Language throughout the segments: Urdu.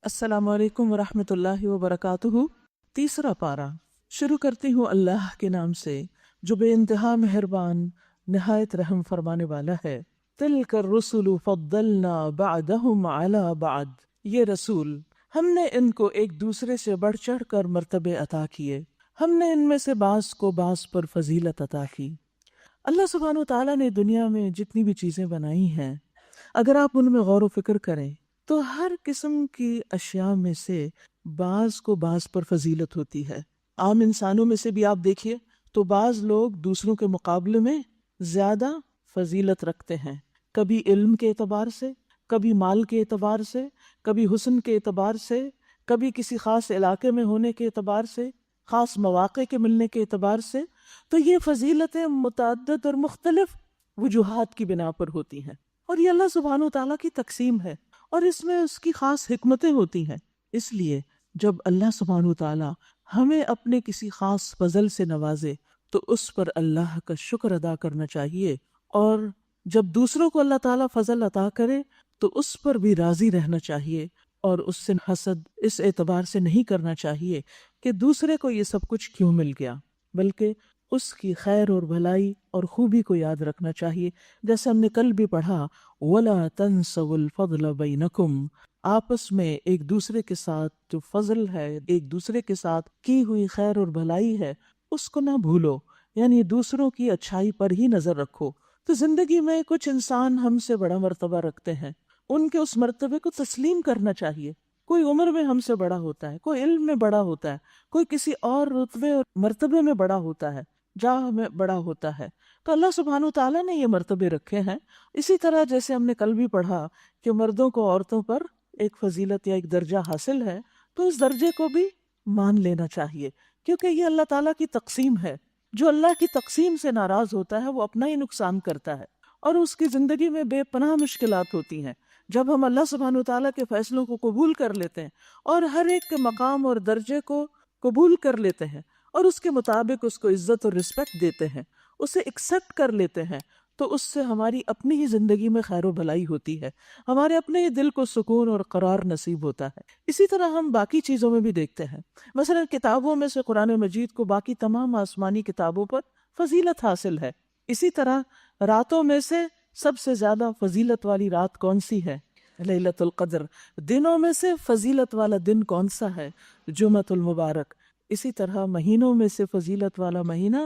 السلام علیکم ورحمۃ اللہ وبرکاتہ۔ تیسرا پارہ شروع کرتی ہوں اللہ کے نام سے جو بے انتہا مہربان نہایت رحم فرمانے والا ہے۔ تلک الرسل فضلنا بعدهم علی بعد، یہ رسول ہم نے ان کو ایک دوسرے سے بڑھ چڑھ کر مرتبے عطا کیے، ہم نے ان میں سے بعض کو بعض پر فضیلت عطا کی۔ اللہ سبحانہ و تعالیٰ نے دنیا میں جتنی بھی چیزیں بنائی ہیں، اگر آپ ان میں غور و فکر کریں تو ہر قسم کی اشیاء میں سے بعض کو بعض پر فضیلت ہوتی ہے۔ عام انسانوں میں سے بھی آپ دیکھیے تو بعض لوگ دوسروں کے مقابلے میں زیادہ فضیلت رکھتے ہیں، کبھی علم کے اعتبار سے، کبھی مال کے اعتبار سے، کبھی حسن کے اعتبار سے، کبھی کسی خاص علاقے میں ہونے کے اعتبار سے، خاص مواقع کے ملنے کے اعتبار سے۔ تو یہ فضیلتیں متعدد اور مختلف وجوہات کی بنا پر ہوتی ہیں، اور یہ اللہ سبحانہ و تعالیٰ کی تقسیم ہے، اور اس میں اس کی خاص حکمتیں ہوتی ہیں۔ اس لیے جب اللہ سبحانہ و تعالیٰ ہمیں اپنے کسی خاص فضل سے نوازے تو اس پر اللہ کا شکر ادا کرنا چاہیے، اور جب دوسروں کو اللہ تعالیٰ فضل عطا کرے تو اس پر بھی راضی رہنا چاہیے، اور اس سے حسد اس اعتبار سے نہیں کرنا چاہیے کہ دوسرے کو یہ سب کچھ کیوں مل گیا، بلکہ اس کی خیر اور بھلائی اور خوبی کو یاد رکھنا چاہیے۔ جیسے ہم نے کل بھی پڑھا، وَلَا تَنْسَوُا الْفَضْلَ بَيْنَكُمْ، آپس میں ایک دوسرے کے ساتھ جو فضل ہے، ایک دوسرے کے ساتھ کی ہوئی خیر اور بھلائی ہے، اس کو نہ بھولو، یعنی دوسروں کی اچھائی پر ہی نظر رکھو۔ تو زندگی میں کچھ انسان ہم سے بڑا مرتبہ رکھتے ہیں، ان کے اس مرتبے کو تسلیم کرنا چاہیے۔ کوئی عمر میں ہم سے بڑا ہوتا ہے، کوئی علم میں بڑا ہوتا ہے، کوئی کسی اور رتبے اور مرتبے میں بڑا ہوتا ہے، جاہ میں بڑا ہوتا ہے، تو اللہ سبحانہ تعالیٰ نے یہ مرتبے رکھے ہیں۔ اسی طرح جیسے ہم نے کل بھی پڑھا کہ مردوں کو عورتوں پر ایک فضیلت یا ایک درجہ حاصل ہے، تو اس درجے کو بھی مان لینا چاہیے، کیونکہ یہ اللہ تعالیٰ کی تقسیم ہے۔ جو اللہ کی تقسیم سے ناراض ہوتا ہے وہ اپنا ہی نقصان کرتا ہے، اور اس کی زندگی میں بے پناہ مشکلات ہوتی ہیں۔ جب ہم اللہ سبحانہ تعالیٰ کے فیصلوں کو قبول کر لیتے ہیں اور ہر ایک کے مقام اور درجے کو قبول کر لیتے ہیں اور اس کے مطابق اس کو عزت اور رسپیکٹ دیتے ہیں، اسے ایکسیپٹ کر لیتے ہیں، تو اس سے ہماری اپنی ہی زندگی میں خیر و بھلائی ہوتی ہے، ہمارے اپنے ہی دل کو سکون اور قرار نصیب ہوتا ہے۔ اسی طرح ہم باقی چیزوں میں بھی دیکھتے ہیں، مثلا کتابوں میں سے قرآن مجید کو باقی تمام آسمانی کتابوں پر فضیلت حاصل ہے۔ اسی طرح راتوں میں سے سب سے زیادہ فضیلت والی رات کون سی ہے؟ لیلۃ القدر۔ دنوں میں سے فضیلت والا دن کون سا ہے؟ جمعۃ المبارک۔ اسی طرح مہینوں میں سے فضیلت والا مہینہ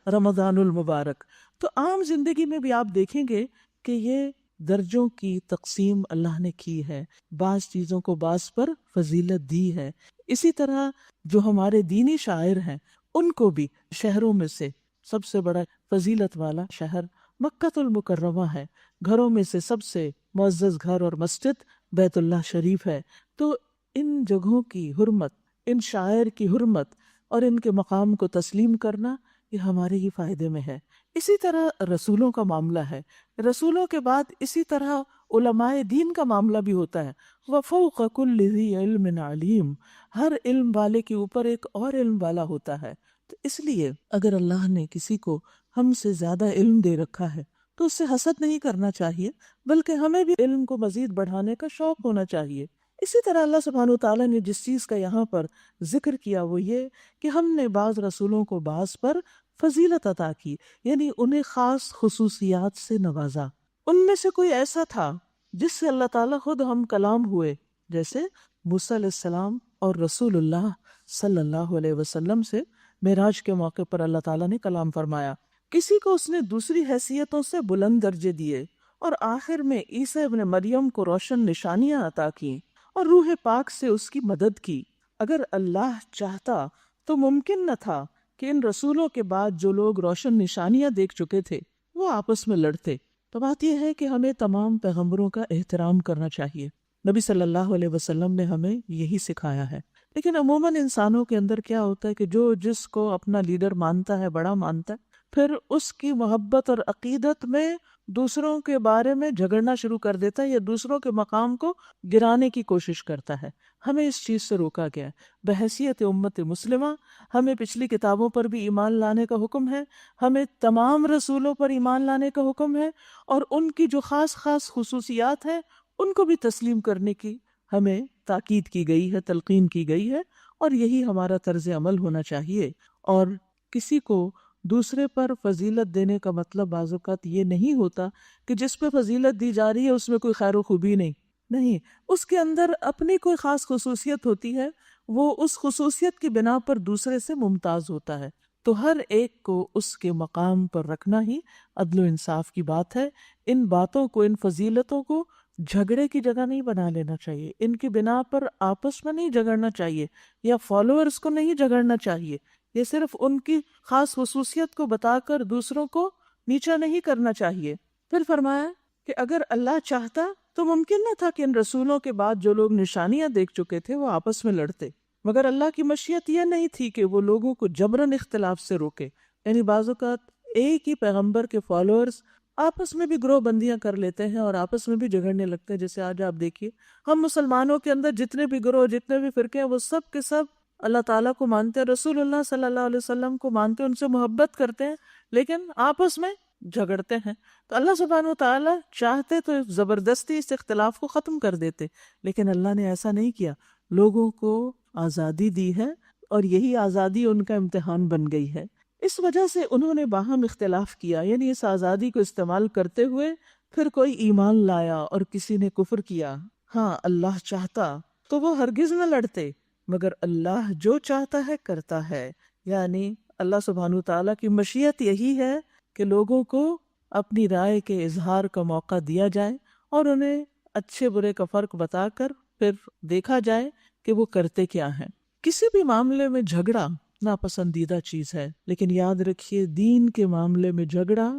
رمضان المبارک۔ تو عام زندگی میں بھی آپ دیکھیں گے کہ یہ درجوں کی تقسیم اللہ نے کی ہے، بعض چیزوں کو بعض پر فضیلت دی ہے۔ اسی طرح جو ہمارے دینی شاعر ہیں ان کو بھی شہروں میں سے سب سے بڑا فضیلت والا شہر مکہ المکرمہ ہے، گھروں میں سے سب سے معزز گھر اور مسجد بیت اللہ شریف ہے۔ تو ان جگہوں کی حرمت، ان شاعر کی حرمت اور ان کے مقام کو تسلیم کرنا یہ ہمارے ہی فائدے میں ہے۔ اسی طرح رسولوں کا معاملہ ہے، رسولوں کے بعد اسی طرح علماء دین کا معاملہ بھی ہوتا ہے۔ وَفَوْقَ كُلِّ ذِي عِلْمٍ عَلِيمٍ، ہر علم والے کے اوپر ایک اور علم والا ہوتا ہے۔ تو اس لیے اگر اللہ نے کسی کو ہم سے زیادہ علم دے رکھا ہے تو اس سے حسد نہیں کرنا چاہیے، بلکہ ہمیں بھی علم کو مزید بڑھانے کا شوق ہونا چاہیے۔ اسی طرح اللہ سبحانہ تعالیٰ نے جس چیز کا یہاں پر ذکر کیا وہ یہ کہ ہم نے بعض رسولوں کو بعض پر فضیلت عطا کی، یعنی انہیں خاص خصوصیات سے نوازا۔ ان میں سے کوئی ایسا تھا جس سے اللہ تعالیٰ خود ہم کلام ہوئے، جیسے موسیٰ علیہ السلام اور رسول اللہ صلی اللہ علیہ وسلم سے معراج کے موقع پر اللہ تعالیٰ نے کلام فرمایا۔ کسی کو اس نے دوسری حیثیتوں سے بلند درجے دیے، اور آخر میں عیسیٰ ابن مریم کو روشن نشانیاں عطا کی اور روح پاک سے اس کی مدد کی۔ اگر اللہ چاہتا تو ممکن نہ تھا کہ ان رسولوں کے بعد جو لوگ روشن نشانیاں دیکھ چکے تھے وہ آپس میں لڑتے۔ تو بات یہ ہے کہ ہمیں تمام پیغمبروں کا احترام کرنا چاہیے، نبی صلی اللہ علیہ وسلم نے ہمیں یہی سکھایا ہے۔ لیکن عموماً انسانوں کے اندر کیا ہوتا ہے کہ جو جس کو اپنا لیڈر مانتا ہے، بڑا مانتا ہے، پھر اس کی محبت اور عقیدت میں دوسروں کے بارے میں جھگڑنا شروع کر دیتا ہے یا دوسروں کے مقام کو گرانے کی کوشش کرتا ہے۔ ہمیں اس چیز سے روکا گیا ہے۔ بحیثیت امت مسلمہ ہمیں پچھلی کتابوں پر بھی ایمان لانے کا حکم ہے، ہمیں تمام رسولوں پر ایمان لانے کا حکم ہے، اور ان کی جو خاص خاص خصوصیات ہیں ان کو بھی تسلیم کرنے کی ہمیں تاکید کی گئی ہے، تلقین کی گئی ہے، اور یہی ہمارا طرز عمل ہونا چاہیے۔ اور کسی کو دوسرے پر فضیلت دینے کا مطلب بعض اوقات یہ نہیں ہوتا کہ جس پہ فضیلت دی جا رہی ہے اس میں کوئی خیر و خوبی نہیں، اس کے اندر اپنی کوئی خاص خصوصیت ہوتی ہے، وہ اس خصوصیت کی بنا پر دوسرے سے ممتاز ہوتا ہے۔ تو ہر ایک کو اس کے مقام پر رکھنا ہی عدل و انصاف کی بات ہے۔ ان باتوں کو، ان فضیلتوں کو جھگڑے کی جگہ نہیں بنا لینا چاہیے، ان کی بنا پر آپس میں نہیں جھگڑنا چاہیے، یا فالوورز کو نہیں جھگڑنا چاہیے۔ یہ صرف ان کی خاص خصوصیت کو بتا کر دوسروں کو نیچا نہیں کرنا چاہیے۔ پھر فرمایا کہ اگر اللہ چاہتا تو ممکن نہ تھا کہ ان رسولوں کے بعد جو لوگ نشانیاں دیکھ چکے تھے وہ آپس میں لڑتے، مگر اللہ کی مشیت یہ نہیں تھی کہ وہ لوگوں کو جبراً اختلاف سے روکے۔ یعنی بعض اوقات ایک ہی پیغمبر کے فالوورز آپس میں بھی گروہ بندیاں کر لیتے ہیں اور آپس میں بھی جھگڑنے لگتے ہیں۔ جیسے آج آپ دیکھیے، ہم مسلمانوں کے اندر جتنے بھی گروہ، جتنے بھی فرقے ہیں، وہ سب کے سب اللہ تعالیٰ کو مانتے ہیں، رسول اللہ صلی اللہ علیہ وسلم کو مانتے ہیں، ان سے محبت کرتے ہیں، لیکن آپس میں جھگڑتے ہیں۔ تو اللہ سبحانہ و تعالیٰ چاہتے تو زبردستی اس اختلاف کو ختم کر دیتے، لیکن اللہ نے ایسا نہیں کیا، لوگوں کو آزادی دی ہے، اور یہی آزادی ان کا امتحان بن گئی ہے۔ اس وجہ سے انہوں نے باہم اختلاف کیا، یعنی اس آزادی کو استعمال کرتے ہوئے پھر کوئی ایمان لایا اور کسی نے کفر کیا۔ ہاں، اللہ چاہتا تو وہ ہرگز نہ لڑتے، مگر اللہ جو چاہتا ہے کرتا ہے۔ یعنی اللہ سبحانہ تعالیٰ کی مشیت یہی ہے کہ لوگوں کو اپنی رائے کے اظہار کا موقع دیا جائے اور انہیں اچھے برے کا فرق بتا کر پھر دیکھا جائے کہ وہ کرتے کیا ہیں۔ کسی بھی معاملے میں جھگڑا ناپسندیدہ چیز ہے، لیکن یاد رکھیے دین کے معاملے میں جھگڑا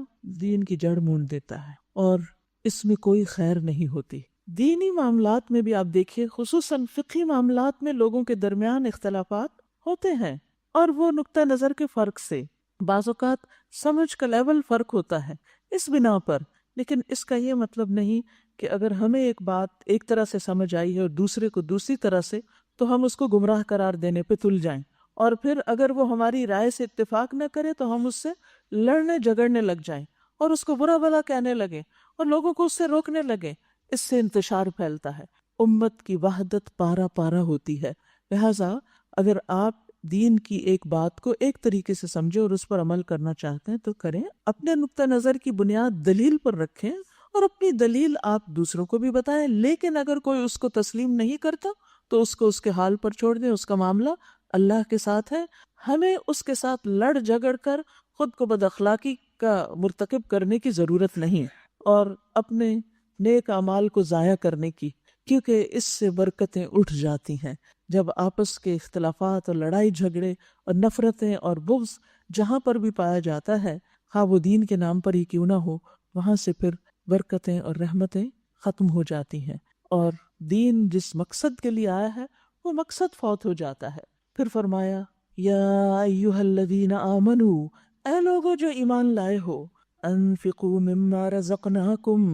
دین کی جڑ مونڈ دیتا ہے اور اس میں کوئی خیر نہیں ہوتی۔ دینی معاملات میں بھی آپ دیکھیے، خصوصاً فقہی معاملات میں لوگوں کے درمیان اختلافات ہوتے ہیں، اور وہ نقطہ نظر کے فرق سے، بعض اوقات سمجھ کا لیول فرق ہوتا ہے اس بنا پر، لیکن اس کا یہ مطلب نہیں کہ اگر ہمیں ایک بات ایک طرح سے سمجھ آئی ہے اور دوسرے کو دوسری طرح سے، تو ہم اس کو گمراہ قرار دینے پہ تل جائیں، اور پھر اگر وہ ہماری رائے سے اتفاق نہ کرے تو ہم اس سے لڑنے جھگڑنے لگ جائیں اور اس کو برا بھلا کہنے لگے اور لوگوں کو اس سے روکنے لگے۔ اس سے انتشار پھیلتا ہے، امت کی وحدت پارا پارا ہوتی ہے۔ لہٰذا اگر آپ دین کی ایک بات کو ایک طریقے سے سمجھیں اور اس پر عمل کرنا چاہتے ہیں تو کریں، اپنے نقطہ نظر کی بنیاد دلیل پر رکھیں اور اپنی دلیل آپ دوسروں کو بھی بتائیں، لیکن اگر کوئی اس کو تسلیم نہیں کرتا تو اس کو اس کے حال پر چھوڑ دیں، اس کا معاملہ اللہ کے ساتھ ہے۔ ہمیں اس کے ساتھ لڑ جھگڑ کر خود کو بد اخلاقی کا مرتکب کرنے کی ضرورت نہیں، اور اپنے نیک اعمال کو ضائع کرنے کی، کیونکہ اس سے برکتیں اٹھ جاتی ہیں۔ جب آپس کے اختلافات اور لڑائی جھگڑے اور نفرتیں اور بغض جہاں پر بھی پایا جاتا ہے، ہاں وہ دین کے نام پر ہی کیوں نہ ہو، وہاں سے پھر برکتیں اور رحمتیں ختم ہو جاتی ہیں، اور دین جس مقصد کے لیے آیا ہے وہ مقصد فوت ہو جاتا ہے۔ پھر فرمایا یا ایھا الذین آمنوا، اے لوگو جو ایمان لائے ہو، انفقوا مما رزقناکم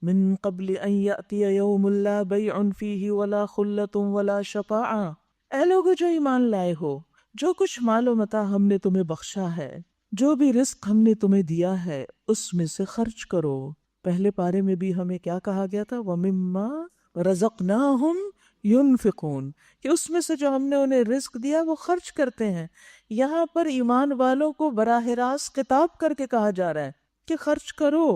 من قبل ان یأتی یوم لا بیع فیہ ولا خلۃ ولا شفاعہ، اے لوگو جو ایمان لائے ہو، جو کچھ مال و متاع ہم نے تمہیں بخشا ہے، جو بھی رزق ہم نے تمہیں دیا ہے، اس میں سے خرچ کرو۔ پہلے پارے میں بھی ہمیں کیا کہا گیا تھا؟ وَمِمَّا رَزَقْنَاهُمْ يُنْفِقُونَ، کہ اس میں سے جو ہم نے انہیں رزق دیا وہ خرچ کرتے ہیں۔ یہاں پر ایمان والوں کو براہ راست خطاب کر کے کہا جا رہا ہے کہ خرچ کرو،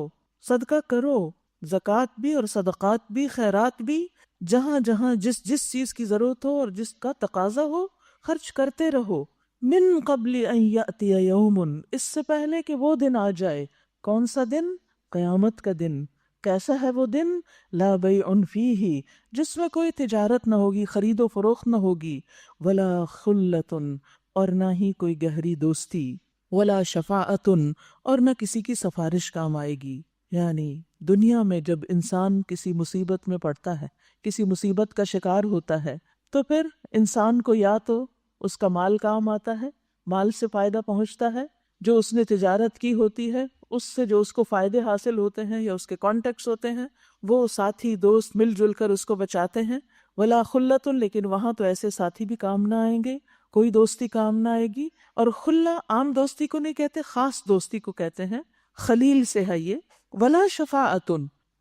صدقہ کرو، زکوٰۃ بھی اور صدقات بھی، خیرات بھی، جہاں جہاں جس جس چیز کی ضرورت ہو اور جس کا تقاضا ہو خرچ کرتے رہو۔ من قبل ان یأتی یوم، اس سے پہلے کہ وہ دن آ جائے۔ کون سا دن؟ قیامت کا دن۔ کیسا ہے وہ دن؟ لا بیع فیہ، جس میں کوئی تجارت نہ ہوگی، خرید و فروخت نہ ہوگی، ولا خلۃ، اور نہ ہی کوئی گہری دوستی، ولا شفاعۃ، اور نہ کسی کی سفارش کام آئے گی۔ یعنی دنیا میں جب انسان کسی مصیبت میں پڑتا ہے، کسی مصیبت کا شکار ہوتا ہے، تو پھر انسان کو یا تو اس کا مال کام آتا ہے، مال سے فائدہ پہنچتا ہے، جو اس نے تجارت کی ہوتی ہے اس سے جو اس کو فائدے حاصل ہوتے ہیں یا اس کے کانٹیکٹس ہوتے ہیں، وہ ساتھی دوست مل جل کر اس کو بچاتے ہیں۔ ولا خلۃ، لیکن وہاں تو ایسے ساتھی بھی کام نہ آئیں گے، کوئی دوستی کام نہ آئے گی۔ اور خلہ عام دوستی کو نہیں کہتے، خاص دوستی کو کہتے ہیں، خلیل سے ہے یہ۔ ولا شفاعۃ،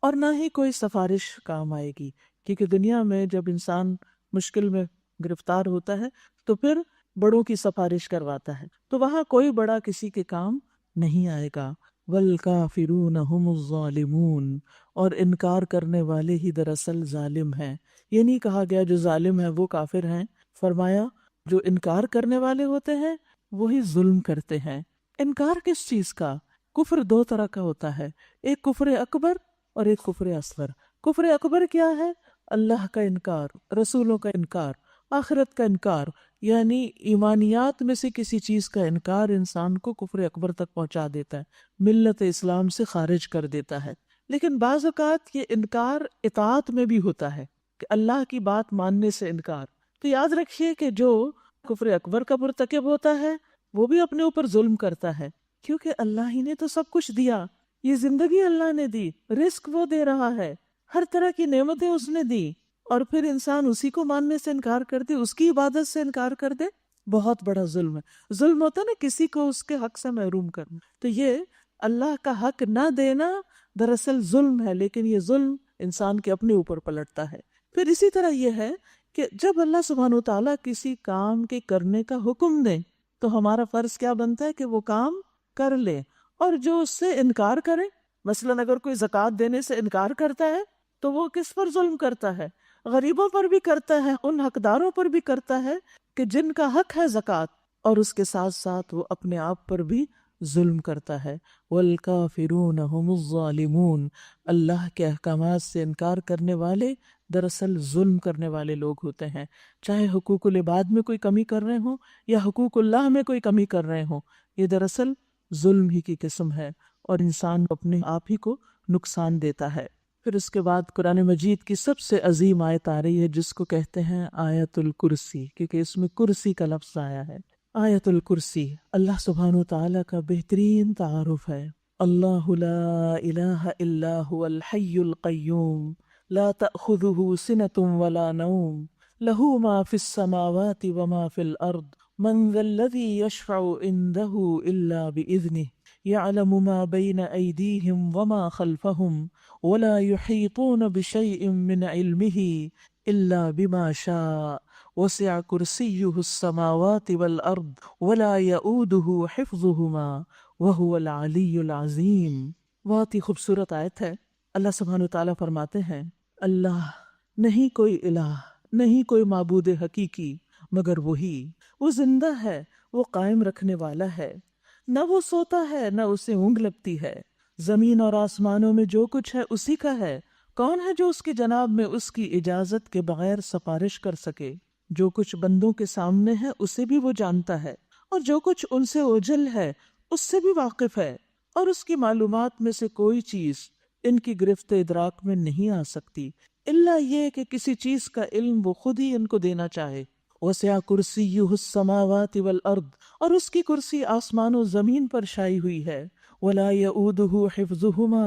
اور نہ ہی کوئی سفارش کام آئے گی۔ کیونکہ دنیا میں جب انسان مشکل میں گرفتار ہوتا ہے تو پھر بڑوں کی سفارش کرواتا ہے، تو وہاں کوئی بڑا کسی کے کام نہیں آئے گا۔ وَالْكَافِرُونَ هُمُ الظَّالِمُونَ، اور انکار کرنے والے ہی دراصل ظالم ہیں۔ یہ نہیں کہا گیا جو ظالم ہے وہ کافر ہیں، فرمایا جو انکار کرنے والے ہوتے ہیں وہی ظلم کرتے ہیں۔ انکار کس چیز کا؟ کفر دو طرح کا ہوتا ہے، ایک کفر اکبر اور ایک کفر اصغر۔ کفر اکبر کیا ہے؟ اللہ کا انکار، رسولوں کا انکار، آخرت کا انکار، یعنی ایمانیات میں سے کسی چیز کا انکار انسان کو کفر اکبر تک پہنچا دیتا ہے، ملت اسلام سے خارج کر دیتا ہے۔ لیکن بعض اوقات یہ انکار اطاعت میں بھی ہوتا ہے کہ اللہ کی بات ماننے سے انکار۔ تو یاد رکھیے کہ جو کفر اکبر کا مرتکب ہوتا ہے وہ بھی اپنے اوپر ظلم کرتا ہے، کیونکہ اللہ ہی نے تو سب کچھ دیا، یہ زندگی اللہ نے دی، رزق وہ دے رہا ہے، ہر طرح کی نعمتیں اس نے دی، اور پھر انسان اسی کو ماننے سے انکار کر دے، اس کی عبادت سے انکار کر دے، بہت بڑا ظلم ہے۔ ظلم ہوتا ہے نا کسی کو اس کے حق سے محروم کرنا، تو یہ اللہ کا حق نہ دینا دراصل ظلم ہے، لیکن یہ ظلم انسان کے اپنے اوپر پلٹتا ہے۔ پھر اسی طرح یہ ہے کہ جب اللہ سبحانہ وتعالیٰ کسی کام کے کرنے کا حکم دے تو ہمارا فرض کیا بنتا ہے کہ وہ کام کر لے، اور جو اس سے انکار کرے، مثلاً اگر کوئی زکوٰۃ دینے سے انکار کرتا ہے تو وہ کس پر ظلم کرتا ہے؟ غریبوں پر بھی کرتا ہے، ان حقداروں پر بھی کرتا ہے کہ جن کا حق ہے زکوٰۃ، اور اس کے ساتھ ساتھ وہ اپنے آپ پر بھی ظلم کرتا ہے۔ وَالْكَافِرُونَ هُمُ الظَّالِمُونَ، اللہ کے احکامات سے انکار کرنے والے دراصل ظلم کرنے والے لوگ ہوتے ہیں، چاہے حقوق العباد میں کوئی کمی کر رہے ہوں یا حقوق اللہ میں کوئی کمی کر رہے ہوں، یہ دراصل ظلم ہی کی قسم ہے، اور انسان اپنے آپ ہی کو نقصان دیتا ہے۔ پھر اس کے بعد قرآن مجید کی سب سے عظیم آیت آ رہی ہے جس کو کہتے ہیں آیت الکرسی، کیونکہ اس میں کرسی کا لفظ آیا ہے۔ آیت الکرسی اللہ سبحانہ وتعالیٰ کا بہترین تعارف ہے۔ اللہ لا الہ الا هو الحی القیوم لا تأخذہ سنۃ ولا نوم لہ ما فی السماوات وما فی الارض من ذا الذی یشفع عنده الا بإذنہ يعلم ما بين أيديهم وما خلفهم ولا يحيطون بشيء من علمه إلا بما شاء وسع كرسيه السماوات والأرض ولا يؤوده حفظهما وهو العلي العظيم۔ بہت ہی خوبصورت آیت ہے۔ اللہ سبحانہ وتعالیٰ فرماتے ہیں اللہ نہیں کوئی الہ، نہیں کوئی معبود حقیقی مگر وہی، وہ زندہ ہے، وہ قائم رکھنے والا ہے، نہ وہ سوتا ہے نہ اسے اونگ لگتی ہے، زمین اور آسمانوں میں جو کچھ ہے اسی کا ہے، کون ہے جو اس کی جناب میں اس کی اجازت کے بغیر سفارش کر سکے؟ جو کچھ بندوں کے سامنے ہے اسے بھی وہ جانتا ہے، اور جو کچھ ان سے اوجھل ہے اس سے بھی واقف ہے، اور اس کی معلومات میں سے کوئی چیز ان کی گرفت ادراک میں نہیں آ سکتی، الا یہ کہ کسی چیز کا علم وہ خود ہی ان کو دینا چاہے۔ وسع کرسیہ السماوات والارض، اور اس کی کرسی آسمان و زمین پر شائع ہوئی ہے، ولا یؤودہ حفظہما،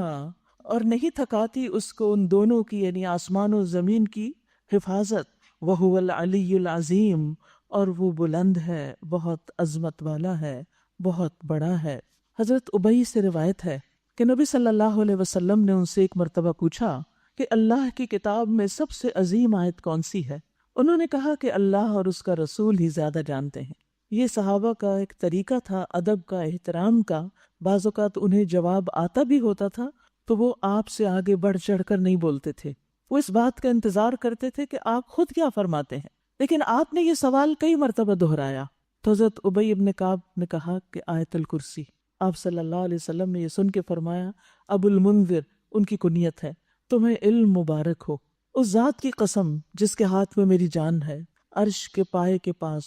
اور نہیں تھکاتی اس کو ان دونوں کی یعنی آسمان و زمین کی حفاظت، وہو العلی العظیم، اور وہ بلند ہے، بہت عظمت والا ہے، بہت بڑا ہے۔ حضرت ابی سے روایت ہے کہ نبی صلی اللہ علیہ وسلم نے ان سے ایک مرتبہ پوچھا کہ اللہ کی کتاب میں سب سے عظیم آیت کون سی ہے؟ انہوں نے کہا کہ اللہ اور اس کا رسول ہی زیادہ جانتے ہیں۔ یہ صحابہ کا ایک طریقہ تھا ادب کا، احترام کا۔ بعض اوقات انہیں جواب آتا بھی ہوتا تھا تو وہ آپ سے آگے بڑھ چڑھ کر نہیں بولتے تھے، وہ اس بات کا انتظار کرتے تھے کہ آپ خود کیا فرماتے ہیں، لیکن آپ نے یہ سوال کئی مرتبہ دہرایا تو حضرت ابی ابن کعب نے کہا کہ آیت الکرسی۔ آپ صلی اللہ علیہ وسلم نے یہ سن کے فرمایا ابو المنذر ان کی کنیت ہے، تمہیں علم مبارک ہو، اس ذات کی قسم جس کے ہاتھ میں میری جان ہے، عرش کے پائے کے پاس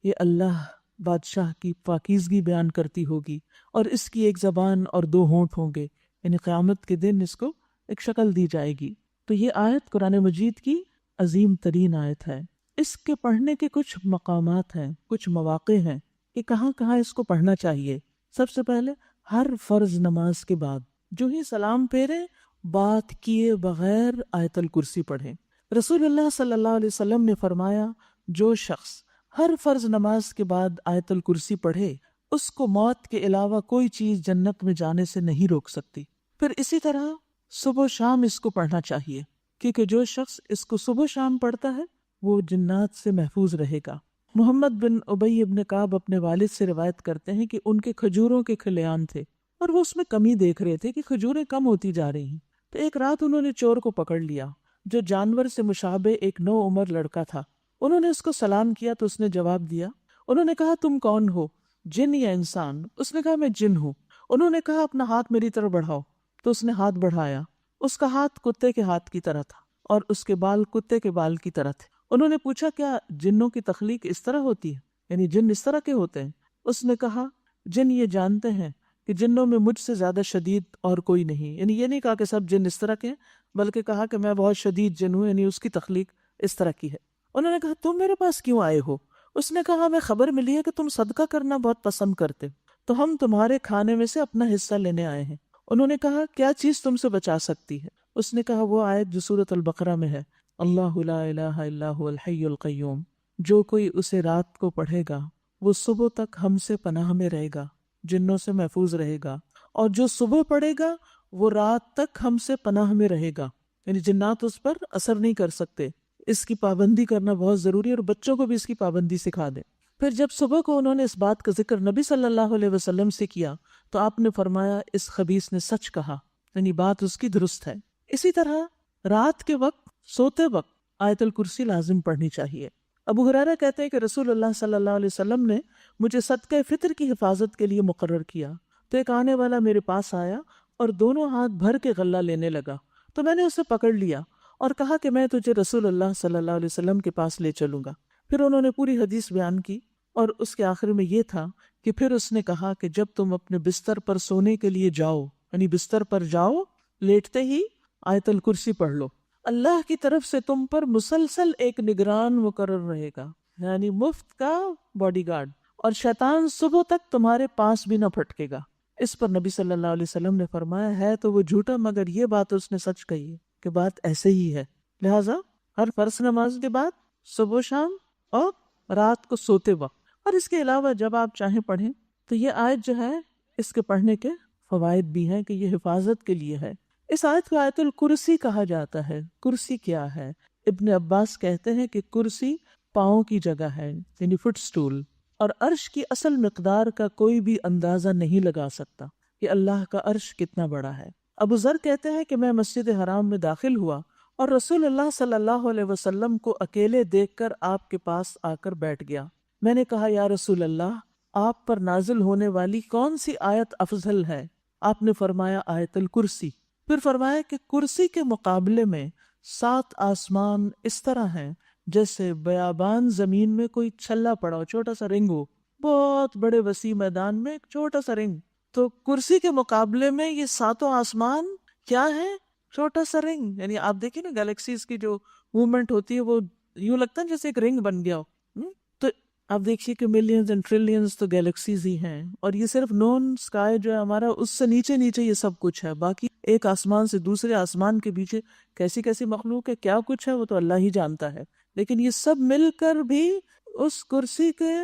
یہ اللہ بادشاہ کی پاکیزگی بیان کرتی ہوگی، اور اس کی ایک زبان اور دو ہونٹ ہوں گے، یعنی قیامت کے دن اس کو ایک شکل دی جائے گی۔ تو یہ آیت قرآن مجید کی عظیم ترین آیت ہے۔ اس کے پڑھنے کے کچھ مقامات ہیں، کچھ مواقع ہیں کہ کہاں کہاں اس کو پڑھنا چاہیے۔ سب سے پہلے ہر فرض نماز کے بعد جو ہی سلام پھیرے بات کیے بغیر آیت الکرسی پڑھیں۔ رسول اللہ صلی اللہ علیہ وسلم نے فرمایا جو شخص ہر فرض نماز کے بعد آیت الکرسی پڑھے اس کو موت کے علاوہ کوئی چیز جنت میں جانے سے نہیں روک سکتی۔ پھر اسی طرح صبح و شام اس کو پڑھنا چاہیے۔ کیونکہ جو شخص اس کو صبح شام پڑھتا ہے وہ جنات سے محفوظ رہے گا۔ محمد بن ابی ابن کعب اپنے والد سے روایت کرتے ہیں کہ ان کے کھجوروں کے کھلیان تھے اور وہ اس میں کمی دیکھ رہے تھے کہ کھجوریں کم ہوتی جا رہی ہیں۔ تو ایک رات انہوں نے چور کو پکڑ لیا جو جانور سے مشابہ ایک نو عمر لڑکا تھا۔ انہوں نے اس کو سلام کیا تو اس نے جواب دیا۔ انہوں نے کہا تم کون ہو، جن یا انسان؟ اس نے کہا میں جن ہوں۔ انہوں نے کہا اپنا ہاتھ میری طرف بڑھاؤ، تو اس نے ہاتھ بڑھایا۔ اس کا ہاتھ کتے کے ہاتھ کی طرح تھا اور اس کے بال کتے کے بال کی طرح تھے۔ انہوں نے پوچھا کیا جنوں کی تخلیق اس طرح ہوتی ہے، یعنی جن اس طرح کے ہوتے ہیں؟ اس نے کہا جن یہ جانتے ہیں کہ جنوں میں مجھ سے زیادہ شدید اور کوئی نہیں، یعنی یہ نہیں کہا کہ سب جن اس طرح کے ہیں، بلکہ کہا کہ میں بہت شدید جن ہوں، یعنی اس کی تخلیق اس طرح کی ہے۔ انہوں نے کہا تم میرے پاس کیوں آئے ہو؟ اس نے کہا ہمیں خبر ملی ہے کہ تم صدقہ کرنا بہت پسند کرتے ہو، تو ہم تمہارے کھانے میں سے اپنا حصہ لینے آئے ہیں۔ انہوں نے کہا کیا چیز تم سے بچا سکتی ہے؟ اس نے کہا وہ آیت جو سورۃ البقرہ میں ہے، اللہ لا الہ الا هو الحی القیوم، جو کوئی اسے رات کو پڑھے گا وہ صبح تک ہم سے پناہ میں رہے گا، جنوں سے محفوظ رہے گا، اور جو صبح پڑھے گا وہ رات تک ہم سے پناہ میں رہے گا، یعنی جنات اس پر اثر نہیں کر سکتے۔ اس کی پابندی کرنا بہت ضروری ہے اور بچوں کو بھی اس کی پابندی سکھا دیں۔ پھر جب صبح کو انہوں نے اس بات کا ذکر نبی صلی اللہ علیہ وسلم سے کیا تو آپ نے فرمایا اس خبیث نے سچ کہا، یعنی بات اس کی درست ہے۔ اسی طرح رات کے وقت سوتے وقت آیت الکرسی لازم پڑھنی چاہیے۔ ابو ہریرہ کہتے ہیں کہ رسول اللہ صلی اللہ علیہ وسلم نے مجھے صدقہ فطر کی حفاظت کے لیے مقرر کیا، تو ایک آنے والا میرے پاس آیا اور دونوں ہاتھ بھر کے غلہ لینے لگا، تو میں نے اسے پکڑ لیا اور کہا کہ میں تجھے رسول اللہ صلی اللہ علیہ وسلم کے پاس لے چلوں گا۔ پھر انہوں نے پوری حدیث بیان کی اور اس کے آخر میں یہ تھا کہ پھر اس نے کہا کہ جب تم اپنے بستر پر سونے کے لیے جاؤ، یعنی بستر پر جاؤ، لیٹتے ہی آیت الکرسی پڑھ لو، اللہ کی طرف سے تم پر مسلسل ایک نگران مقرر رہے گا، یعنی مفت کا باڈی گارڈ، اور شیطان صبح تک تمہارے پاس بھی نہ پھٹکے گا۔ اس پر نبی صلی اللہ علیہ وسلم نے فرمایا ہے تو وہ جھوٹا مگر یہ بات اس نے سچ کہی ہے کہ بات ایسے ہی ہے۔ لہٰذا ہر فرض نماز کے بعد، صبح شام اور رات کو سوتے وقت، اور اس کے علاوہ جب آپ چاہیں پڑھیں، تو یہ آیت جو ہے اس کے پڑھنے کے فوائد بھی ہیں کہ یہ حفاظت کے لیے ہے۔ اس آیت کو آیت الکرسی کہا جاتا ہے۔ کرسی کیا ہے؟ ابن عباس کہتے ہیں کہ کرسی پاؤں کی جگہ ہے، یعنی فٹ سٹول، اور عرش کی اصل مقدار کا کوئی بھی اندازہ نہیں لگا سکتا کہ اللہ کا عرش کتنا بڑا ہے۔ ابو ذر کہتے ہیں کہ میں مسجد حرام میں داخل ہوا اور رسول اللہ صلی اللہ علیہ وسلم کو اکیلے دیکھ کر آپ کے پاس آ کر بیٹھ گیا۔ میں نے کہا یا رسول اللہ، آپ پر نازل ہونے والی کون سی آیت افضل ہے؟ آپ نے فرمایا آیت الکرسی۔ پھر فرمایا کہ کرسی کے مقابلے میں 7 آسمان اس طرح ہیں جیسے بیابان زمین میں کوئی چھلا پڑا ہو، چھوٹا سا رنگ ہو، بہت بڑے وسیع میدان میں ایک چھوٹا سا رنگ۔ تو کرسی کے مقابلے میں یہ 7 آسمان کیا ہے؟ چھوٹا سا رنگ۔ یعنی آپ دیکھیں نا گلیکسیز کی جو موومنٹ ہوتی ہے وہ یوں لگتا ہے جیسے ایک رنگ بن گیا ہو۔ تو آپ دیکھیے کہ ملینز اینڈ ٹریلینز تو گلیکسیز ہی ہیں، اور یہ صرف نون اسکائی جو ہے ہمارا، اس سے نیچے نیچے یہ سب کچھ ہے۔ باقی ایک آسمان سے دوسرے آسمان کے پیچھے کیسی کیسی مخلوق ہے، کیا کچھ ہے، وہ تو اللہ ہی جانتا ہے۔ لیکن یہ سب مل کر بھی اس کرسی کے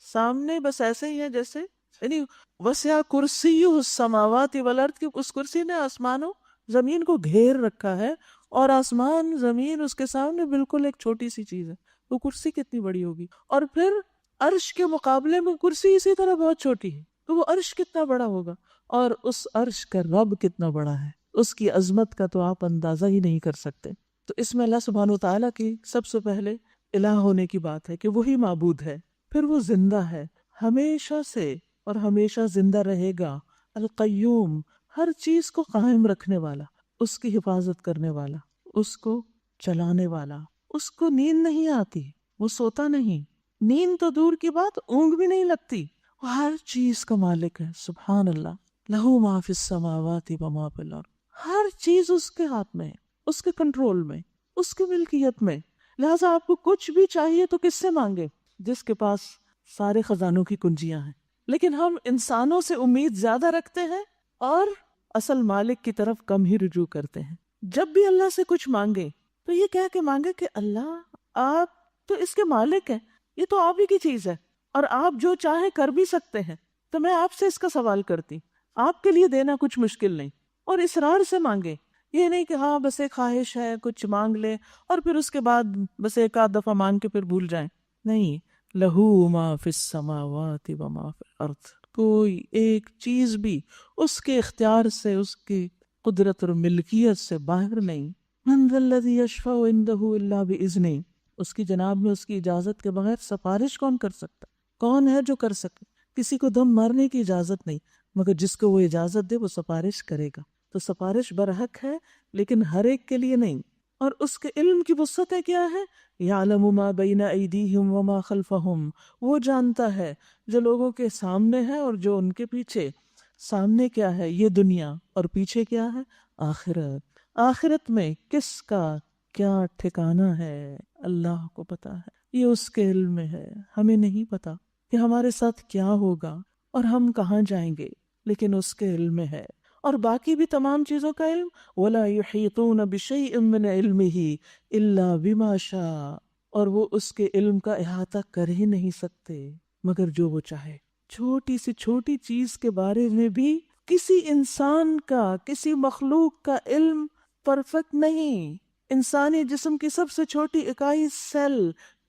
سامنے بس ایسے ہی ہے جیسے، یعنی وسع کرسی السماوات والارض، کی اس کرسی نے آسمانوں زمین کو گھیر رکھا ہے، اور آسمان زمین اس کے سامنے بالکل ایک چھوٹی سی چیز ہے۔ وہ کرسی کتنی بڑی ہوگی؟ اور پھر عرش کے مقابلے میں کرسی اسی طرح بہت چھوٹی ہے، تو وہ عرش کتنا بڑا ہوگا، اور اس عرش کا رب کتنا بڑا ہے، اس کی عظمت کا تو آپ اندازہ ہی نہیں کر سکتے۔ تو اس میں اللہ سبحانہ و تعالیٰ کی سب سے پہلے الہ ہونے کی بات ہے کہ وہی معبود ہے، پھر وہ زندہ ہے ہمیشہ سے اور ہمیشہ زندہ رہے گا، القیوم، ہر چیز کو قائم رکھنے والا، اس کی حفاظت کرنے والا، اس کو چلانے والا۔ اس کو نیند نہیں آتی، وہ سوتا نہیں، نیند تو دور کی بات، اونگ بھی نہیں لگتی، وہ ہر چیز کا مالک ہے۔ سبحان اللہ، لہو ما فی السماوات و ما فی الارض، ہر چیز اس کے ہاتھ میں ہے، اس کے کنٹرول میں، اس کی ملکیت میں۔ لہٰذا آپ کو کچھ بھی چاہیے تو کس سے مانگے؟ جس کے پاس سارے خزانوں کی کنجیاں ہیں۔ لیکن ہم انسانوں سے امید زیادہ رکھتے ہیں اور اصل مالک کی طرف کم ہی رجوع کرتے ہیں۔ جب بھی اللہ سے کچھ مانگے تو یہ کہہ کے مانگے کہ اللہ آپ تو اس کے مالک ہیں، یہ تو آپ ہی کی چیز ہے، اور آپ جو چاہے کر بھی سکتے ہیں، تو میں آپ سے اس کا سوال کرتی، آپ کے لیے دینا کچھ مشکل نہیں، اور اصرار سے مانگے یہ نہیں کہ ہاں بس ایک خواہش ہے کچھ مانگ لے اور پھر اس کے بعد بس ایک آدھ دفعہ مانگ کے پھر بھول جائیں. نہیں، لہو ما فی السماوات و ما فی الارض، کوئی ایک چیز بھی اس کے اختیار سے، اس کی قدرت اور ملکیت سے باہر نہیں. من ذا الذی یشفع عنده الا باذنہ، اس کی جناب میں اس کی اجازت کے بغیر سفارش کون کر سکتا؟ کون ہے جو کر سکے؟ کسی کو دم مارنے کی اجازت نہیں، مگر جس کو وہ اجازت دے وہ سفارش کرے گا. تو سفارش برحق ہے لیکن ہر ایک کے لیے نہیں. اور اس کے علم کی وسعتیں کیا ہے؟ یعلم ما بین ایدیہم وما خلفہم، وہ جانتا ہے جو لوگوں کے سامنے ہے اور جو ان کے پیچھے. سامنے کیا ہے؟ یہ دنیا، اور پیچھے کیا ہے؟ آخرت. آخرت میں کس کا کیا ٹھکانہ ہے اللہ کو پتا ہے، یہ اس کے علم میں ہے. ہمیں نہیں پتا کہ ہمارے ساتھ کیا ہوگا اور ہم کہاں جائیں گے، لیکن اس کے علم میں ہے. اور باقی بھی تمام چیزوں کا علم، وَلَا يُحِيطُونَ بِشَيْءٍ مِّنْ عِلْمِهِ إِلَّا بِمَا شَاءَ، اور وہ اس کے علم کا احاطہ کر ہی نہیں سکتے مگر جو وہ چاہے. چھوٹی سی چھوٹی چیز کے بارے میں بھی کسی انسان کا، کسی مخلوق کا علم پرفیکٹ نہیں. انسانی جسم کی سب سے چھوٹی اکائی سیل،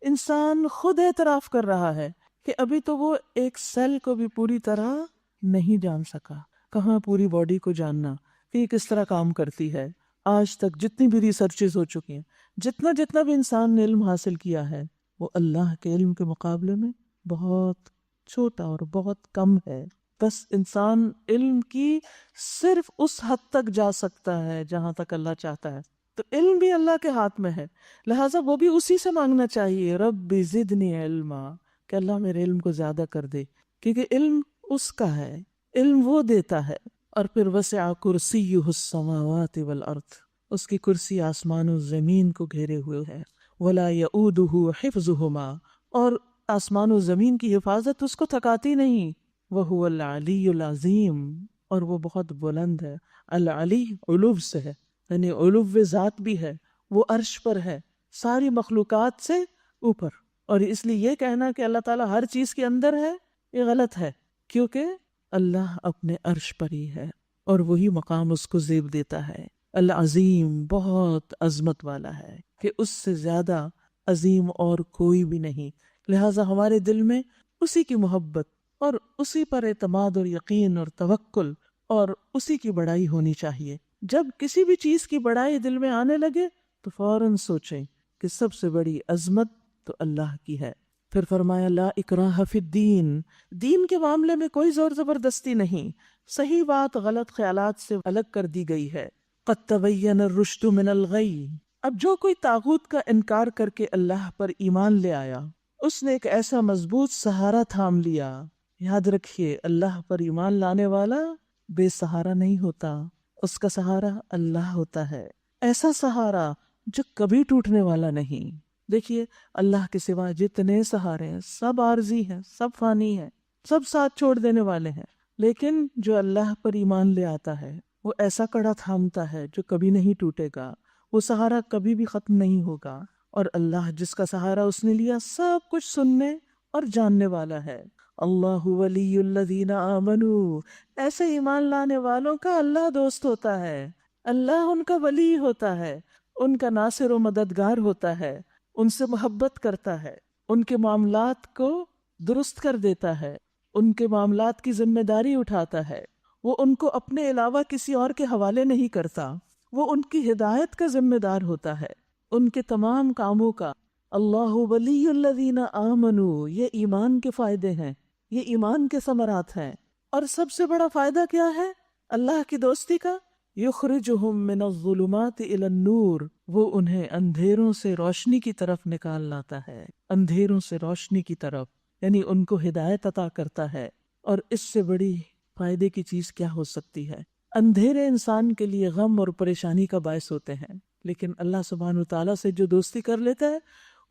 انسان خود اعتراف کر رہا ہے کہ ابھی تو وہ ایک سیل کو بھی پوری طرح نہیں جان سکا. کہاں پوری باڈی کو جاننا کہ یہ کس طرح کام کرتی ہے. آج تک جتنی بھی ریسرچز ہو چکی ہیں، جتنا بھی انسان نے علم حاصل کیا ہے، وہ اللہ کے علم کے مقابلے میں بہت چھوٹا اور بہت کم ہے. بس انسان علم کی صرف اس حد تک جا سکتا ہے جہاں تک اللہ چاہتا ہے. تو علم بھی اللہ کے ہاتھ میں ہے، لہٰذا وہ بھی اسی سے مانگنا چاہیے، رب زدنی علما، کہ اللہ میرے علم کو زیادہ کر دے، کیونکہ علم اس کا ہے، علم وہ دیتا ہے. اور پھر وسع کرسیہ السماوات والارض، اس کی کرسی آسمان و زمین کو گھیرے ہوئے ہے. ولا یؤودہ حفظہما، اور آسمان و زمین کی حفاظت اس کو تھکاتی نہیں. وہو العلی العظیم، اور وہ بہت بلند ہے. العلی علو سے ہے، یعنی علو ذات بھی ہے، وہ عرش پر ہے، ساری مخلوقات سے اوپر. اور اس لیے یہ کہنا کہ اللہ تعالیٰ ہر چیز کے اندر ہے، یہ غلط ہے، کیونکہ اللہ اپنے عرش پر ہی ہے اور وہی مقام اس کو زیب دیتا ہے. العظیم، بہت عظمت والا ہے کہ اس سے زیادہ عظیم اور کوئی بھی نہیں. لہٰذا ہمارے دل میں اسی کی محبت اور اسی پر اعتماد اور یقین اور توکل اور اسی کی بڑائی ہونی چاہیے. جب کسی بھی چیز کی بڑائی دل میں آنے لگے تو فوراً سوچیں کہ سب سے بڑی عظمت تو اللہ کی ہے. پھر فرمایا لا اکراہ فی الدین، دین کے معاملے میں کوئی زور زبردستی نہیں. صحیح بات غلط خیالات سے الگ کر دی گئی ہے. قد تبین الرشد من الغی، اب جو کوئی طاغوت کا انکار کر کے اللہ پر ایمان لے آیا، اس نے ایک ایسا مضبوط سہارا تھام لیا. یاد رکھیے، اللہ پر ایمان لانے والا بے سہارا نہیں ہوتا، اس کا سہارا اللہ ہوتا ہے، ایسا سہارا جو کبھی ٹوٹنے والا نہیں. دیکھیے اللہ کے سوا جتنے سہارے ہیں سب عارضی ہیں، سب فانی ہیں، سب ساتھ چھوڑ دینے والے ہیں. لیکن جو اللہ پر ایمان لے آتا ہے وہ ایسا کڑا تھامتا ہے جو کبھی نہیں ٹوٹے گا، وہ سہارا کبھی بھی ختم نہیں ہوگا. اور اللہ جس کا سہارا اس نے لیا سب کچھ سننے اور جاننے والا ہے. اللہ ولی الذین آمنوا، ایسے ایمان لانے والوں کا اللہ دوست ہوتا ہے، اللہ ان کا ولی ہوتا ہے، ان کا ناصر و مددگار ہوتا ہے، ان سے محبت کرتا ہے، ان کے معاملات کو درست کر دیتا ہے، ان کے معاملات کی ذمہ داری اٹھاتا ہے. وہ ان کو اپنے علاوہ کسی اور کے حوالے نہیں کرتا، وہ ان کی ہدایت کا ذمہ دار ہوتا ہے، ان کے تمام کاموں کا. اللہ ولی الذین آمنوا، یہ ایمان کے فائدے ہیں، یہ ایمان کے ثمرات ہیں. اور سب سے بڑا فائدہ کیا ہے اللہ کی دوستی کا؟ یخرجہم من الظلمات الی النور، وہ انہیں اندھیروں سے روشنی کی طرف نکال لاتا ہے، اندھیروں سے روشنی کی طرف، یعنی ان کو ہدایت عطا کرتا ہے. اور اس سے بڑی فائدے کی چیز کیا ہو سکتی ہے؟ اندھیرے انسان کے لیے غم اور پریشانی کا باعث ہوتے ہیں، لیکن اللہ سبحانہ وتعالیٰ سے جو دوستی کر لیتا ہے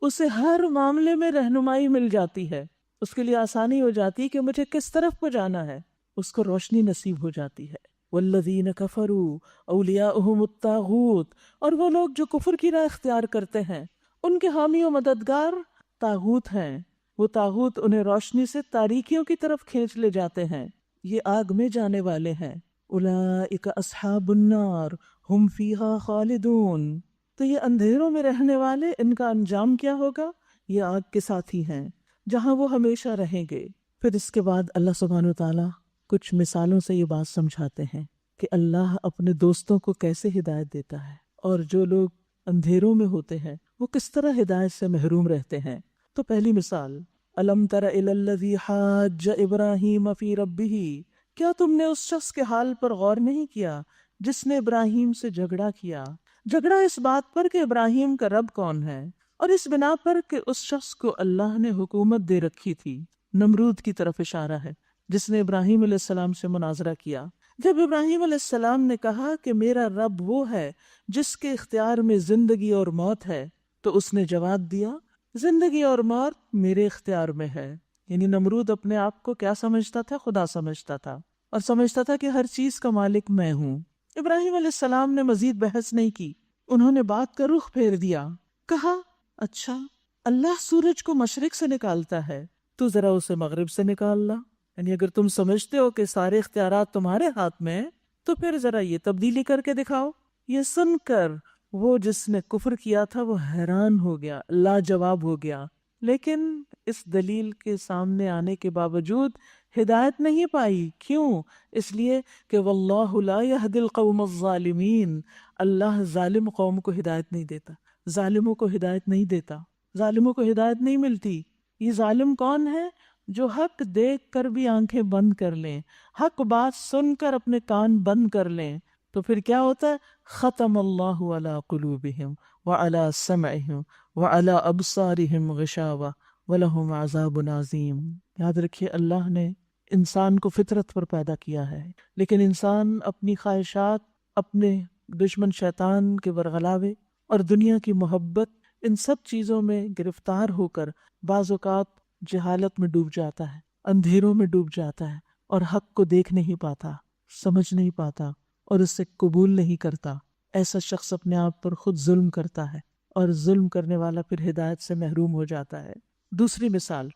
اسے ہر معاملے میں رہنمائی مل جاتی ہے، اس کے لیے آسانی ہو جاتی ہے کہ مجھے کس طرف کو جانا ہے، اس کو روشنی نصیب ہو جاتی ہے. والذین کفروا اولیاؤہم الطاغوت، اور وہ لوگ جو کفر کی راہ اختیار کرتے ہیں ان کے حامی و مددگار طاغوت ہیں. وہ طاغوت انہیں روشنی سے تاریکیوں کی طرف کھینچ لے جاتے ہیں، یہ آگ میں جانے والے ہیں. اولئک اصحاب النار ہم فیہا خالدون، تو یہ اندھیروں میں رہنے والے، ان کا انجام کیا ہوگا؟ یہ آگ کے ساتھی ہیں جہاں وہ ہمیشہ رہیں گے۔ پھر اس کے بعد اللہ سبحانہ وتعالیٰ کچھ مثالوں سے یہ بات سمجھاتے ہیں کہ اللہ اپنے دوستوں کو کیسے ہدایت دیتا ہے، اور جو لوگ اندھیروں میں ہوتے ہیں وہ کس طرح ہدایت سے محروم رہتے ہیں۔ تو پہلی مثال، الم تر الی الذی حاج ابراہیم فی ربہ، کیا تم نے اس شخص کے حال پر غور نہیں کیا جس نے ابراہیم سے جھگڑا کیا؟ جھگڑا اس بات پر کہ ابراہیم کا رب کون ہے، اور اس بنا پر کہ اس شخص کو اللہ نے حکومت دے رکھی تھی۔ نمرود کی طرف اشارہ ہے جس نے ابراہیم علیہ السلام سے مناظرہ کیا۔ جب ابراہیم علیہ السلام نے کہا کہ میرا رب وہ ہے جس کے اختیار میں زندگی اور موت ہے، تو اس نے جواب دیا زندگی اور موت میرے اختیار میں ہے۔ یعنی نمرود اپنے آپ کو کیا سمجھتا تھا؟ خدا سمجھتا تھا، اور سمجھتا تھا کہ ہر چیز کا مالک میں ہوں۔ ابراہیم علیہ السلام نے مزید بحث نہیں کی، انہوں نے بات کا رخ پھیر دیا، کہا اچھا اللہ سورج کو مشرق سے نکالتا ہے تو ذرا اسے مغرب سے نکال لا، یعنی اگر تم سمجھتے ہو کہ سارے اختیارات تمہارے ہاتھ میں ہیں تو پھر ذرا یہ تبدیلی کر کے دکھاؤ۔ یہ سن کر وہ جس نے کفر کیا تھا وہ حیران ہو گیا، لاجواب ہو گیا، لیکن اس دلیل کے سامنے آنے کے باوجود ہدایت نہیں پائی۔ کیوں؟ اس لیے کہ واللہ لا یہدی القوم الظالمین، اللہ ظالم قوم کو ہدایت نہیں دیتا، ظالموں کو ہدایت نہیں دیتا، ظالموں کو ہدایت نہیں ملتی۔ یہ ظالم کون ہے؟ جو حق دیکھ کر بھی آنکھیں بند کر لیں، حق بات سن کر اپنے کان بند کر لیں، تو پھر کیا ہوتا ہے؟ ختم اللہ علی قلوبہم وعلی سمعہم وعلی ابصارہم غشاوہ ولہم عذاب عظیم۔ یاد رکھیے اللہ نے انسان کو فطرت پر پیدا کیا ہے، لیکن انسان اپنی خواہشات، اپنے دشمن شیطان کے ورغلاوے اور دنیا کی محبت، ان سب چیزوں میں گرفتار ہو کر بعض اوقات جہالت میں ڈوب جاتا ہے، اندھیروں میں ڈوب جاتا ہے، اور حق کو دیکھ نہیں پاتا، سمجھ نہیں پاتا، اور اسے قبول نہیں کرتا۔ ایسا شخص اپنے آپ پر خود ظلم کرتا ہے، اور ظلم کرنے والا پھر ہدایت سے محروم ہو جاتا ہے۔ دوسری مثال،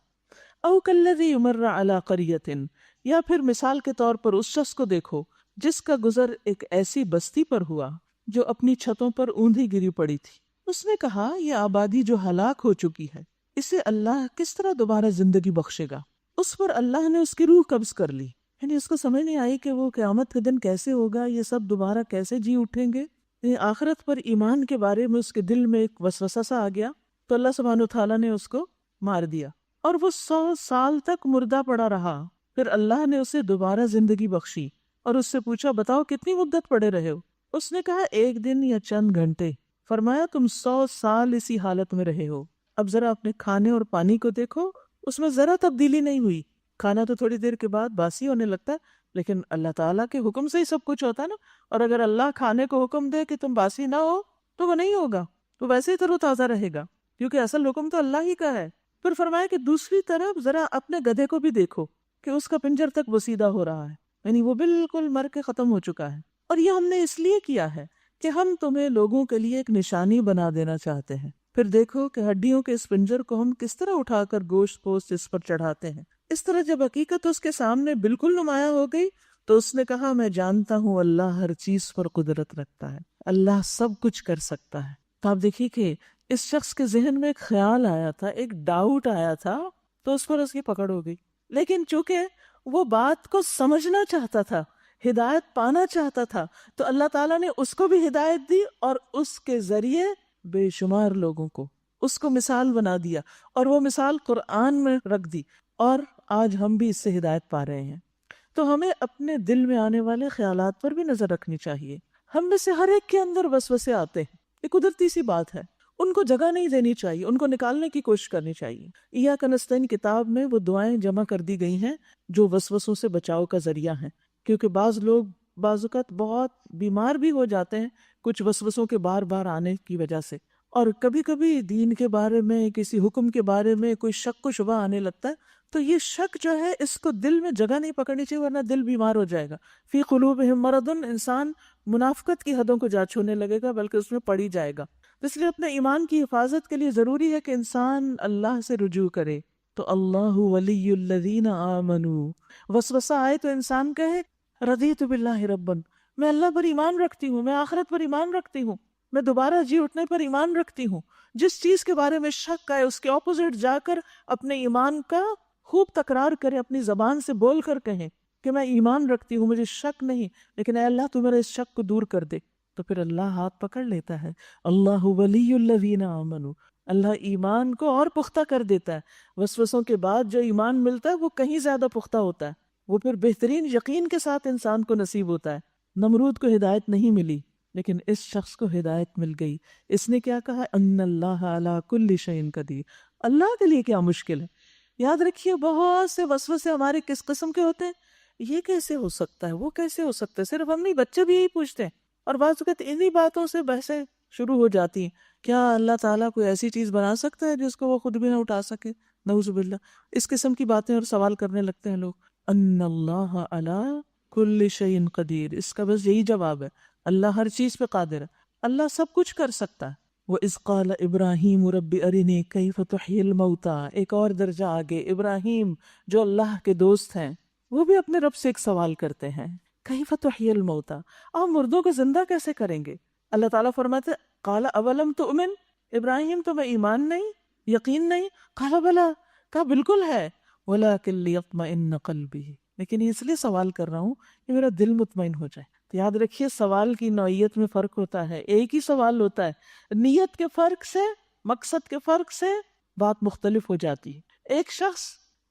او کالذی مر علی قریۃ، یا پھر مثال کے طور پر اس شخص کو دیکھو جس کا گزر ایک ایسی بستی پر ہوا جو اپنی چھتوں پر اوندھی گری پڑی تھی۔ اس نے کہا یہ آبادی جو ہلاک ہو چکی ہے، اسے اللہ کس طرح دوبارہ زندگی بخشے گا؟ اس پر اللہ نے اس کی روح قبض کر لی، یعنی اس کو سمجھ نہیں آئی کہ وہ قیامت کے دن کیسے ہوگا، یہ سب دوبارہ کیسے جی اٹھیں گے۔ آخرت پر ایمان کے بارے میں اس کے دل میں ایک وسوسہ سا آ گیا، تو اللہ سبحانہ وتعالیٰ نے اس کو مار دیا، اور وہ 100 سال تک مردہ پڑا رہا۔ پھر اللہ نے اسے دوبارہ زندگی بخشی اور اس سے پوچھا بتاؤ کتنی مدت پڑے رہے ہو؟ اس نے کہا 1 دن یا چند گھنٹے۔ فرمایا تم 100 سال اسی حالت میں رہے ہو، اب ذرا اپنے کھانے اور پانی کو دیکھو، اس میں ذرا تبدیلی نہیں ہوئی۔ کھانا تو تھوڑی دیر کے بعد باسی ہونے لگتا ہے، لیکن اللہ تعالیٰ کے حکم سے ہی سب کچھ ہوتا ہے نا، اور اگر اللہ کھانے کو حکم دے کہ تم باسی نہ ہو تو وہ نہیں ہوگا، تو ویسے ہی تر و تازہ رہے گا، کیونکہ اصل حکم تو اللہ ہی کا ہے۔ پھر فرمایا کہ دوسری طرف ذرا اپنے گدھے کو بھی دیکھو کہ اس کا پنجر تک بسیدہ ہو رہا ہے، یعنی وہ بالکل مر کے ختم ہو چکا ہے۔ اور یہ ہم نے اس لیے کیا ہے کہ ہم تمہیں لوگوں کے لیے ایک نشانی بنا دینا چاہتے ہیں۔ پھر دیکھو کہ ہڈیوں کے اس پنجر کو ہم کس طرح اٹھا کر گوشت پوست اس پر چڑھاتے ہیں۔ اس طرح جب حقیقت اس کے سامنے بالکل نمایاں ہو گئی تو اس نے کہا میں جانتا ہوں اللہ ہر چیز پر قدرت رکھتا ہے، اللہ سب کچھ کر سکتا ہے۔ تو آپ دیکھیے کہ اس شخص کے ذہن میں ایک خیال آیا تھا، ایک ڈاؤٹ آیا تھا، تو اس پر اس کی پکڑ ہو گئی، لیکن چونکہ وہ بات کو سمجھنا چاہتا تھا، ہدایت پانا چاہتا تھا، تو اللہ تعالیٰ نے اس کو بھی ہدایت دی اور اس کے ذریعے بے شمار لوگوں کو اس کو مثال بنا دیا، اور وہ مثال قرآن میں رکھ دی، اور آج ہم بھی اس سے ہدایت پا رہے ہیں۔ تو ہمیں اپنے دل میں آنے والے خیالات پر بھی نظر رکھنی چاہیے۔ ہم میں سے ہر ایک کے اندر وسوسے آتے ہیں، یہ قدرتی سی بات ہے، ان کو جگہ نہیں دینی چاہیے، ان کو نکالنے کی کوشش کرنی چاہیے۔ ایاک نستعین کتاب میں وہ دعائیں جمع کر دی گئی ہیں جو وسوسوں سے بچاؤ کا ذریعہ ہیں، کیونکہ بعض لوگ بعض اوقات بہت بیمار بھی ہو جاتے ہیں کچھ وسوسوں کے بار بار آنے کی وجہ سے، اور کبھی کبھی دین کے بارے میں، کسی حکم کے بارے میں کوئی شک و شبہ آنے لگتا ہے، تو یہ شک جو ہے اس کو دل میں جگہ نہیں پکڑنی چاہیے، ورنہ دل بیمار ہو جائے گا۔ فی قلوبہم مرض، انسان منافقت کی حدوں کو جا چھونے لگے گا، بلکہ اس میں پڑ ہی جائے گا۔ اس لیے اپنے ایمان کی حفاظت کے لیے ضروری ہے کہ انسان اللہ سے رجوع کرے۔ تو اللہ ولی الذین آمنوا، وسوسہ آئے تو انسان کہے رضیت باللہ ربا، میں اللہ پر ایمان رکھتی ہوں، میں آخرت پر ایمان رکھتی ہوں، میں دوبارہ جی اٹھنے پر ایمان رکھتی ہوں. جس چیز کے بارے میں شک آئے اس کے اپوزٹ جا کر اپنے ایمان کا خوب تکرار کریں، اپنی زبان سے بول کر کہیں کہ میں ایمان رکھتی ہوں، مجھے شک نہیں، لیکن اے اللہ تو میرے اس شک کو دور کر دے. تو پھر اللہ ہاتھ پکڑ لیتا ہے. اللہ ولی الذین آمنوا، اللہ ایمان کو اور پختہ کر دیتا ہے. وسوسوں کے بعد جو ایمان ملتا ہے وہ کہیں زیادہ پختہ ہوتا ہے، وہ پھر بہترین یقین کے ساتھ انسان کو نصیب ہوتا ہے. نمرود کو ہدایت نہیں ملی لیکن اس شخص کو ہدایت مل گئی. اس نے کیا کہا؟ ان اللہ علی کل شیء قدیر. اللہ کے لیے کیا مشکل ہے؟ یاد رکھیے بہت سے وسوسے ہمارے کس قسم کے ہوتے ہیں، یہ کیسے ہو سکتا ہے، وہ کیسے ہو سکتا ہے. صرف ہم نہیں، بچے بھی یہی پوچھتے ہیں، اور بعض اوقات انہی باتوں سے بحثیں شروع ہو جاتی ہیں. کیا اللہ تعالیٰ کوئی ایسی چیز بنا سکتا ہے جس کو وہ خود بھی نہ اٹھا سکے؟ نعوذ باللہ. اس قسم کی باتیں اور سوال کرنے لگتے ہیں لوگ. ان اللہ علی کل شیء قدیر، اس کا بس یہی جواب ہے، اللہ ہر چیز پہ قادر ہے، اللہ سب کچھ کر سکتا ہے. وَإِذْ قَالَ إِبْرَاهِيمُ رَبِّ أَرِنِي كَيْفَ تُحْيِي الْمَوْتَى. ایک اور درجہ آگے ابراہیم جو اللہ کے دوست ہیں وہ بھی اپنے رب سے ایک سوال کرتے ہیں، كَيْفَ تُحْيِي الْمَوْتَى، آپ مردوں کو زندہ کیسے کریں گے؟ اللہ تعالیٰ فرماتے قَالَ أَوَلَمْ تُؤْمِنْ، ابراہیم تمہیں ایمان نہیں، یقین نہیں؟ قَالَ بَلَىٰ، کہا بالکل ہے، وَلَٰكِن لِيَطْمَئِنَّ قَلْبِي، لیکن اس لیے سوال کر رہا ہوں کہ میرا دل مطمئن ہو جائے. تو یاد رکھیے سوال کی نوعیت میں فرق ہوتا ہے، ایک ہی سوال ہوتا ہے، نیت کے فرق سے، مقصد کے فرق سے بات مختلف ہو جاتی ہے. ایک شخص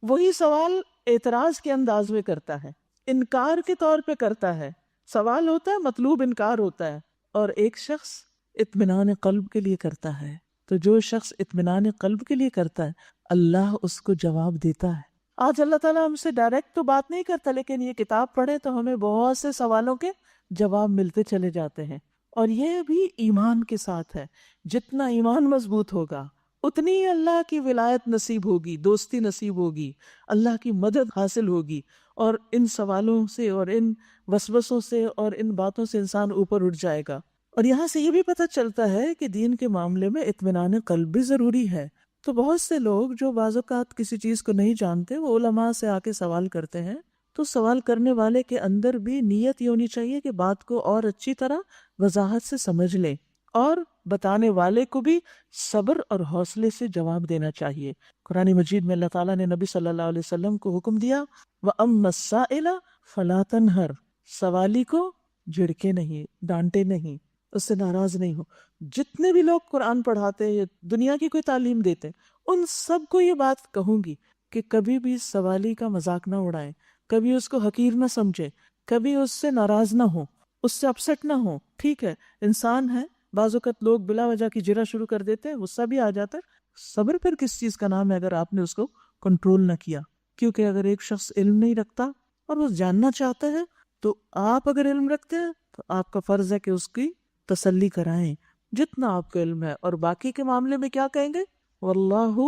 وہی سوال اعتراض کے انداز میں کرتا ہے، انکار کے طور پہ کرتا ہے، سوال ہوتا ہے مطلوب انکار ہوتا ہے، اور ایک شخص اطمینان قلب کے لیے کرتا ہے. تو جو شخص اطمینان قلب کے لیے کرتا ہے اللہ اس کو جواب دیتا ہے. آج اللہ تعالیٰ ہم سے ڈائریکٹ تو بات نہیں کرتا، لیکن یہ کتاب پڑھیں تو ہمیں بہت سے سوالوں کے جواب ملتے چلے جاتے ہیں. اور یہ بھی ایمان کے ساتھ ہے، جتنا ایمان مضبوط ہوگا اتنی اللہ کی ولایت نصیب ہوگی، دوستی نصیب ہوگی، اللہ کی مدد حاصل ہوگی، اور ان سوالوں سے اور ان وسوسوں سے اور ان باتوں سے انسان اوپر اٹھ جائے گا. اور یہاں سے یہ بھی پتہ چلتا ہے کہ دین کے معاملے میں اطمینان قلب بھی ضروری ہے. تو بہت سے لوگ جو بعض اوقات کسی چیز کو نہیں جانتے وہ علماء سے آ کے سوال کرتے ہیں، تو سوال کرنے والے کے اندر بھی نیت یہ ہونی چاہیے کہ بات کو اور اچھی طرح وضاحت سے سمجھ لیں، اور بتانے والے کو بھی صبر اور حوصلے سے جواب دینا چاہیے. قرآن مجید میں اللہ تعالیٰ نے نبی صلی اللہ علیہ وسلم کو حکم دیا وَأَمَّا السَّائِلَ فَلَا تَنْهَرْ، سوالی کو جھڑکے نہیں، ڈانٹے نہیں، اس سے ناراض نہیں ہو. جتنے بھی لوگ قرآن پڑھاتے ہیں یا دنیا کی کوئی تعلیم دیتے ہیں ان سب کو یہ بات کہوں گی کہ کبھی بھی سوالی کا مذاق نہ اڑائیں، کبھی اس کو حقیر نہ سمجھے، کبھی اس سے ناراض نہ ہو، اس سے اپسٹ نہ ہو. ٹھیک ہے انسان ہے، بعض اوقات لوگ بلا وجہ کی جرا شروع کر دیتے ہیں، غصہ بھی آ جاتا ہے. صبر پھر کس چیز کا نام ہے اگر آپ نے اس کو کنٹرول نہ کیا؟ کیونکہ اگر ایک شخص علم نہیں رکھتا اور وہ جاننا چاہتا ہے تو آپ اگر علم رکھتے ہیں تو آپ کا فرض ہے کہ اس کی تسلی کرائیں جتنا آپ کا علم ہے. اور باقی کے معاملے میں کیا کہیں گے؟ واللہ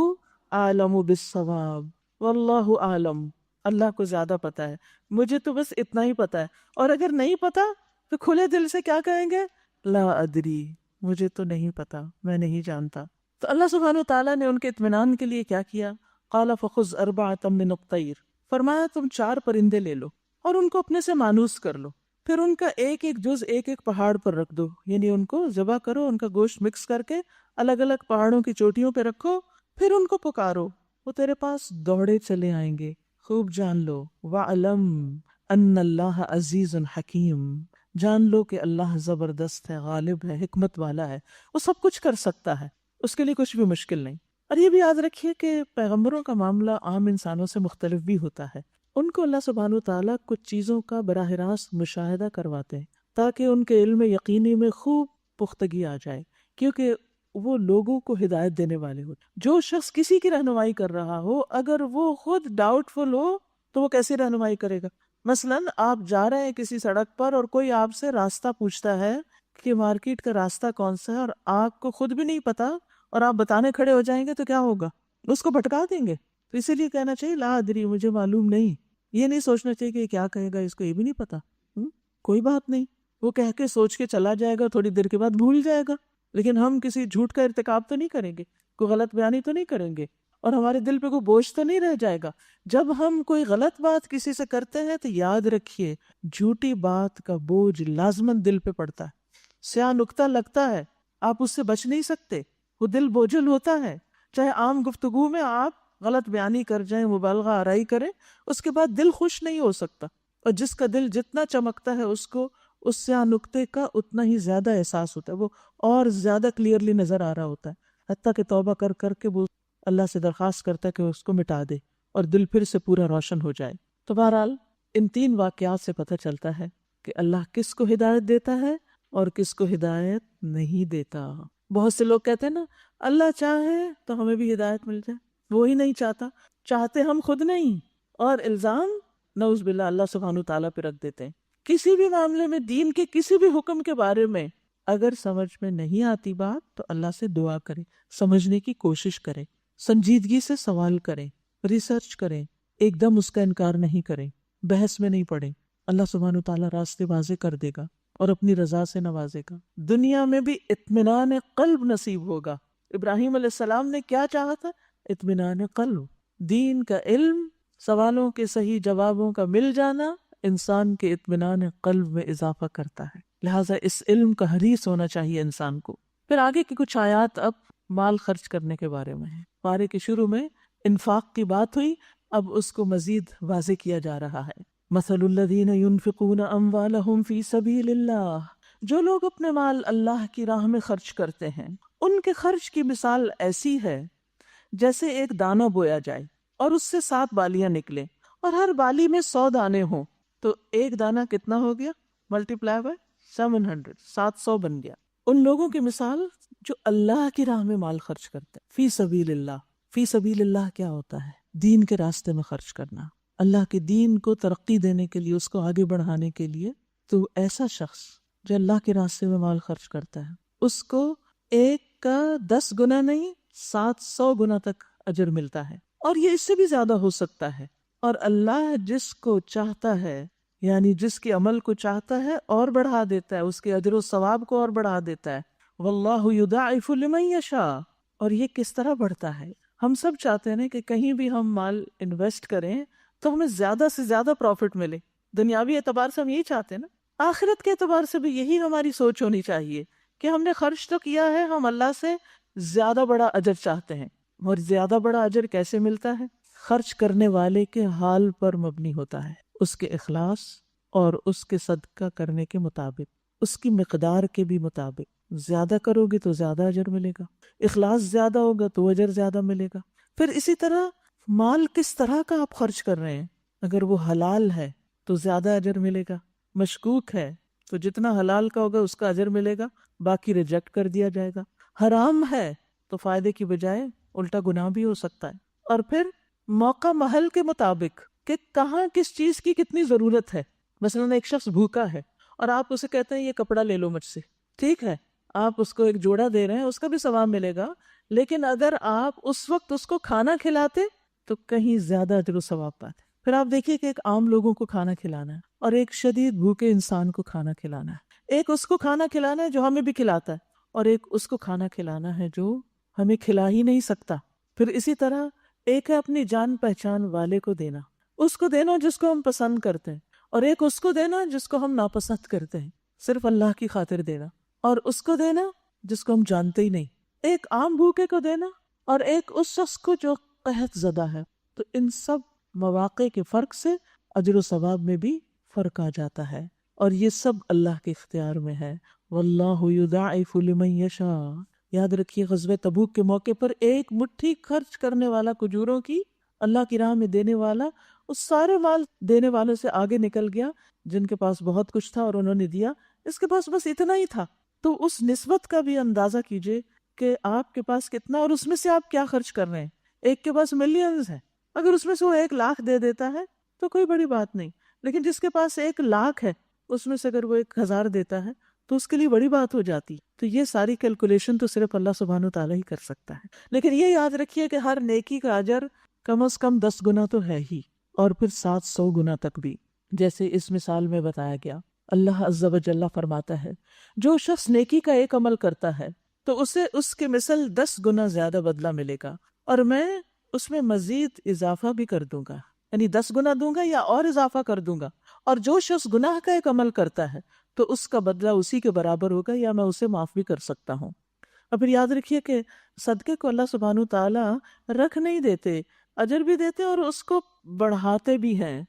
اعلم بالصواب، واللہ اعلم، اللہ کو زیادہ پتا ہے، مجھے تو بس اتنا ہی پتا ہے. اور اگر نہیں پتا تو کھلے دل سے کیا کہیں گے؟ لا ادری، مجھے تو نہیں پتا، میں نہیں جانتا. تو اللہ سبحانہ وتعالیٰ نے ان کے اطمینان کے لیے کیا کیا؟ قال فخذ اربعۃ من الطیر، فرمایا تم 4 پرندے لے لو اور ان کو اپنے سے مانوس کر لو، پھر ان کا ایک ایک جز ایک ایک پہاڑ پر رکھ دو، یعنی ان کو ذبح کرو، ان کا گوشت مکس کر کے الگ الگ پہاڑوں کی چوٹیوں پہ رکھو، پھر ان کو پکارو، وہ تیرے پاس دوڑے چلے آئیں گے. خوب جان لو وَعْلَمْ أَنَّ اللَّهَ عَزِيزٌ حَكِيمٌ، جان لو کہ اللہ زبردست ہے، غالب ہے، حکمت والا ہے، وہ سب کچھ کر سکتا ہے، اس کے لیے کچھ بھی مشکل نہیں. اور یہ بھی یاد رکھیے کہ پیغمبروں کا معاملہ عام انسانوں سے مختلف بھی ہوتا ہے. ان کو اللہ سبحانہ وتعالیٰ کچھ چیزوں کا براہ راست مشاہدہ کرواتے ہیں تاکہ ان کے علم یقینی میں خوب پختگی آ جائے، کیونکہ وہ لوگوں کو ہدایت دینے والے ہو. جو شخص کسی کی رہنمائی کر رہا ہو اگر وہ خود ڈاؤٹ فل ہو تو وہ کیسی رہنمائی کرے گا؟ مثلاً آپ جا رہے ہیں کسی سڑک پر اور کوئی آپ سے راستہ پوچھتا ہے کہ مارکیٹ کا راستہ کون سا ہے، اور آپ کو خود بھی نہیں پتا اور آپ بتانے کھڑے ہو جائیں گے تو کیا ہوگا؟ اس کو بھٹکا دیں گے. تو اسی لیے کہنا چاہیے لا ادری، مجھے معلوم نہیں. یہ نہیں سوچنا چاہیے کہ یہ کیا کہے گا، اس کو یہ بھی نہیں پتا. کوئی بات نہیں، وہ کہہ کے سوچ کے چلا جائے گا، تھوڑی دیر کے بعد بھول جائے گا. لیکن ہم کسی جھوٹ کا ارتکاب تو نہیں کریں گے، کوئی غلط بیانی تو نہیں کریں گے. اور ہمارے دل پہ کوئی بوجھ تو نہیں رہ جائے گا. جب ہم کوئی غلط بات کسی سے کرتے ہیں تو یاد رکھیے جھوٹی بات کا بوجھ لازماً دل پہ پڑتا ہے. سیاہ نکتہ لگتا ہے, آپ اس سے بچ نہیں سکتے, وہ دل بوجھل ہوتا ہے. چاہے عام گفتگو میں آپ غلط بیانی کر جائیں, مبالغہ آرائی کریں, اس کے بعد دل خوش نہیں ہو سکتا. اور جس کا دل جتنا چمکتا ہے اس کو اس سیاہ نکتے کا اتنا ہی زیادہ احساس ہوتا ہے, وہ اور زیادہ کلیئرلی نظر آ رہا ہوتا ہے, حتیٰ کہ توبہ کر کر کے وہ اللہ سے درخواست کرتا ہے کہ اس کو مٹا دے اور دل پھر سے پورا روشن ہو جائے. تو بہرحال ان 3 واقعات سے پتہ چلتا ہے کہ اللہ کس کو ہدایت دیتا ہے اور کس کو ہدایت نہیں دیتا. بہت سے لوگ کہتے ہیں نا اللہ چاہے تو ہمیں بھی ہدایت مل جائے, وہی نہیں چاہتا, چاہتے ہم خود نہیں, اور الزام نعوذ باللہ اللہ سبحانہ تعالیٰ پہ رکھ دیتے ہیں. کسی بھی معاملے میں دین کے کسی بھی حکم کے بارے میں اگر سمجھ میں نہیں آتی بات تو اللہ سے دعا کریں, سمجھنے کی کوشش کریں, سنجیدگی سے سوال کریں, ریسرچ کریں, ایک دم اس کا انکار نہیں کریں, بحث میں نہیں پڑیں. اللہ سبحانہ تعالیٰ راستے واضح کر دے گا اور اپنی رضا سے نوازے گا. دنیا میں بھی اطمینان قلب نصیب ہوگا. ابراہیم علیہ السلام نے کیا چاہا تھا؟ اطمینان قلب. دین کا علم, سوالوں کے صحیح جوابوں کا مل جانا انسان کے اطمینان قلب میں اضافہ کرتا ہے. لہٰذا اس علم کا حریص ہونا چاہیے انسان کو. پھر آگے کی کچھ آیات اب مال خرچ کرنے کے بارے میں ہیں. پارے کے شروع میں انفاق کی بات ہوئی, اب اس کو مزید واضح کیا جا رہا ہے. مثل الذین ينفقون اموالهم فی سبیل اللہ, جو لوگ اپنے مال اللہ کی راہ میں خرچ کرتے ہیں ان کے خرچ کی مثال ایسی ہے جیسے ایک دانہ بویا جائے اور اس سے 7 بالیاں نکلیں اور ہر بالی میں 100 دانے ہوں, تو ایک دانہ کتنا ہو گیا؟ ملٹیپلائی بائی 700, 700 بن گیا. ان لوگوں کی مثال جو اللہ کی راہ میں مال خرچ کرتے ہیں. فی سبیل اللہ, فی سبیل اللہ کیا ہوتا ہے؟ دین کے راستے میں خرچ کرنا, اللہ کے دین کو ترقی دینے کے لیے, اس کو آگے بڑھانے کے لیے. تو ایسا شخص جو اللہ کے راستے میں مال خرچ کرتا ہے اس کو 1 کا 10 گنا نہیں 700 گنا تک اجر ملتا ہے, اور یہ اس سے بھی زیادہ ہو سکتا ہے. اور اللہ جس کو چاہتا ہے, یعنی جس کے عمل کو چاہتا ہے, اور بڑھا دیتا ہے, اس کے اجر و ثواب کو اور بڑھا دیتا ہے. واللہ یضاعف لمن یشاء. اور یہ کس طرح بڑھتا ہے؟ ہم سب چاہتے ہیں کہ کہیں بھی ہم مال انویسٹ کریں تو ہمیں زیادہ سے زیادہ پروفٹ ملے. دنیاوی اعتبار سے ہم یہی چاہتے ہیں نا, آخرت کے اعتبار سے بھی یہی ہماری سوچ ہونی چاہیے کہ ہم نے خرچ تو کیا ہے, ہم اللہ سے زیادہ بڑا اجر چاہتے ہیں. اور زیادہ بڑا اجر کیسے ملتا ہے؟ خرچ کرنے والے کے حال پر مبنی ہوتا ہے, اس کے اخلاص اور اس کے صدقہ کرنے کے مطابق, اس کی مقدار کے بھی مطابق. زیادہ کرو گے تو زیادہ اجر ملے گا, اخلاص زیادہ ہوگا تو اجر زیادہ ملے گا. پھر اسی طرح مال کس طرح کا آپ خرچ کر رہے ہیں, اگر وہ حلال ہے تو زیادہ اجر ملے گا, مشکوک ہے تو جتنا حلال کا ہوگا اس کا اجر ملے گا, باقی ریجیکٹ کر دیا جائے گا. حرام ہے تو فائدے کی بجائے الٹا گناہ بھی ہو سکتا ہے. اور پھر موقع محل کے مطابق کہ کہاں کس چیز کی کتنی ضرورت ہے. مثلاً ایک شخص بھوکا ہے اور آپ اسے کہتے ہیں یہ کپڑا لے لو مجھ سے, ٹھیک ہے, آپ اس کو ایک جوڑا دے رہے ہیں, اس کا بھی ثواب ملے گا, لیکن اگر آپ اس وقت اس کو کھانا کھلاتے تو کہیں زیادہ اجر و ثواب پاتے. پھر آپ دیکھیے کہ ایک عام لوگوں کو کھانا کھلانا ہے اور ایک شدید بھوکے انسان کو کھانا کھلانا ہے. ایک اس کو کھانا کھلانا ہے جو ہمیں بھی کھلاتا ہے, اور ایک اس کو کھانا کھلانا ہے جو ہمیں کھلا ہی نہیں سکتا. پھر اسی طرح ایک ہے اپنی جان پہچان والے کو دینا, اس کو دینا جس کو ہم پسند کرتے ہیں, اور ایک اس کو دینا جس کو ہم ناپسند کرتے ہیں, صرف اللہ کی خاطر دینا, اور اس کو دینا جس کو ہم جانتے ہی نہیں. ایک عام بھوکے کو دینا اور ایک اس شخص کو جو قحط زدہ ہے. تو ان سب مواقع کے فرق سے اجر و ثواب میں بھی فرق آ جاتا ہے, اور یہ سب اللہ کے اختیار میں ہے. واللہ یضاعف لمن یشاء. یاد رکھیے غزوہ تبوک کے موقع پر ایک مٹھی خرچ کرنے والا کھجوروں کی اللہ کی راہ میں دینے والا اس سارے مال دینے والوں سے آگے نکل گیا جن کے پاس بہت کچھ تھا, اور انہوں نے دیا, اس کے پاس بس اتنا ہی تھا. تو اس نسبت کا بھی اندازہ کیجئے کہ آپ کے پاس کتنا, اور اس میں سے آپ کیا خرچ کر رہے ہیں. ایک کے پاس ملینز ہے, اگر اس میں سے وہ 1 لاکھ دے دیتا ہے تو کوئی بڑی بات نہیں, لیکن جس کے پاس 1 لاکھ ہے اس میں سے اگر وہ 1000 دیتا ہے تو اس کے لیے بڑی بات ہو جاتی. تو یہ ساری کیلکولیشن تو صرف اللہ سبحانہ تعالیٰ ہی کر سکتا ہے. لیکن یہ یاد رکھیے کہ ہر نیکی کا اجر کم از کم 10 گنا تو ہے ہی, اور پھر 700 گنا تک بھی, جیسے اس مثال میں بتایا گیا. اللہ عز و جل فرماتا ہے جو شخص نیکی کا ایک عمل کرتا ہے تو اسے اس کے مثل 10 گنا زیادہ بدلہ ملے گا, اور میں اس میں مزید اضافہ بھی کر دوں گا، یعنی 10 گنا دوں گا یا اور اضافہ کر دوں گا، اور جو شخص گناہ کا ایک عمل کرتا ہے تو اس کا بدلہ اسی کے برابر ہوگا، یا میں اسے معاف بھی کر سکتا ہوں۔ اور پھر یاد رکھیے کہ صدقے کو اللہ سبحانہ تعالیٰ رکھ نہیں دیتے، اجر بھی دیتے اور اس کو بڑھاتے بھی ہیں۔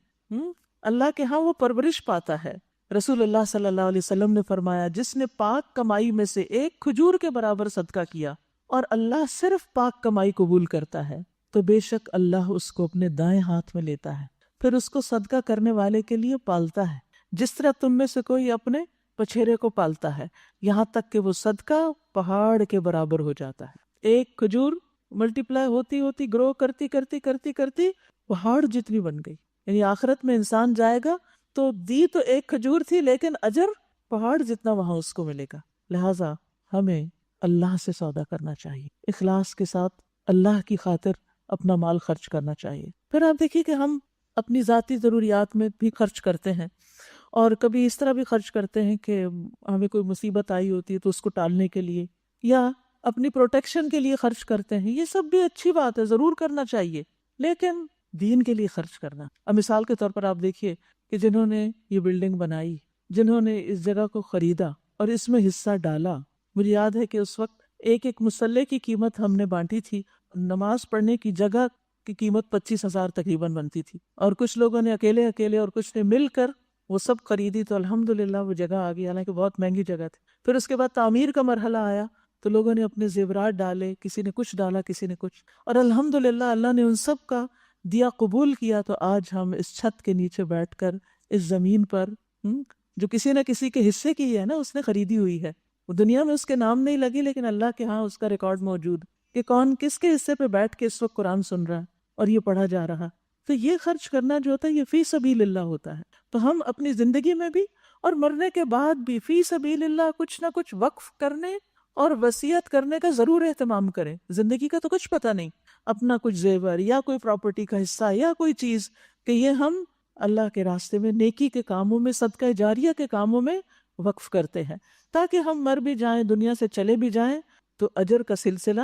اللہ کے ہاں وہ پرورش پاتا ہے۔ رسول اللہ صلی اللہ علیہ وسلم نے فرمایا، جس نے پاک کمائی میں سے ایک کھجور کے برابر صدقہ کیا اور اللہ صرف پاک کمائی قبول کرتا ہے، تو بے شک اللہ اس کو اپنے دائیں ہاتھ میں لیتا ہے، پھر اس کو صدقہ کرنے والے کے لیے پالتا ہے، جس طرح تم میں سے کوئی اپنے پچھیرے کو پالتا ہے، یہاں تک کہ وہ صدقہ پہاڑ کے برابر ہو جاتا ہے۔ ایک کھجور ملٹیپلائی ہوتی ہوتی گرو کرتی کرتی کرتی کرتی پہاڑ جتنی بن گئی، یعنی آخرت میں انسان جائے گا تو دی تو ایک کھجور تھی لیکن اجر پہاڑ جتنا وہاں اس کو ملے گا۔ لہٰذا ہمیں اللہ سے سودا کرنا چاہیے، اخلاص کے ساتھ اللہ کی خاطر اپنا مال خرچ کرنا چاہیے۔ پھر آپ دیکھیے کہ ہم اپنی ذاتی ضروریات میں بھی خرچ کرتے ہیں، اور کبھی اس طرح بھی خرچ کرتے ہیں کہ ہمیں کوئی مصیبت آئی ہوتی ہے تو اس کو ٹالنے کے لیے، یا اپنی پروٹیکشن کے لیے خرچ کرتے ہیں۔ یہ سب بھی اچھی بات ہے، ضرور کرنا چاہیے، لیکن دین کے لیے خرچ کرنا۔ اب مثال کے طور پر آپ دیکھیے کہ جنہوں نے یہ بلڈنگ بنائی، جنہوں نے اس جگہ کو خریدا اور اس میں حصہ ڈالا، مجھے یاد ہے کہ اس وقت ایک ایک مسلح کی قیمت ہم نے بانٹی تھی، نماز پڑھنے کی جگہ کی قیمت 25,000 تقریباً بنتی تھی، اور کچھ لوگوں نے اکیلے اکیلے اور کچھ نے مل کر وہ سب خریدی، تو الحمدللہ وہ جگہ آ گئی، حالانکہ بہت مہنگی جگہ تھی۔ پھر اس کے بعد تعمیر کا مرحلہ آیا تو لوگوں نے اپنے زیورات ڈالے، کسی نے کچھ ڈالا، کسی نے کچھ، اور الحمدللہ اللہ نے ان سب کا دیا قبول کیا، تو آج ہم اس چھت کے نیچے بیٹھ کر اس زمین پر جو کسی نہ کسی کے حصے کی ہے نا، اس نے خریدی ہوئی ہے، وہ دنیا میں اس کے نام نہیں لگی لیکن اللہ کے ہاں اس کا ریکارڈ موجود کہ کون کس کے حصے پہ بیٹھ کے اس وقت قرآن سن رہا ہے اور یہ پڑھا جا رہا۔ تو یہ خرچ کرنا جو ہوتا ہے یہ فی سبیل اللہ ہوتا ہے۔ تو ہم اپنی زندگی میں بھی اور مرنے کے بعد بھی فی سبیل اللہ کچھ نہ کچھ وقف کرنے اور وصیت کرنے کا ضرور اہتمام کریں۔ زندگی کا تو کچھ پتہ نہیں، اپنا کچھ زیور یا کوئی پراپرٹی کا حصہ یا کوئی چیز کہ یہ ہم اللہ کے راستے میں، نیکی کے کاموں میں، صدقہ جاریہ کے کاموں میں وقف کرتے ہیں، تاکہ ہم مر بھی جائیں، دنیا سے چلے بھی جائیں تو اجر کا سلسلہ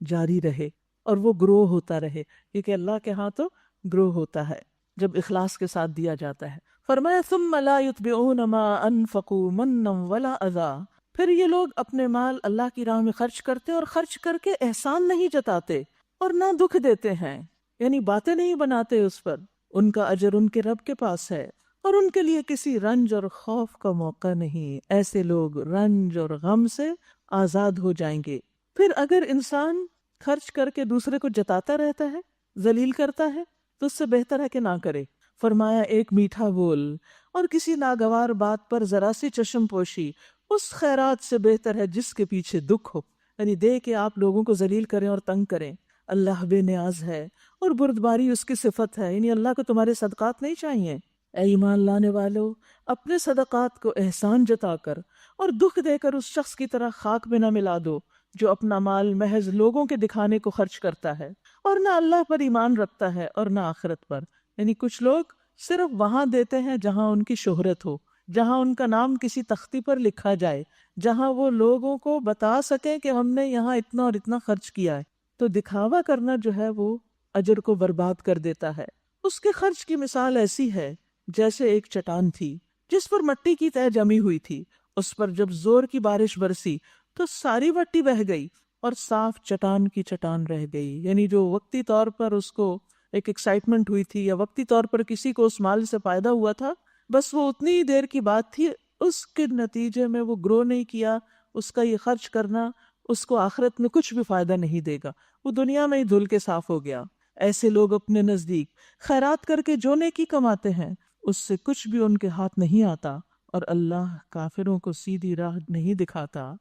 جاری رہے اور وہ گرو ہوتا رہے، کیونکہ اللہ کے ہاں تو گرو ہوتا ہے جب اخلاص کے ساتھ دیا جاتا ہے۔ فرمایا ثم لا يتبعون ما انفقوا منا ولا اذى، پھر یہ لوگ اپنے مال اللہ کی راہ میں خرچ کرتے اور خرچ کر کے احسان نہیں جتاتے اور نہ دکھ دیتے ہیں، یعنی باتیں نہیں بناتے اس پر، ان کا اجر ان کے رب کے پاس ہے اور ان کے لیے کسی رنج اور خوف کا موقع نہیں۔ ایسے لوگ رنج اور غم سے آزاد ہو جائیں گے۔ پھر اگر انسان خرچ کر کے دوسرے کو جتاتا رہتا ہے، ذلیل کرتا ہے، تو اس سے بہتر ہے کہ نہ کرے۔ فرمایا ایک میٹھا بول اور کسی ناگوار بات پر ذرا سی چشم پوشی اس خیرات سے بہتر ہے جس کے پیچھے دکھ ہو، یعنی دے کے آپ لوگوں کو ذلیل کریں اور تنگ کریں۔ اللہ بے نیاز ہے اور بردباری اس کی صفت ہے، یعنی اللہ کو تمہارے صدقات نہیں چاہیے۔ اے ایمان لانے والو، اپنے صدقات کو احسان جتا کر اور دکھ دے کر اس شخص کی طرح خاک میں نہ ملا دو جو اپنا مال محض لوگوں کے دکھانے کو خرچ کرتا ہے اور نہ اللہ پر ایمان رکھتا ہے اور نہ آخرت پر۔ یعنی کچھ لوگ صرف وہاں دیتے ہیں جہاں ان کی شہرت ہو، جہاں ان کا نام کسی تختی پر لکھا جائے، جہاں وہ لوگوں کو بتا سکیں کہ ہم نے یہاں اتنا اور اتنا خرچ کیا ہے۔ تو دکھاوا کرنا جو ہے وہ اجر کو برباد کر دیتا ہے۔ اس کے خرچ کی مثال ایسی ہے جیسے ایک چٹان تھی جس پر مٹی کی تہ جمی ہوئی تھی، اس پر جب زور کی بارش برسی تو ساری مٹی بہہ گئی اور صاف چٹان کی چٹان رہ گئی۔ یعنی جو وقتی طور پر اس کو ایک ایکسائٹمنٹ ہوئی تھی یا وقتی طور پر کسی کو اس مال سے فائدہ ہوا تھا، بس وہ اتنی ہی دیر کی بات تھی، اس کے نتیجے میں وہ گرو نہیں کیا۔ اس کا یہ خرچ کرنا اس کو آخرت میں کچھ بھی فائدہ نہیں دے گا، وہ دنیا میں ہی دھل کے صاف ہو گیا۔ ایسے لوگ اپنے نزدیک خیرات کر کے جو نیکی کماتے ہیں اس سے کچھ بھی ان کے ہاتھ نہیں آتا، اور اللہ کافروں کو سیدھی راہ نہیں دکھاتا۔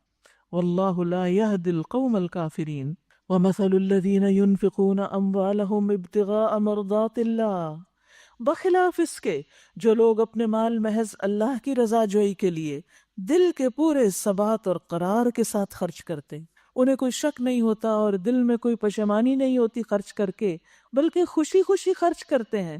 واللہ لا يهدي القوم الكافرین ومثل الذین ينفقون اموالهم ابتغاء مرضات اللہ، بخلاف اس کے جو لوگ اپنے مال محض اللہ کی رضا جوئی کے لیے دل کے پورے ثبات اور قرار کے ساتھ خرچ کرتے، انہیں کوئی شک نہیں ہوتا اور دل میں کوئی پشیمانی نہیں ہوتی خرچ کر کے، بلکہ خوشی خوشی خرچ کرتے ہیں،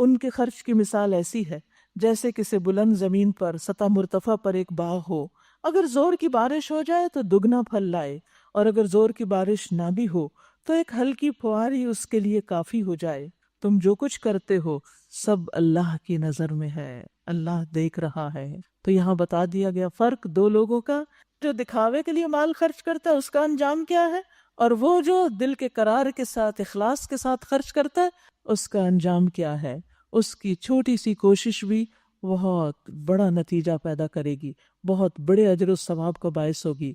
ان کے خرچ کی مثال ایسی ہے جیسے کسی بلند زمین پر سطح مرتفع پر ایک باغ ہو، اگر زور کی بارش ہو جائے تو دگنا پھل لائے، اور اگر زور کی بارش نہ بھی ہو تو ایک ہلکی پھوار ہی اس کے لیے کافی ہو جائے۔ تم جو کچھ کرتے ہو سب اللہ کی نظر میں ہے، اللہ دیکھ رہا ہے۔ تو یہاں بتا دیا گیا فرق دو لوگوں کا، جو دکھاوے کے لیے مال خرچ کرتا ہے اس کا انجام کیا ہے، اور وہ جو دل کے قرار کے ساتھ اخلاص کے ساتھ خرچ کرتا ہے اس کا انجام کیا ہے۔ اس کی چھوٹی سی کوشش بھی بہت بڑا نتیجہ پیدا کرے گی، بہت بڑے اجر و ثواب کا باعث ہوگی۔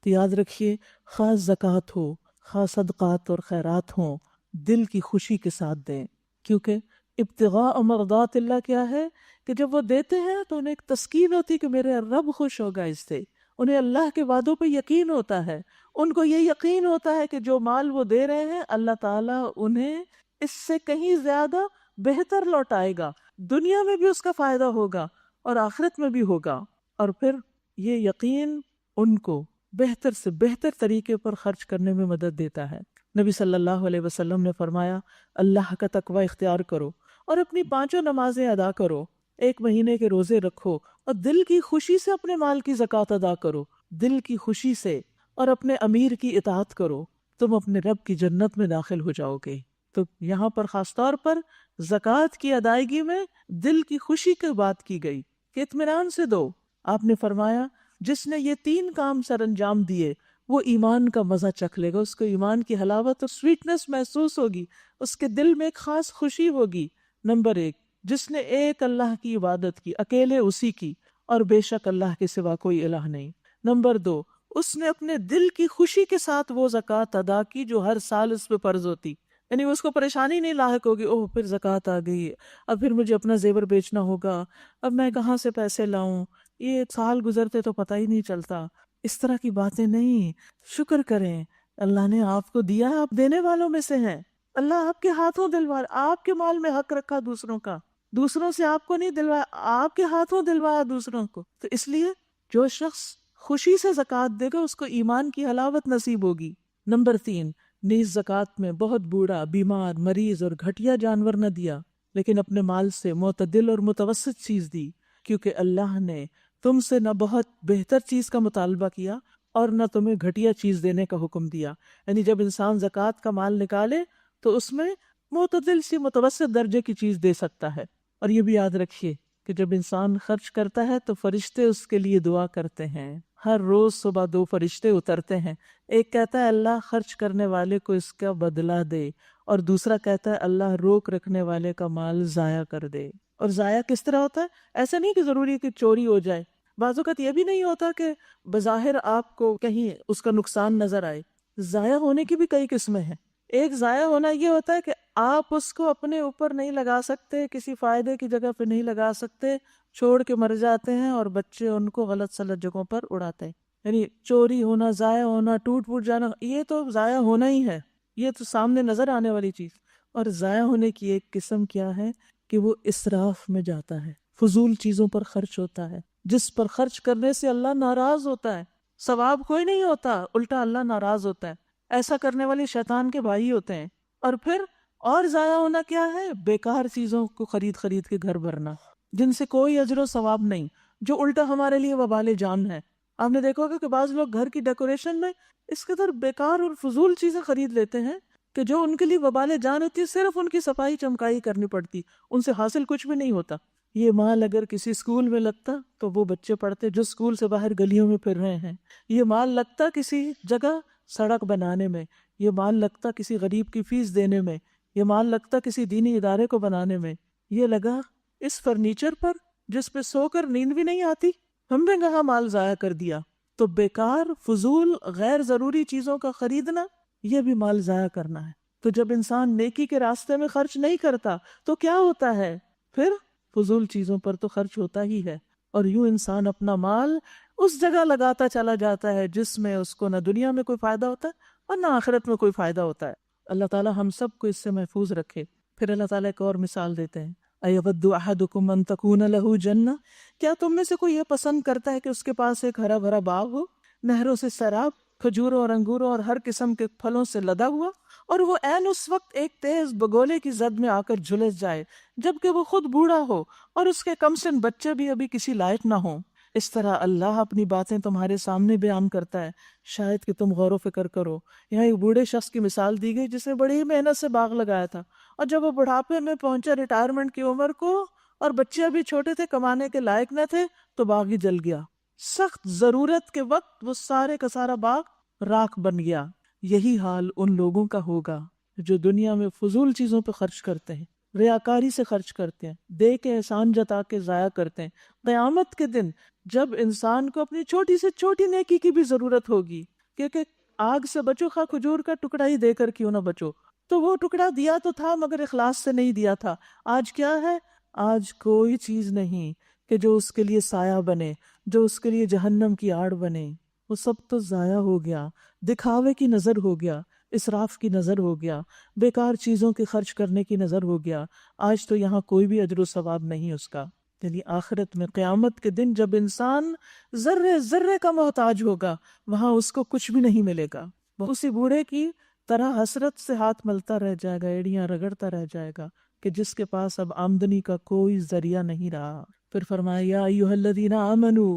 تو یاد رکھیے، خواہ زکوٰۃ ہو، خواہ صدقات اور خیرات ہوں، دل کی خوشی کے ساتھ دیں، کیونکہ ابتغاء مرضات اللہ کیا ہے کہ جب وہ دیتے ہیں تو انہیں ایک تسکین ہوتی کہ میرے رب خوش ہوگا اس سے، انہیں اللہ کے وعدوں پہ یقین ہوتا ہے، ان کو یہ یقین ہوتا ہے کہ جو مال وہ دے رہے ہیں اللہ تعالیٰ انہیں اس سے کہیں زیادہ بہتر لوٹائے گا، دنیا میں بھی اس کا فائدہ ہوگا اور آخرت میں بھی ہوگا۔ اور پھر یہ یقین ان کو بہتر سے بہتر طریقے پر خرچ کرنے میں مدد دیتا ہے۔ نبی صلی اللہ علیہ وسلم نے فرمایا، اللہ کا تقوی اختیار کرو اور اپنی 5 نمازیں ادا کرو، 1 مہینے کے روزے رکھو اور دل کی خوشی سے اپنے مال کی زکوٰۃ ادا کرو، دل کی خوشی سے، اور اپنے امیر کی اطاعت کرو، تم اپنے رب کی جنت میں داخل ہو جاؤ گے۔ تو یہاں پر خاص طور پر زکوٰۃ کی ادائیگی میں دل کی خوشی کی بات کی گئی کہ اطمینان سے دو۔ آپ نے فرمایا جس نے یہ 3 کام سر انجام دیے وہ ایمان کا مزہ چکھ لے گا، اس کو ایمان کی حلاوت اور سویٹنس محسوس ہوگی، اس کے دل میں ایک خاص خوشی ہوگی۔ نمبر 1، جس نے ایک اللہ کی عبادت کی، اکیلے اسی کی، اور بے شک اللہ کے سوا کوئی الہ نہیں۔ نمبر 2، اس نے اپنے دل کی خوشی کے ساتھ وہ زکوٰۃ ادا کی جو ہر سال اس پہ فرض ہوتی، یعنی اس کو پریشانی نہیں لاحق ہوگی، اوہ پھر زکوٰۃ آ گئی، اب پھر مجھے اپنا زیور بیچنا ہوگا، اب میں کہاں سے پیسے لاؤں، یہ سال گزرتے تو پتہ ہی نہیں چلتا۔ اس طرح کی باتیں نہیں، شکر کریں، اللہ نے آپ کو دیا ہے، آپ دینے والوں میں سے ہیں، اللہ آپ کے ہاتھوں دلوا، آپ کے مال میں حق رکھا دوسروں کا، دوسروں سے آپ کو نہیں دلوایا، آپ کے ہاتھوں دلوایا دوسروں کو۔ تو اس لیے جو شخص خوشی سے زکوٰۃ دے گا اس کو ایمان کی حلاوت نصیب ہوگی۔ نمبر 3، نیز زکوٰۃ میں بہت بوڑھا، بیمار، مریض اور گھٹیا جانور نہ دیا، لیکن اپنے مال سے معتدل اور متوسط چیز دی، کیونکہ اللہ نے تم سے نہ بہت بہتر چیز کا مطالبہ کیا اور نہ تمہیں گھٹیا چیز دینے کا حکم دیا۔ یعنی جب انسان زکوٰۃ کا مال نکالے تو اس میں معتدل سی متوسط درجے کی چیز دے سکتا ہے۔ اور یہ بھی یاد رکھیے کہ جب انسان خرچ کرتا ہے تو فرشتے اس کے لیے دعا کرتے ہیں، ہر روز صبح 2 فرشتے اترتے ہیں، ایک کہتا ہے اللہ خرچ کرنے والے کو اس کا بدلہ دے، اور دوسرا کہتا ہے اللہ روک رکھنے والے کا مال ضائع کر دے۔ اور ضائع کس طرح ہوتا ہے؟ ایسا نہیں کہ ضروری ہے کہ چوری ہو جائے، بعض اوقات یہ بھی نہیں ہوتا کہ بظاہر آپ کو کہیں اس کا نقصان نظر آئے۔ ضائع ہونے کی بھی کئی قسمیں ہیں۔ ایک ضائع ہونا یہ ہوتا ہے کہ آپ اس کو اپنے اوپر نہیں لگا سکتے، کسی فائدے کی جگہ پہ نہیں لگا سکتے، چھوڑ کے مر جاتے ہیں اور بچے ان کو غلط سلط جگہوں پر اڑاتے ہیں۔ یعنی چوری ہونا، ضائع ہونا، ٹوٹ پھوٹ جانا، یہ تو ضائع ہونا ہی ہے، یہ تو سامنے نظر آنے والی چیز۔ اور ضائع ہونے کی ایک قسم کیا ہے کہ وہ اسراف میں جاتا ہے، فضول چیزوں پر خرچ ہوتا ہے، جس پر خرچ کرنے سے اللہ ناراض ہوتا ہے، ثواب کوئی نہیں ہوتا، الٹا اللہ ناراض ہوتا ہے۔ ایسا کرنے والے شیطان کے بھائی ہوتے ہیں۔ اور پھر اور ضائع ہونا کیا ہے؟ بیکار چیزوں کو خرید کے گھر بھرنا، جن سے کوئی اجر و ثواب نہیں، جو الٹا ہمارے لیے وبال جان ہے۔ آپ نے دیکھا ہوگا کہ بعض لوگ گھر کی ڈیکوریشن میں اس قدر بیکار اور فضول چیزیں خرید لیتے ہیں کہ جو ان کے لیے وبال جان ہوتی ہے، صرف ان کی صفائی چمکائی کرنی پڑتی، ان سے حاصل کچھ بھی نہیں ہوتا۔ یہ مال اگر کسی اسکول میں لگتا تو وہ بچے پڑھتے جو اسکول سے باہر گلیوں میں پھر رہے ہیں، یہ مال لگتا کسی جگہ سڑک بنانے میں، یہ مال لگتا کسی غریب کی فیس دینے میں، یہ مال لگتا کسی دینی ادارے کو بنانے میں، یہ لگا اس فرنیچر پر جس پہ سو کر نیند بھی نہیں آتی، ہم نے کہاں مال ضائع کر دیا۔ تو بیکار، فضول، غیر ضروری چیزوں کا خریدنا یہ بھی مال ضائع کرنا ہے۔ تو جب انسان نیکی کے راستے میں خرچ نہیں کرتا تو کیا ہوتا ہے؟ پھر فضول چیزوں پر تو خرچ ہوتا ہی ہے، اور یوں انسان اپنا مال اس جگہ لگاتا چلا جاتا ہے جس میں اس کو نہ دنیا میں کوئی فائدہ ہوتا ہے اور نہ آخرت میں کوئی فائدہ ہوتا ہے۔ اللہ تعالی ہم سب کو اس سے محفوظ رکھے۔ پھر اللہ تعالیٰ ایک اور مثال دیتے ہیں، اَيَوَدُّ أَحَدُكُمْ أَن تَكُونَ لَهُ جَنَّةٌ، کیا تم میں سے کوئی یہ پسند کرتا ہے کہ اس کے پاس ایک ہرا بھرا باغ ہو، نہروں سے سیراب، کھجوروں اور انگوروں اور ہر قسم کے پھلوں سے لدا ہوا، اور وہ عین اس وقت ایک تیز بگولے کی زد میں آ کر جھلس جائے جبکہ وہ خود بوڑھا ہو اور اس کے کم سن بچے بھی ابھی کسی لائق نہ ہوں، اس طرح اللہ اپنی باتیں تمہارے سامنے بیان کرتا ہے، شاید کہ تم غور و فکر کرو۔ یہاں ایک بوڑھے شخص کی مثال دی گئی جس نے بڑی محنت سے باغ لگایا تھا، اور جب وہ بڑھاپے میں پہنچا، ریٹائرمنٹ کی عمر کو، اور بچے بھی چھوٹے تھے، کمانے کے لائق نہ تھے، تو باغ ہی جل گیا۔ سخت ضرورت کے وقت وہ سارے کا سارا باغ راکھ بن گیا۔ یہی حال ان لوگوں کا ہوگا جو دنیا میں فضول چیزوں پہ خرچ کرتے ہیں، ریاکاری سے خرچ کرتے ہیں، دے کے احسان جتا کے ضائع کرتے ہیں۔ قیامت کے دن جب انسان کو اپنی چھوٹی سے چھوٹی نیکی کی بھی ضرورت ہوگی، کیونکہ آگ سے بچو، خواہ کھجور کا ٹکڑا ہی دے کر کیوں نہ بچو، تو وہ ٹکڑا دیا تو تھا مگر اخلاص سے نہیں دیا تھا۔ آج کیا ہے؟ آج کوئی چیز نہیں کہ جو اس کے لیے سایہ بنے، جو اس کے لیے جہنم کی آڑ بنے۔ وہ سب تو ضائع ہو گیا، دکھاوے کی نظر ہو گیا، اسراف کی نظر ہو گیا، بیکار چیزوں کے خرچ کرنے کی نظر ہو گیا۔ آج تو یہاں کوئی بھی اجر و ثواب نہیں اس کا۔ یعنی آخرت میں، قیامت کے دن جب انسان ذرے ذرے کا محتاج ہوگا، وہاں اس کو کچھ بھی نہیں ملے گا۔ وہ اسی بوڑھے کی طرح حسرت سے ہاتھ ملتا رہ جائے گا، ایڑیاں رگڑتا رہ جائے گا کہ جس کے پاس اب آمدنی کا کوئی ذریعہ نہیں رہا۔ پھر فرمایا یا ایھا الذین آمنو،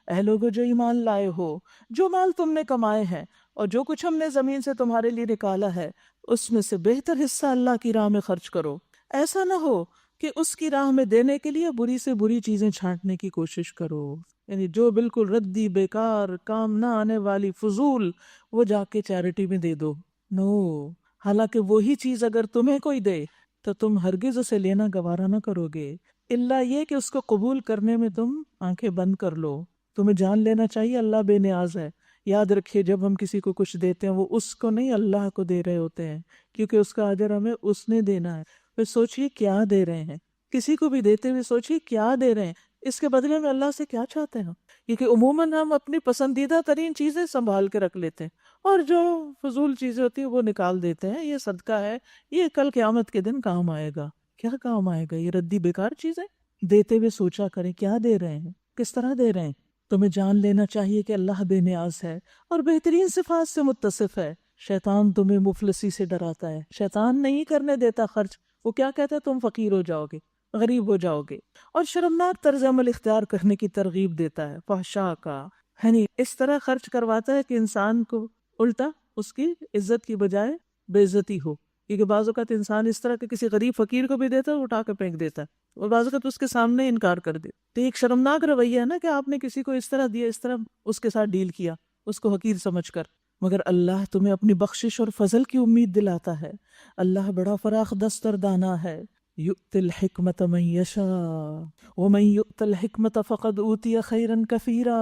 اے لوگو جو ایمان لائے ہو، جو مال تم نے کمائے ہیں اور جو کچھ ہم نے زمین سے تمہارے لیے نکالا ہے، اس میں سے بہتر حصہ اللہ کی راہ میں خرچ کرو۔ ایسا نہ ہو کہ اس کی راہ میں دینے کے لیے بری سے بری چیزیں چھانٹنے کی کوشش کرو، یعنی جو بالکل ردی، بیکار، کام نہ آنے والی، فضول، وہ جا کے چیریٹی میں دے دو۔ نو، حالانکہ وہی چیز اگر تمہیں کوئی دے تو تم ہرگز اسے لینا گوارا نہ کرو گے، الا یہ کہ اس کو قبول کرنے میں تم آنکھیں بند کر لو۔ تمہیں جان لینا چاہیے اللہ بے نیاز ہے۔ یاد رکھیے جب ہم کسی کو کچھ دیتے ہیں، وہ اس کو نہیں اللہ کو دے رہے ہوتے ہیں، کیونکہ اس کا اجر ہمیں اس نے دینا ہے۔ پھر سوچئے کیا دے رہے ہیں، کسی کو بھی دیتے ہوئے سوچئے کیا دے رہے ہیں، اس کے بدلے میں اللہ سے کیا چاہتے ہیں۔ کیونکہ عموماً ہم اپنی پسندیدہ ترین چیزیں سنبھال کے رکھ لیتے ہیں، اور جو فضول چیزیں ہوتی ہیں وہ نکال دیتے ہیں۔ یہ صدقہ ہے، یہ کل قیامت کے دن کام آئے گا۔ کیا کام آئے گا؟ یہ ردی بیکار چیزیں دیتے ہوئے سوچا کریں کیا دے رہے ہیں، کس طرح دے رہے ہیں۔ تمہیں جان لینا چاہیے کہ اللہ بے نیاز ہے اور بہترین صفات سے متصف ہے۔ شیطان تمہیں مفلسی سے ڈراتا ہے، شیطان نہیں کرنے دیتا خرچ۔ وہ کیا کہتا ہے؟ تم فقیر ہو جاؤ گے، غریب ہو جاؤ گے، اور شرمناک طرز عمل اختیار کرنے کی ترغیب دیتا ہے، فحشاء کا، یعنی اس طرح خرچ کرواتا ہے کہ انسان کو الٹا اس کی عزت کی بجائے بے عزتی ہو۔ کیونکہ بعض اوقات انسان اس طرح کے کسی غریب فقیر کو بھی دیتا ہے، اٹھا کے پھینک دیتا ہے، اور بعض اوقات اس کے سامنے انکار کر دے۔ تو ایک شرمناک رویہ ہے نا کہ آپ نے کسی کو اس طرح دیا، اس طرح اس کے ساتھ ڈیل کیا، اس کو حقیر سمجھ کر۔ مگر اللہ تمہیں اپنی بخشش اور فضل کی امید دلاتا ہے۔ اللہ بڑا فراخ دست اور دانا ہے۔ یؤتی الحکمت من یشاء ومن یؤت الحکمت فقد اوتی خیرا کثیرا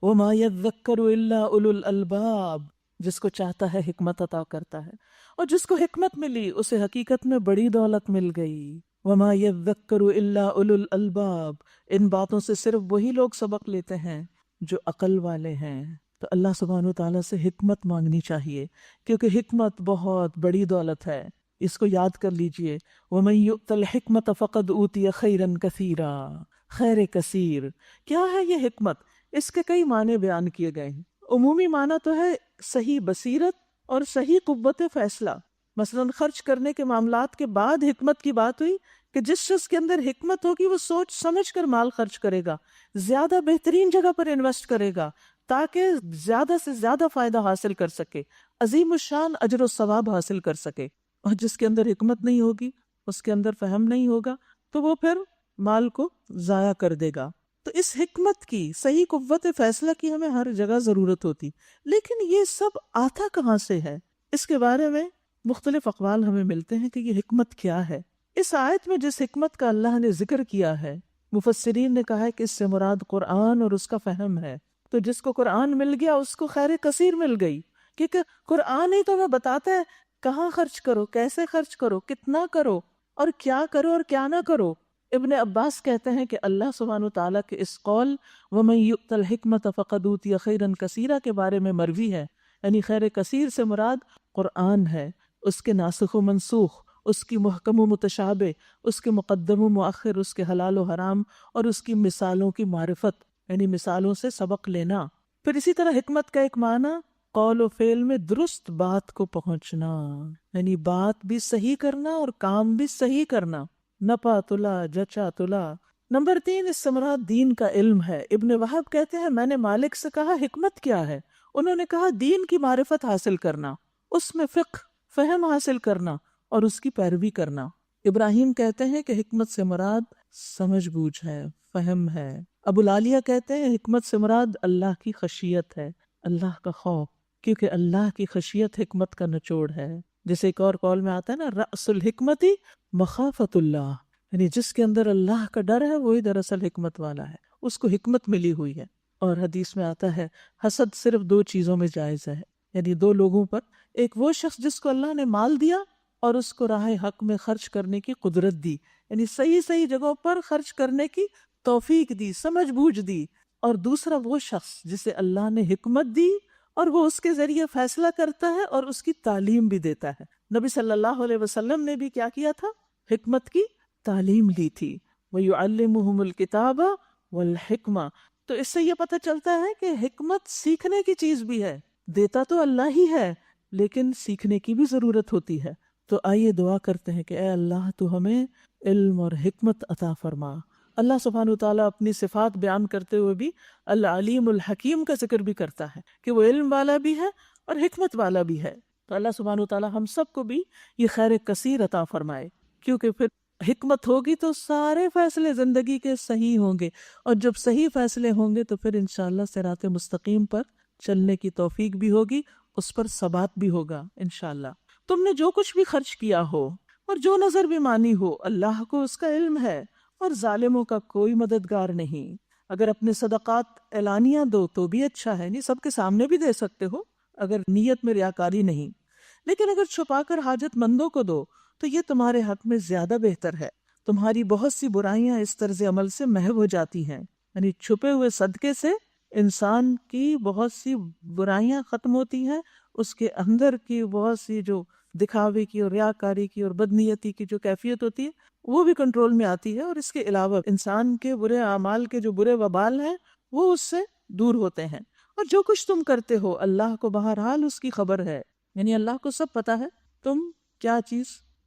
وما یذکر الا اولو الالباب۔ جس کو چاہتا ہے حکمت عطا کرتا ہے، اور جس کو حکمت ملی اسے حقیقت میں بڑی دولت مل گئی۔ وما یذکر الا اولو الالباب، ان باتوں سے صرف وہی لوگ سبق لیتے ہیں جو عقل والے ہیں۔ تو اللہ سبحانہ وتعالیٰ سے حکمت مانگنی چاہیے، کیونکہ حکمت بہت بڑی دولت ہے۔ اس کو یاد کر لیجئے، وَمَن يُؤْتَ الْحِكْمَةَ فَقَدْ أُوتِيَ خَيْرًا كَثِيرًا، خیر کثیر۔ کیا ہے یہ حکمت؟ اس کے کئی معنی بیان کیے گئے ہیں۔ عمومی معنی تو ہے صحیح بصیرت اور صحیح قوت فیصلہ۔ مثلا خرچ کرنے کے معاملات کے بعد حکمت کی بات ہوئی کہ جس شخص کے اندر حکمت ہوگی وہ سوچ سمجھ کر مال خرچ کرے گا، زیادہ بہترین جگہ پر انویسٹ کرے گا تاکہ زیادہ سے زیادہ فائدہ حاصل کر سکے، عظیم الشان اجر و ثواب حاصل کر سکے۔ اور جس کے اندر حکمت نہیں ہوگی، اس کے اندر فہم نہیں ہوگا، تو وہ پھر مال کو ضائع کر دے گا۔ تو اس حکمت کی، صحیح قوت فیصلہ کی ہمیں ہر جگہ ضرورت ہوتی، لیکن یہ سب آتا کہاں سے ہے؟ اس کے بارے میں مختلف اقوال ہمیں ملتے ہیں کہ یہ حکمت کیا ہے۔ اس آیت میں جس حکمت کا اللہ نے ذکر کیا ہے، مفسرین نے کہا ہے کہ اس سے مراد قرآن اور اس کا فہم ہے۔ تو جس کو قرآن مل گیا اس کو خیر کثیر مل گئی، کیونکہ قرآن ہی تو ہمیں بتاتا ہے کہاں خرچ کرو، کیسے خرچ کرو، کتنا کرو، اور کیا کرو اور کیا نہ کرو۔ ابن عباس کہتے ہیں کہ اللہ سبحانہ وتعالیٰ کے اس قول وَمَن يُؤْتَ الْحِكْمَةَ فَقَدْ أُوتِيَ خَيْرًا كَثِيرًا کے بارے میں مروی ہے، یعنی خیر کثیر سے مراد قرآن ہے، اس کے ناسخ و منسوخ، اس کی محکم و متشابہ، اس کے مقدم و مؤخر، اس کے حلال و حرام، اور اس کی مثالوں کی معرفت، یعنی مثالوں سے سبق لینا۔ پھر اسی طرح حکمت کا ایک معنی قول و فعل میں درست بات کو پہنچنا، یعنی بات بھی صحیح کرنا اور کام بھی صحیح کرنا، نپا تلا جچا تلا، نمبر 3، اس سے مراد دین کا علم ہے۔ ابن وہب کہتے ہیں میں نے مالک سے کہا حکمت کیا ہے؟ انہوں نے کہا دین کی معرفت حاصل کرنا، اس میں فقہ فہم حاصل کرنا اور اس کی پیروی کرنا۔ ابراہیم کہتے ہیں کہ حکمت سے مراد سمجھ بوجھ ہے، فہم ہے۔ ابو العالیہ کہتے ہیں حکمت سے مراد اللہ کی خشیت ہے، اللہ کا خوف، کیونکہ اللہ کی خشیت حکمت کا نچوڑ ہے۔ جیسے ایک اور قول میں آتا ہے نا، رأس الحکمتی مخافت اللہ، یعنی جس کے اندر اللہ کا ڈر ہے وہی دراصل حکمت والا ہے، اس کو حکمت ملی ہوئی ہے۔ اور حدیث میں آتا ہے حسد صرف 2 چیزوں میں جائز ہے، یعنی 2 لوگوں پر، ایک وہ شخص جس کو اللہ نے مال دیا اور اس کو راہ حق میں خرچ کرنے کی قدرت دی، یعنی صحیح جگہوں پر خرچ کرنے کی توفیق دی، سمجھ بوجھ دی، اور دوسرا وہ شخص جسے اللہ نے حکمت دی اور وہ اس کے ذریعے فیصلہ کرتا ہے اور اس کی تعلیم بھی دیتا ہے۔ نبی صلی اللہ علیہ وسلم نے بھی کیا کیا تھا؟ حکمت کی تعلیم دی تھی۔ وَيُعَلِّمُهُمُ الْكِتَابَ وَالْحِكْمَةَ۔ تو اس سے یہ پتہ چلتا ہے کہ حکمت سیکھنے کی چیز بھی ہے، دیتا تو اللہ ہی ہے لیکن سیکھنے کی بھی ضرورت ہوتی ہے۔ تو آئیے دعا کرتے ہیں کہ اے اللہ تو ہمیں علم اور حکمت عطا فرما۔ اللہ سبحانہ وتعالیٰ اپنی صفات بیان کرتے ہوئے بھی العلیم الحکیم کا ذکر بھی کرتا ہے کہ وہ علم والا بھی ہے اور حکمت والا بھی ہے۔ تو اللہ سبحانہ وتعالیٰ ہم سب کو بھی یہ خیر کثیر عطا فرمائے، کیونکہ پھر حکمت ہوگی تو سارے فیصلے زندگی کے صحیح ہوں گے، اور جب صحیح فیصلے ہوں گے تو پھر انشاءاللہ صراط مستقیم پر چلنے کی توفیق بھی ہوگی، اس پر ثبات بھی ہوگا انشاءاللہ۔ تم نے جو کچھ بھی خرچ کیا ہو اور جو نظر بھی مانی ہو، اللہ کو اس کا علم ہے، اور ظالموں کا کوئی مددگار نہیں۔ اگر اپنے صدقات اعلانیہ دو تو بھی اچھا ہے، نہیں سب کے سامنے بھی دے سکتے ہو اگر نیت میں ریاکاری نہیں، لیکن اگر چھپا کر حاجت مندوں کو دو تو یہ تمہارے حق میں زیادہ بہتر ہے۔ تمہاری بہت سی برائیاں اس طرز عمل سے محو ہو جاتی ہیں، یعنی چھپے ہوئے صدقے سے انسان کی بہت سی برائیاں ختم ہوتی ہیں، اس کے اندر کی بہت سی جو دکھاوے کی اور ریاکاری کی اور بدنیتی کی جو کیفیت ہوتی ہے وہ بھی کنٹرول میں آتی ہے، اور اس کے علاوہ انسان کے برے اعمال کے جو برے وبال ہیں وہ اس سے دور ہوتے ہیں۔ اور جو کچھ تم کرتے ہو اللہ کو بہرحال اس کی خبر ہے، یعنی اللہ کو سب پتا ہے تم کیا چیز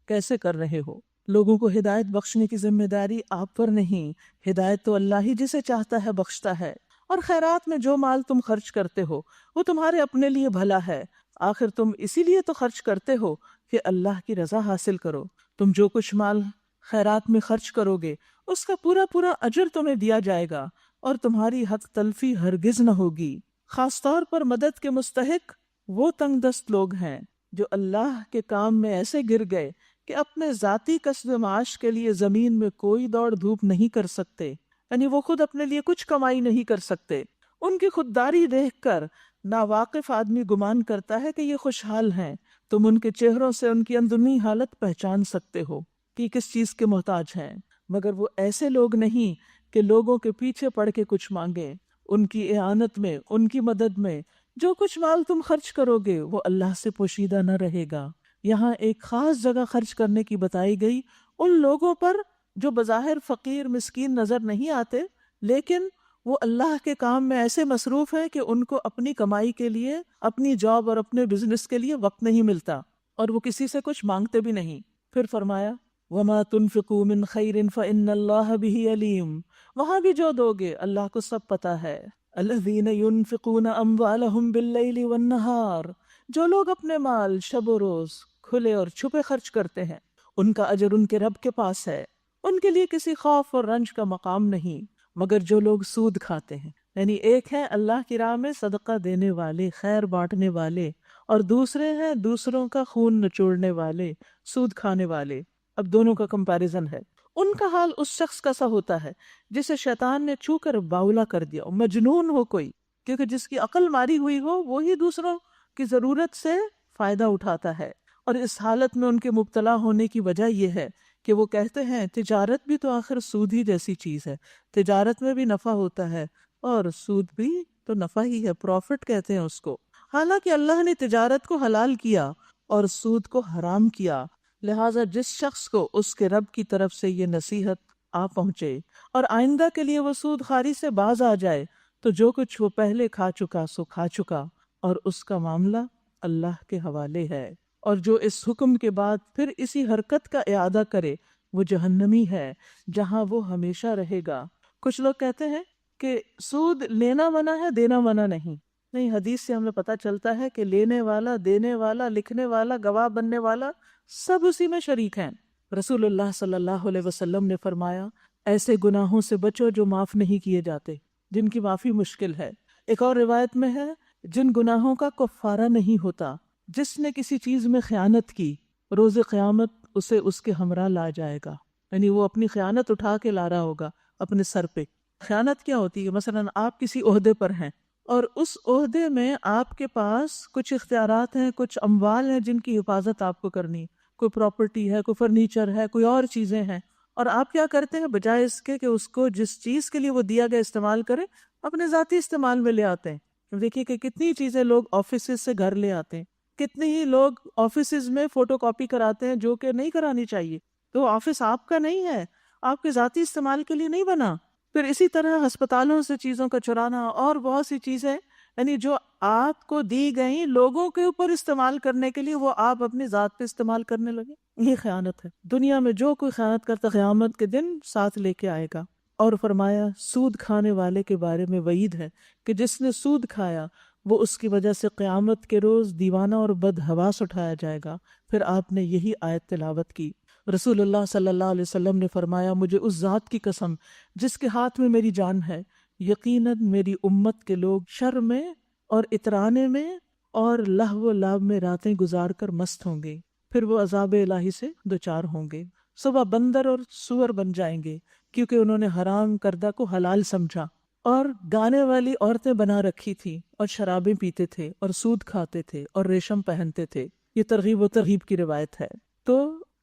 کیسے کر رہے ہو۔ لوگوں کو ہدایت بخشنے کی ذمہ داری آپ پر نہیں، ہدایت تو اللہ ہی جسے چاہتا ہے بخشتا ہے۔ اور خیرات میں جو مال تم خرچ کرتے ہو وہ تمہارے اپنے لیے بھلا ہے، آخر تم اسی لیے تو خرچ کرتے ہو کہ اللہ کی رضا حاصل کرو۔ تم جو کچھ مال خیرات میں خرچ کرو گے اس کا پورا اجر تمہیں دیا جائے گا، اور تمہاری حق تلفی ہرگز نہ ہوگی۔ خاص طور پر مدد کے مستحق وہ تنگ دست لوگ ہیں جو اللہ کے کام میں ایسے گر گئے کہ اپنے ذاتی کسب معاش کے لیے زمین میں کوئی دوڑ دھوپ نہیں کر سکتے، یعنی وہ خود اپنے لیے کچھ کمائی نہیں کر سکتے۔ ان کی خودداری دیکھ کر ناواقف آدمی گمان کرتا ہے کہ یہ خوشحال ہیں۔ تم ان کے چہروں سے ان کی اندرونی حالت پہچان سکتے ہو کہ کس چیز کے محتاج ہیں، مگر وہ ایسے لوگ نہیں کہ لوگوں کے پیچھے پڑ کے کچھ مانگیں۔ ان کی اعانت میں، ان کی مدد میں جو کچھ مال تم خرچ کرو گے وہ اللہ سے پوشیدہ نہ رہے گا۔ یہاں ایک خاص جگہ خرچ کرنے کی بتائی گئی ان لوگوں پر جو بظاہر فقیر مسکین نظر نہیں آتے، لیکن وہ اللہ کے کام میں ایسے مصروف ہیں کہ ان کو اپنی کمائی کے لیے، اپنی جاب اور اپنے بزنس کے لیے وقت نہیں ملتا، اور وہ کسی سے کچھ مانگتے بھی نہیں۔ پھر فرمایا وَمَا تُنْفِقُوا مِنْ خَيْرٍ فَإِنَّ اللَّهَ بِهِ عَلِيمٌ، وہاں بھی جو دو گے اللہ کو سب پتا ہے۔ الَّذِينَ يُنْفِقُونَ أَمْوَالَهُمْ بِاللَّيْلِ وَالنَّهَارِ، جو لوگ اپنے مال شب و روز کھلے اور چھپے خرچ کرتے ہیں ان کا اجر ان کے رب کے پاس ہے، ان کے لیے کسی خوف اور رنج کا مقام نہیں۔ مگر جو لوگ سود کھاتے ہیں، یعنی ایک ہے اللہ کی راہ میں صدقہ دینے والے، خیر بانٹنے والے، اور دوسرے ہیں دوسروں کا خون نچوڑنے والے، سود کھانے والے۔ اب دونوں کا کمپیریزن ہے۔ ان کا حال اس شخص کا سا ہوتا ہے جسے شیطان نے چھو کر باولا کر دیا، مجنون ہو کوئی، کیونکہ جس کی عقل ماری ہوئی ہو وہی دوسروں کی ضرورت سے فائدہ اٹھاتا ہے۔ اور اس حالت میں ان کے مبتلا ہونے کی وجہ یہ ہے کہ وہ کہتے ہیں تجارت بھی تو آخر سود ہی جیسی چیز ہے، تجارت میں بھی نفع ہوتا ہے اور سود بھی تو نفع ہی ہے، پروفٹ کہتے ہیں اس کو۔ حالانکہ اللہ نے تجارت کو حلال کیا اور سود کو حرام کیا، لہٰذا جس شخص کو اس کے رب کی طرف سے یہ نصیحت آ پہنچے اور آئندہ کے لیے وہ سود خواری سے باز آ جائے تو جو کچھ وہ پہلے کھا چکا سو کھا چکا، اور اس کا معاملہ اللہ کے حوالے ہے۔ اور جو اس حکم کے بعد پھر اسی حرکت کا اعادہ کرے وہ جہنمی ہے جہاں وہ ہمیشہ رہے گا۔ کچھ لوگ کہتے ہیں کہ سود لینا منع ہے، دینا منع نہیں۔ نہیں، حدیث سے ہمیں پتہ چلتا ہے کہ لینے والا، دینے والا، لکھنے والا، گواہ بننے والا سب اسی میں شریک ہیں۔ رسول اللہ صلی اللہ علیہ وسلم نے فرمایا ایسے گناہوں سے بچو جو معاف نہیں کیے جاتے، جن کی معافی مشکل ہے۔ ایک اور روایت میں ہے جن گناہوں کا کفارہ نہیں ہوتا، جس نے کسی چیز میں خیانت کی روز قیامت اسے اس کے ہمراہ لا جائے گا، یعنی وہ اپنی خیانت اٹھا کے لا رہا ہوگا اپنے سر پہ۔ خیانت کیا ہوتی ہے؟ مثلا آپ کسی عہدے پر ہیں اور اس عہدے میں آپ کے پاس کچھ اختیارات ہیں، کچھ اموال ہیں جن کی حفاظت آپ کو کرنی، کوئی پراپرٹی ہے، کوئی فرنیچر ہے، کوئی اور چیزیں ہیں، اور آپ کیا کرتے ہیں؟ بجائے اس کے کہ اس کو جس چیز کے لیے وہ دیا گیا استعمال کریں، اپنے ذاتی استعمال میں لے آتے ہیں۔ دیکھیے کہ کتنی چیزیں لوگ آفیسز سے گھر لے آتے ہیں، کتنی ہی لوگ آفیسز میں فوٹو کاپی کراتے ہیں جو کہ نہیں کرانی چاہیے۔ تو آفس آپ کا نہیں ہے، آپ کے ذاتی استعمال کے لیے نہیں بنا۔ پھر اسی طرح ہسپتالوں سے چیزوں کا چرانا اور بہت سی چیزیں، یعنی جو آپ کو دی گئیں لوگوں کے اوپر استعمال کرنے کے لیے، وہ آپ اپنی ذات پہ استعمال کرنے لگے، یہ خیانت ہے۔ دنیا میں جو کوئی خیانت کرتا قیامت کے دن ساتھ لے کے آئے گا۔ اور فرمایا سود کھانے والے کے بارے میں وعید ہے کہ جس نے سود کھایا وہ اس کی وجہ سے قیامت کے روز دیوانہ اور بدحواس اٹھایا جائے گا۔ پھر آپ نے یہی آیت تلاوت کی۔ رسول اللہ صلی اللہ علیہ وسلم نے فرمایا مجھے اس ذات کی قسم جس کے ہاتھ میں میری جان ہے، یقیناً میری امت کے لوگ شر میں اور اترانے میں اور لہو و لعب میں راتیں گزار کر مست ہوں گے، پھر وہ عذاب الہی سے دوچار ہوں گے۔ صبح بندر اور سور بن جائیں گے کیونکہ انہوں نے حرام کردہ کو حلال سمجھا اور گانے والی عورتیں بنا رکھی تھی اور شرابیں پیتے تھے اور سود کھاتے تھے اور ریشم پہنتے تھے۔ یہ ترغیب و ترہیب کی روایت ہے۔ تو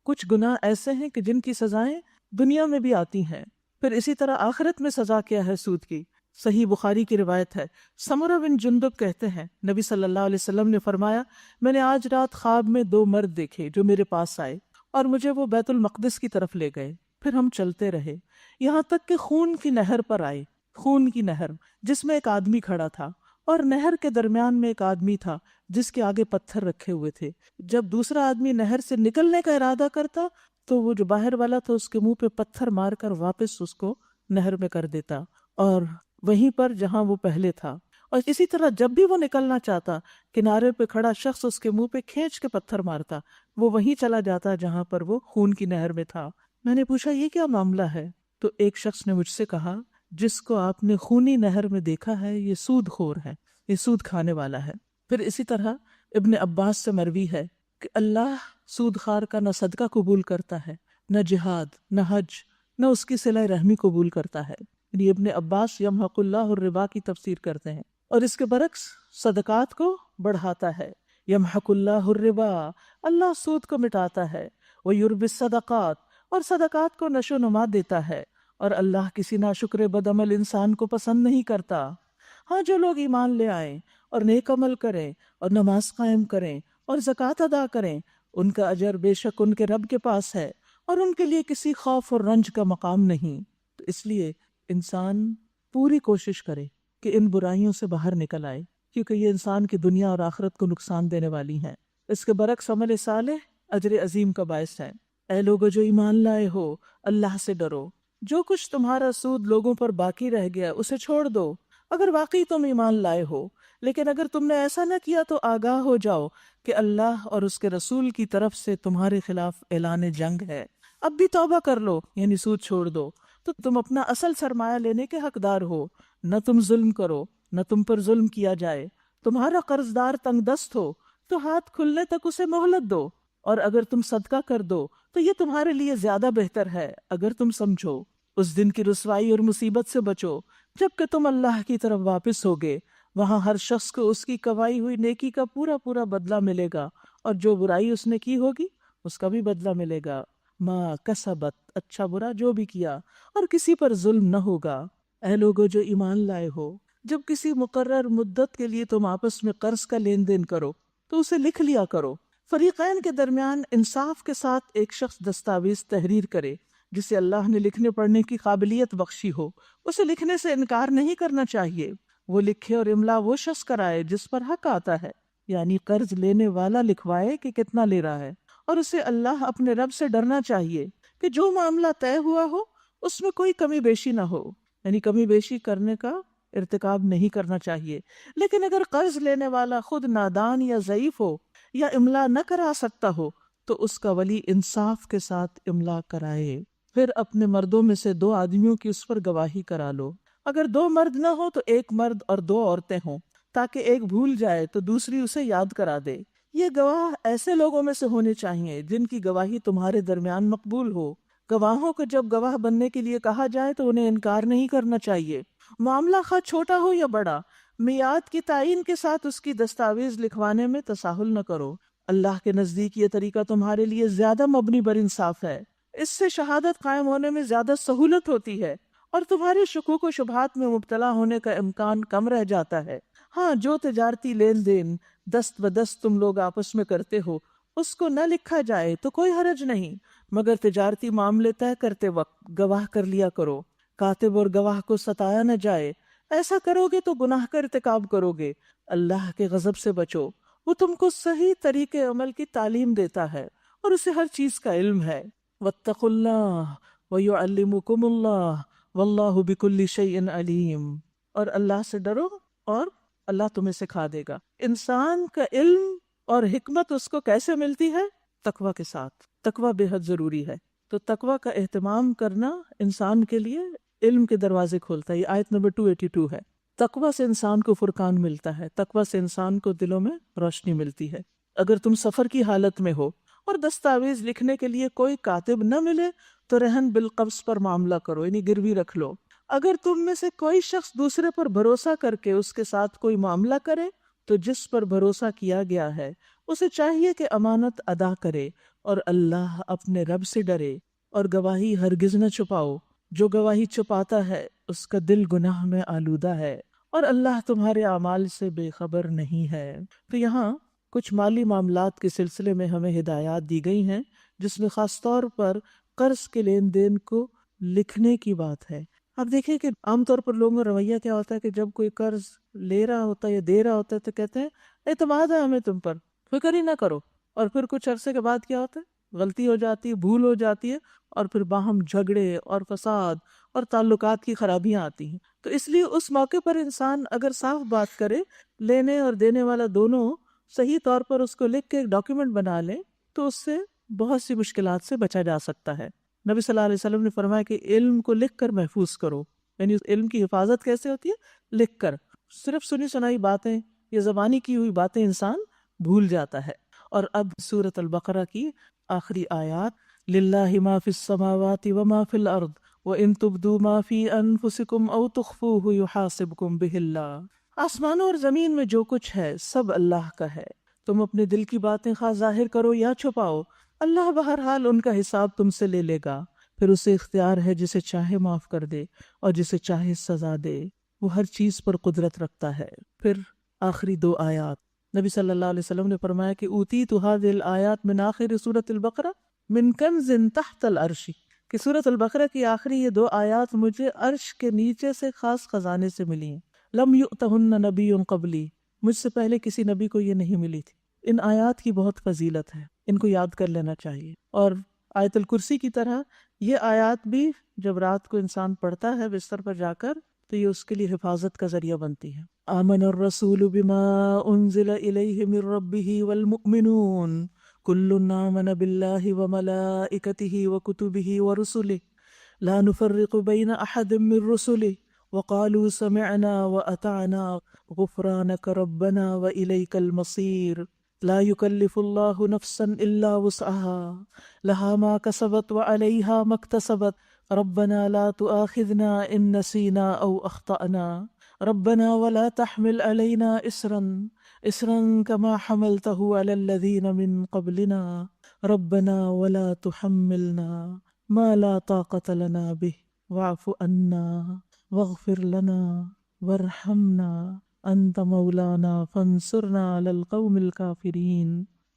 کچھ گناہ ایسے ہیں کہ جن کی سزائیں دنیا میں بھی آتی ہیں، پھر اسی طرح آخرت میں سزا کیا ہے سود کی۔ صحیح بخاری کی روایت ہے، سمرہ بن جندب کہتے ہیں نبی صلی اللہ علیہ وسلم نے فرمایا میں نے آج رات خواب میں 2 مرد دیکھے جو میرے پاس آئے اور مجھے وہ بیت المقدس کی طرف لے گئے، پھر ہم چلتے رہے یہاں تک کہ خون کی نہر پر آئے، خون کی نہر جس میں ایک آدمی کھڑا تھا اور نہر کے درمیان میں ایک آدمی تھا جس کے آگے پتھر رکھے ہوئے تھے۔ جب دوسرا آدمی نہر سے نکلنے کا ارادہ کرتا تو وہ جو باہر والا تھا اس کے منہ پہ پتھر مار کر واپس اس کو نہر میں کر دیتا اور وہیں پر جہاں وہ پہلے تھا۔ اور اسی طرح جب بھی وہ نکلنا چاہتا کنارے پہ کھڑا شخص اس کے منہ پہ کھینچ کے پتھر مارتا، وہ وہیں چلا جاتا جہاں پر وہ خون کی نہر میں تھا۔ میں نے پوچھا یہ کیا معاملہ ہے؟ تو ایک شخص نے مجھ سے کہا جس کو آپ نے خونی نہر میں دیکھا ہے یہ سود خور ہے، یہ سود کھانے والا ہے۔ پھر اسی طرح ابن عباس سے مروی ہے کہ اللہ سود خار کا نہ صدقہ قبول کرتا ہے، نہ جہاد، نہ حج، نہ اس کی صلہ رحمی قبول کرتا ہے۔ یعنی ابن عباس یمحق اللہ الربا کی تفسیر کرتے ہیں، اور اس کے برعکس صدقات کو بڑھاتا ہے۔ یمحق اللہ الربا، اللہ سود کو مٹاتا ہے، ویربی الصدقات، اور صدقات کو نشو و نما دیتا ہے، اور اللہ کسی ناشکر بد عمل انسان کو پسند نہیں کرتا۔ ہاں جو لوگ ایمان لے آئیں اور نیک عمل کریں اور نماز قائم کریں اور زکوٰۃ ادا کریں، ان کا اجر بے شک ان کے رب کے پاس ہے اور ان کے لیے کسی خوف اور رنج کا مقام نہیں۔ تو اس لیے انسان پوری کوشش کرے کہ ان برائیوں سے باہر نکل آئے، کیونکہ یہ انسان کی دنیا اور آخرت کو نقصان دینے والی ہیں۔ اس کے برعکس عمل صالح اجر عظیم کا باعث ہے۔ اے لوگو جو ایمان لائے ہو، اللہ سے ڈرو، جو کچھ تمہارا سود لوگوں پر باقی رہ گیا اسے چھوڑ دو، اگر واقعی تم ایمان لائے ہو۔ لیکن اگر تم نے ایسا نہ کیا تو آگاہ ہو جاؤ کہ اللہ اور اس کے رسول کی طرف سے تمہارے خلاف اعلان جنگ ہے۔ اب بھی توبہ کر لو، یعنی سود چھوڑ دو، تو تم اپنا اصل سرمایہ لینے کے حقدار ہو، نہ تم ظلم کرو، نہ تم پر ظلم کیا جائے۔ تمہارا قرض دار تنگ دست ہو تو ہاتھ کھلنے تک اسے مہلت دو، اور اگر تم صدقہ کر دو تو یہ تمہارے لیے زیادہ بہتر ہے اگر تم سمجھو۔ اس دن کی رسوائی اور مصیبت سے بچو جب کہ تم اللہ کی طرف واپس ہوگے، وہاں ہر شخص کو اس کی کمائی ہوئی نیکی کا پورا پورا بدلہ ملے گا، اور جو برائی اس نے کی ہوگی اس کا بھی بدلہ ملے گا۔ ما کسبت، اچھا برا جو بھی کیا، اور کسی پر ظلم نہ ہوگا۔ اے لوگو جو ایمان لائے ہو، جب کسی مقرر مدت کے لیے تم آپس میں قرض کا لین دین کرو تو اسے لکھ لیا کرو۔ فریقین کے درمیان انصاف کے ساتھ ایک شخص دستاویز تحریر کرے جسے اللہ نے لکھنے پڑھنے کی قابلیت بخشی ہو، اسے لکھنے سے انکار نہیں کرنا چاہیے۔ وہ لکھے اور املا وہ شخص کرائے جس پر حق آتا ہے، یعنی قرض لینے والا لکھوائے کہ کتنا لے رہا ہے، اور اسے اللہ اپنے رب سے ڈرنا چاہیے کہ جو معاملہ طے ہوا ہو اس میں کوئی کمی بیشی نہ ہو، یعنی کمی بیشی کرنے کا ارتکاب نہیں کرنا چاہیے۔ لیکن اگر قرض لینے والا خود نادان یا ضعیف ہو یا املا نہ کرا سکتا ہو تو اس کا ولی انصاف کے ساتھ املا کرائے، پھر اپنے مردوں میں سے 2 آدمیوں کی اس پر گواہی کرا لو۔ اگر 2 مرد نہ ہو تو 1 مرد اور 2 عورتیں ہوں، تاکہ ایک بھول جائے تو دوسری اسے یاد کرا دے۔ یہ گواہ ایسے لوگوں میں سے ہونے چاہیے جن کی گواہی تمہارے درمیان مقبول ہو۔ گواہوں کو جب گواہ بننے کے لیے کہا جائے تو انہیں انکار نہیں کرنا چاہیے۔ معاملہ خواہ چھوٹا ہو یا بڑا، میعاد کی تعین کے ساتھ اس کی دستاویز لکھوانے میں تساہل نہ کرو۔ اللہ کے نزدیک یہ طریقہ تمہارے لیے زیادہ مبنی بر انصاف ہے۔ اس سے شہادت قائم ہونے میں زیادہ سہولت ہوتی ہے اور تمہارے شکوک و شبہات میں مبتلا ہونے کا امکان کم رہ جاتا ہے۔ ہاں، جو تجارتی لین دین دست بدست تم لوگ آپس میں کرتے ہو اس کو نہ لکھا جائے تو کوئی حرج نہیں، مگر تجارتی معاملے طے کرتے وقت گواہ کر لیا کرو۔ کاتب اور گواہ کو ستایا نہ جائے، ایسا کرو گے تو گناہ کا ارتکاب کرو گے۔ اللہ کے غضب سے بچو، وہ تم کو صحیح طریقے عمل کی تعلیم دیتا ہے اور اسے ہر چیز کا علم ہے۔ واتقوا اللہ ویعلمکم اللہ واللہ بکل شیء علیم، اور اللہ سے ڈرو اور اللہ تمہیں سکھا دے گا۔ انسان کا علم اور حکمت اس کو کیسے ملتی ہے؟ تقوی کے ساتھ۔ تقوی بے حد ضروری ہے، تو تقوی کا اہتمام کرنا انسان کے لیے علم کے دروازے کھولتا ہے۔ یہ آیت نمبر 282 ہے۔ تقوی سے انسان کو فرقان ملتا ہے، تقوی سے انسان کو دلوں میں روشنی ملتی ہے۔ اگر تم سفر کی حالت میں ہو اور دستاویز لکھنے کے لیے کوئی کاتب نہ ملے تو رہن بالقبض پر معاملہ کرو، یعنی گروی رکھ لو۔ اگر تم میں سے کوئی شخص دوسرے پر بھروسہ کر کے اس کے ساتھ کوئی معاملہ کرے تو جس پر بھروسہ کیا گیا ہے اسے چاہیے کہ امانت ادا کرے اور اللہ اپنے رب سے ڈرے، اور گواہی ہرگز نہ چھپاؤ۔ جو گواہی چھپاتا ہے اس کا دل گناہ میں آلودہ ہے اور اللہ تمہارے اعمال سے بے خبر نہیں ہے۔ تو یہاں کچھ مالی معاملات کے سلسلے میں ہمیں ہدایات دی گئی ہیں، جس میں خاص طور پر قرض کے لین دین کو لکھنے کی بات ہے۔ آپ دیکھیں کہ عام طور پر لوگوں کا رویہ کیا ہوتا ہے کہ جب کوئی قرض لے رہا ہوتا ہے یا دے رہا ہوتا ہے تو کہتے ہیں اعتماد ہے ہمیں تم پر، فکر ہی نہ کرو، اور پھر کچھ عرصے کے بعد کیا ہوتا ہے، غلطی ہو جاتی ہے، بھول ہو جاتی ہے، اور پھر باہم جھگڑے اور فساد اور تعلقات کی خرابیاں آتی ہیں۔ تو اس لیے اس موقع پر انسان اگر صاف بات کرے، لینے اور دینے والا دونوں صحیح طور پر اس کو لکھ کے ایک ڈاکیومنٹ بنا لے تو اس سے بہت سی مشکلات سے بچا جا سکتا ہے۔ نبی صلی اللہ علیہ وسلم نے فرمایا کہ علم کو لکھ کر محفوظ کرو، یعنی علم کی حفاظت کیسے ہوتی ہے؟ لکھ کر۔ صرف سنی سنائی باتیں یا زبانی کی ہوئی باتیں انسان بھول جاتا ہے۔ اور اب سورۃ البقرہ کی آخری آیات، للہ ما فی السماوات وما فی الارض وان تبدوا ما فی انفسکم او تخفوہ یحاسبکم بہ اللہ۔ آسمانوں اور زمین میں جو کچھ ہے سب اللہ کا ہے، تم اپنے دل کی باتیں خواہ ظاہر کرو یا چھپاؤ، اللہ بہرحال ان کا حساب تم سے لے لے گا۔ پھر اسے اختیار ہے جسے چاہے معاف کر دے اور جسے چاہے سزا دے، وہ ہر چیز پر قدرت رکھتا ہے۔ پھر آخری 2 آیات، نبی صلی اللہ علیہ وسلم نے فرمایا کہ اوتیت هذه الآیات من آخر سورۃ البقرہ من کنز تحت العرش، کہ سورۃ البقرہ کی آخری یہ 2 آیات مجھے عرش کے نیچے سے خاص خزانے سے ملی ہیں۔ لم یؤتہن نبی قبلی، مجھ سے پہلے کسی نبی کو یہ نہیں ملی تھی۔ ان آیات کی بہت فضیلت ہے، ان کو یاد کر لینا چاہیے۔ اور آیت الکرسی کی طرح یہ آیات بھی جب رات کو انسان پڑھتا ہے بستر پر جا کر تو یہ اس کے لیے حفاظت کا ذریعہ بنتی ہے۔ آمن الرسول بما انزل الیہ من ربہ والمؤمنون کل آمن باللہ وملائکتہ وکتبہ ورسلہ لا نفرق بین احد من رسلہ وقالوا سمعنا واطعنا غفرانک ربنا والیک المصیر۔ لا يكلف الله نفسا الا وسعها لها ما كسبت وعليها ما اكتسبت ربنا لا تؤاخذنا ان نسينا او اخطأنا ربنا ولا تحمل علينا اسرا كما حملته على الذين من قبلنا ربنا ولا تحملنا ما لا طاقة لنا به واعف عنا واغفر لنا وارحمنا انت مولانا فانصرنا علی القوم الکافرین۔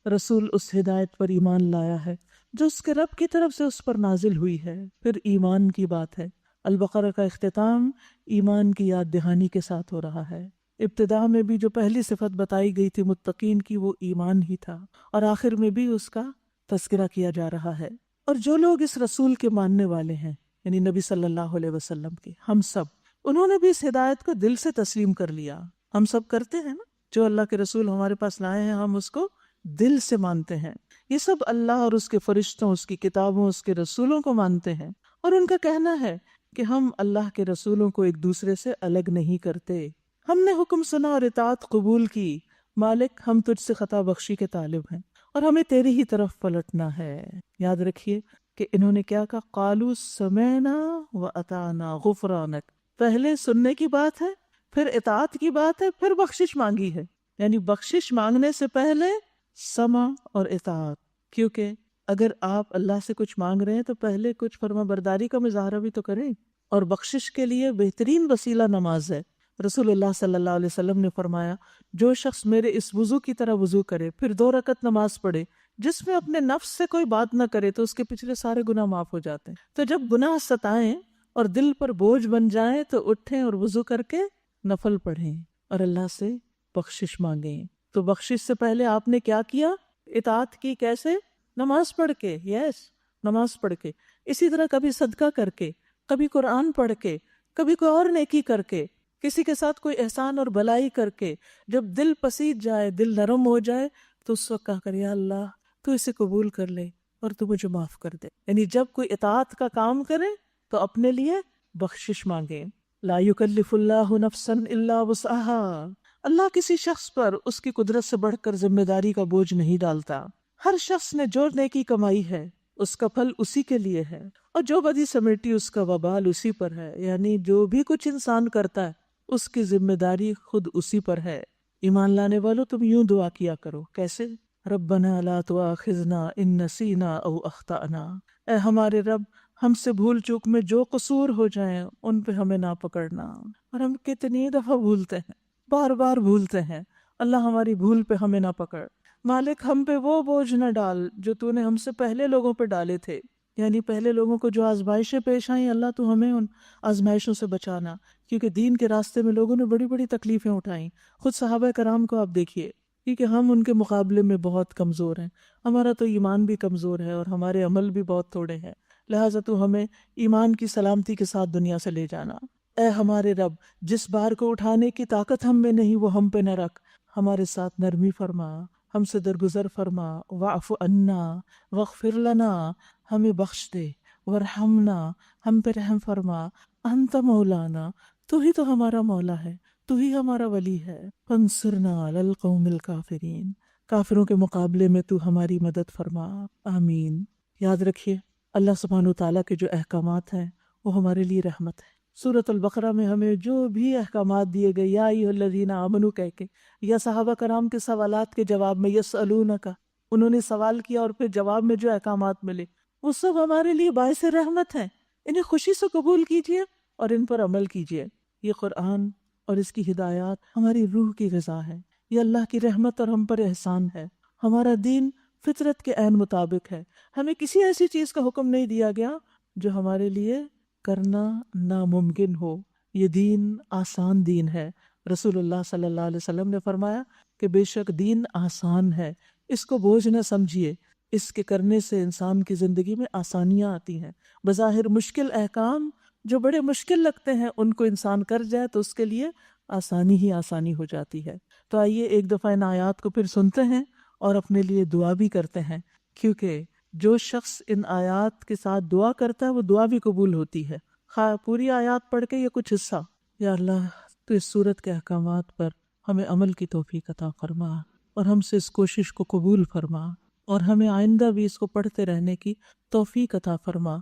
رسول اس ہدایت پر ایمان لایا ہے جو اس کے رب کی طرف سے اس پر نازل ہوئی ہے۔ پھر ایمان کی بات ہے۔ البقرہ کا اختتام ایمان کی یاد دہانی کے ساتھ ہو رہا ہے۔ ابتداء میں بھی جو پہلی صفت بتائی گئی تھی متقین کی وہ ایمان ہی تھا، اور آخر میں بھی اس کا تذکرہ کیا جا رہا ہے۔ اور جو لوگ اس رسول کے ماننے والے ہیں یعنی نبی صلی اللہ علیہ وسلم کے، ہم سب، انہوں نے بھی اس ہدایت کو دل سے تسلیم کر لیا. ہم سب کرتے ہیں نا، جو اللہ کے رسول ہمارے پاس لائے ہیں ہم اس کو دل سے مانتے ہیں. یہ سب اللہ اور اس کے فرشتوں، اس کی کتابوں، اس کے رسولوں کو مانتے ہیں، اور ان کا کہنا ہے کہ ہم اللہ کے رسولوں کو ایک دوسرے سے الگ نہیں کرتے. ہم نے حکم سنا اور اطاعت قبول کی. مالک، ہم تجھ سے خطا بخشی کے طالب ہیں اور ہمیں تیری ہی طرف پلٹنا ہے. یاد رکھیے کہ انہوں نے کیا کہا، قالوا سمعنا واطعنا غفرانک. پہلے سننے کی بات ہے، پھر اطاعت کی بات ہے، پھر بخشش مانگی ہے. یعنی بخشش مانگنے سے پہلے سمع اور اطاعت. کیونکہ اگر آپ اللہ سے کچھ مانگ رہے ہیں تو پہلے کچھ فرما برداری کا مظاہرہ بھی تو کریں. اور بخشش کے لیے بہترین وسیلہ نماز ہے. رسول اللہ صلی اللہ علیہ وسلم نے فرمایا، جو شخص میرے اس وضو کی طرح وضو کرے، پھر 2 رکعت نماز پڑھے جس میں اپنے نفس سے کوئی بات نہ کرے، تو اس کے پچھلے سارے گناہ معاف ہو جاتے ہیں. تو جب گناہ ستائیں اور دل پر بوجھ بن جائیں تو اٹھیں اور وضو کر کے نفل پڑھیں اور اللہ سے بخشش مانگیں. تو بخشش سے پہلے آپ نے کیا کیا؟ اطاعت کی. کیسے؟ نماز پڑھ کے. نماز پڑھ کے. اسی طرح کبھی صدقہ کر کے، کبھی قرآن پڑھ کے، کبھی کوئی اور نیکی کر کے، کسی کے ساتھ کوئی احسان اور بھلائی کر کے. جب دل پسیج جائے، دل نرم ہو جائے، تو اس وقت کہا کر، یا اللہ تو اسے قبول کر لے اور تو مجھے معاف کر دے. یعنی جب کوئی اطاعت کا کام کرے تو اپنے لیے بخشش مانگے. لا یکلف اللہ نفسا الا وسعها. اللہ کسی شخص پر اس کی قدرت سے بڑھ کر ذمہ داری کا بوجھ نہیں ڈالتا. ہر شخص نے جو نیکی کمائی ہے اس کا پھل اسی کے لیے ہے، اور جو بدی سمیٹی اس کا وبال اسی پر ہے. یعنی جو بھی کچھ انسان کرتا ہے اس کی ذمہ داری خود اسی پر ہے. ایمان لانے والوں، تم یوں دعا کیا کرو. کیسے؟ ربنا لا تؤاخذنا ان نسینا او اخطأنا. اے ہمارے رب، ہم سے بھول چوک میں جو قصور ہو جائیں ان پہ ہمیں نہ پکڑنا. اور ہم کتنی دفعہ بھولتے ہیں، بار بار بھولتے ہیں. اللہ ہماری بھول پہ ہمیں نہ پکڑ. مالک، ہم پہ وہ بوجھ نہ ڈال جو تو نے ہم سے پہلے لوگوں پہ ڈالے تھے. یعنی پہلے لوگوں کو جو آزمائشیں پیش آئیں، اللہ تو ہمیں ان آزمائشوں سے بچانا. کیونکہ دین کے راستے میں لوگوں نے بڑی بڑی تکلیفیں اٹھائیں. خود صحابہ کرام کو آپ دیکھیے، کیونکہ ہم ان کے مقابلے میں بہت کمزور ہیں. ہمارا تو ایمان بھی کمزور ہے اور ہمارے عمل بھی بہت تھوڑے ہیں. لہٰذا تو ہمیں ایمان کی سلامتی کے ساتھ دنیا سے لے جانا. اے ہمارے رب، جس بار کو اٹھانے کی طاقت ہم میں نہیں وہ ہم پہ نہ رکھ. ہمارے ساتھ نرمی فرما، ہم سے درگزر فرما. واعف عنا واغفر لنا. ہمیں بخش دے. ورحمنا، ہم پہ رحم فرما. انت مولانا، تو ہی تو ہمارا مولا ہے، تو ہی ہمارا ولی ہے. فانصرنا علی القوم الکافرین. کافروں کے مقابلے میں تو ہماری مدد فرما. آمین. یاد رکھیے، اللہ سبحانہ وتعالیٰ کے جو احکامات ہیں وہ ہمارے لیے رحمت ہے. سورۃ البقرہ میں ہمیں جو بھی احکامات دیے گئے، یا ایھا الذین آمنوا کہہ کے، یا صحابہ کرام کے سوالات کے جواب میں یسألونک، انہوں نے سوال کیا اور پھر جواب میں جو احکامات ملے وہ سب ہمارے لیے باعث رحمت ہیں. انہیں خوشی سے قبول کیجیے اور ان پر عمل کیجیے. یہ قرآن اور اس کی ہدایات ہماری روح کی غذا ہے. یہ اللہ کی رحمت اور ہم پر احسان ہے. ہمارا دین فطرت کے عین مطابق ہے. ہمیں کسی ایسی چیز کا حکم نہیں دیا گیا جو ہمارے لیے کرنا ناممکن ہو. یہ دین آسان دین ہے. رسول اللہ صلی اللہ علیہ وسلم نے فرمایا کہ بے شک دین آسان ہے، اس کو بوجھ نہ سمجھیے. اس کے کرنے سے انسان کی زندگی میں آسانیاں آتی ہیں. بظاہر مشکل احکام جو بڑے مشکل لگتے ہیں ان کو انسان کر جائے تو اس کے لیے آسانی ہی آسانی ہو جاتی ہے. تو آئیے ایک دفعہ ان آیات کو پھر سنتے ہیں اور اپنے لیے دعا بھی کرتے ہیں، کیونکہ جو شخص ان آیات کے ساتھ دعا کرتا ہے وہ دعا بھی قبول ہوتی ہے، خواہ پوری آیات پڑھ کے یا کچھ حصہ. یا اللہ، تو اس صورت کے احکامات پر ہمیں عمل کی توفیق عطا فرما اور ہم سے اس کوشش کو قبول فرما، اور ہمیں آئندہ بھی اس کو پڑھتے رہنے کی توفیق عطا فرما.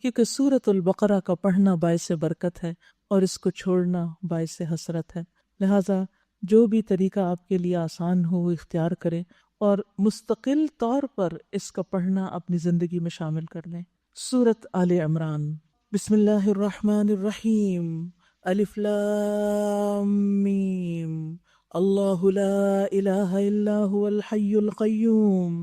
کیونکہ سورۃ البقرہ کا پڑھنا باعث برکت ہے اور اس کو چھوڑنا باعث حسرت ہے. لہٰذا جو بھی طریقہ آپ کے لیے آسان ہو وہ اختیار کریں اور مستقل طور پر اس کا پڑھنا اپنی زندگی میں شامل کر لیں. سورۃ آل عمران. بسم اللہ الرحمن الرحیم. الف لام میم. اللہ لا الہ الا هو الحی القیوم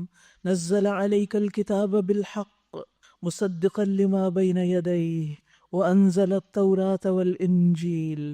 نزل علیک الکتاب بالحق مصدقا لما بین یدیہ وانزل التوراۃ والانجیل.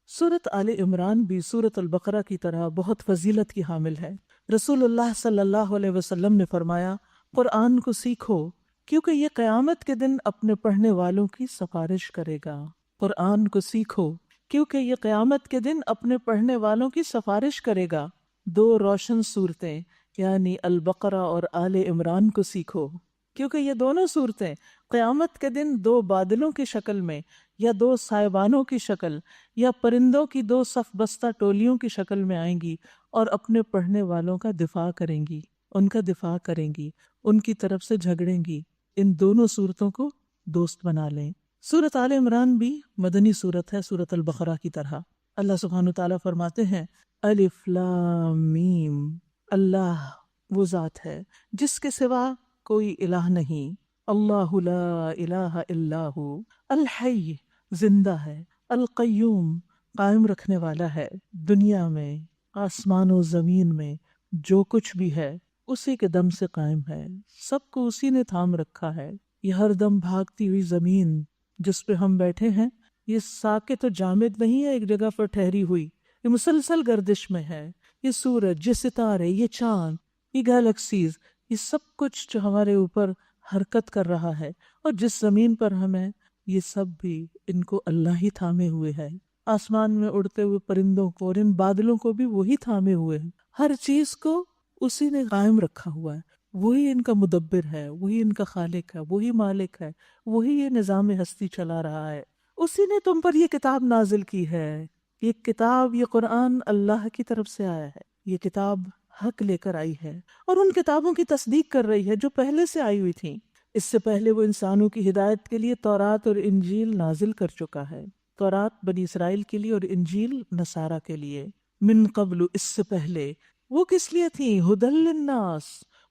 سورۃ آل عمران بھی سورۃ البقرہ کی طرح بہت فضیلت کی حامل ہے. رسول اللہ صلی اللہ علیہ وسلم نے فرمایا، قرآن کو سیکھو، کیونکہ یہ قیامت کے دن اپنے پڑھنے والوں کی سفارش کرے گا۔ قرآن کو سیکھو کیونکہ یہ قیامت کے دن اپنے پڑھنے والوں کی سفارش کرے گا۔ دو روشن صورتیں یعنی البقرہ اور آل عمران کو سیکھو کیونکہ یہ دونوں صورتیں قیامت کے دن دو بادلوں کی شکل میں یا دو سائبانوں کی شکل یا پرندوں کی دو صف بستہ ٹولیوں کی شکل میں آئیں گی اور اپنے پڑھنے والوں کا دفاع کریں گی، ان کا دفاع کریں گی، ان کی طرف سے جھگڑیں گی۔ ان دونوں صورتوں کو دوست بنا لیں۔ سورۃ آل عمران بھی مدنی سورت ہے سورۃ البقرہ کی طرح۔ اللہ سبحانہ تعالیٰ فرماتے ہیں الف لام میم، اللہ وہ ذات ہے جس کے سوا کوئی الہ نہیں، اللہ لا الہ الا ہو، الحی زندہ ہے، القیوم قائم رکھنے والا ہے، دنیا میں آسمان و زمین میں جو کچھ بھی ہے اسی کے دم سے قائم ہے، سب کو اسی نے تھام رکھا ہے۔ یہ ہر دم بھاگتی ہوئی زمین جس پہ ہم بیٹھے ہیں یہ ساکت و جامد نہیں ہے ایک جگہ پر ٹھہری ہوئی، یہ مسلسل گردش میں ہے۔ یہ سورج، یہ ستارے، یہ چاند، یہ گیلیکسیز، یہ سب کچھ جو ہمارے اوپر حرکت کر رہا ہے اور جس زمین پر ہم ہیں یہ سب بھی ان کو اللہ ہی تھامے ہوئے ہے۔ آسمان میں اڑتے ہوئے پرندوں کو اور ان بادلوں کو بھی وہی تھامے ہوئے ہیں، ہر چیز کو اسی نے قائم رکھا ہوا ہے، وہی ان کا مدبر ہے، وہی ان کا خالق ہے، وہی مالک ہے، وہی یہ نظام ہستی چلا رہا ہے۔ اسی نے تم پر یہ کتاب نازل کی ہے، یہ کتاب، یہ قرآن اللہ کی طرف سے آیا ہے، یہ کتاب حق لے کر آئی ہے اور ان کتابوں کی تصدیق کر رہی ہے جو پہلے سے آئی ہوئی تھیں۔ اس سے پہلے وہ انسانوں کی ہدایت کے لیے تورات اور انجیل نازل کر چکا ہے، تورات بنی اسرائیل کے لیے اور انجیل نصارہ کے لیے۔ من قبل اس سے پہلے وہ کس لیے تھی؟ ہدی للناس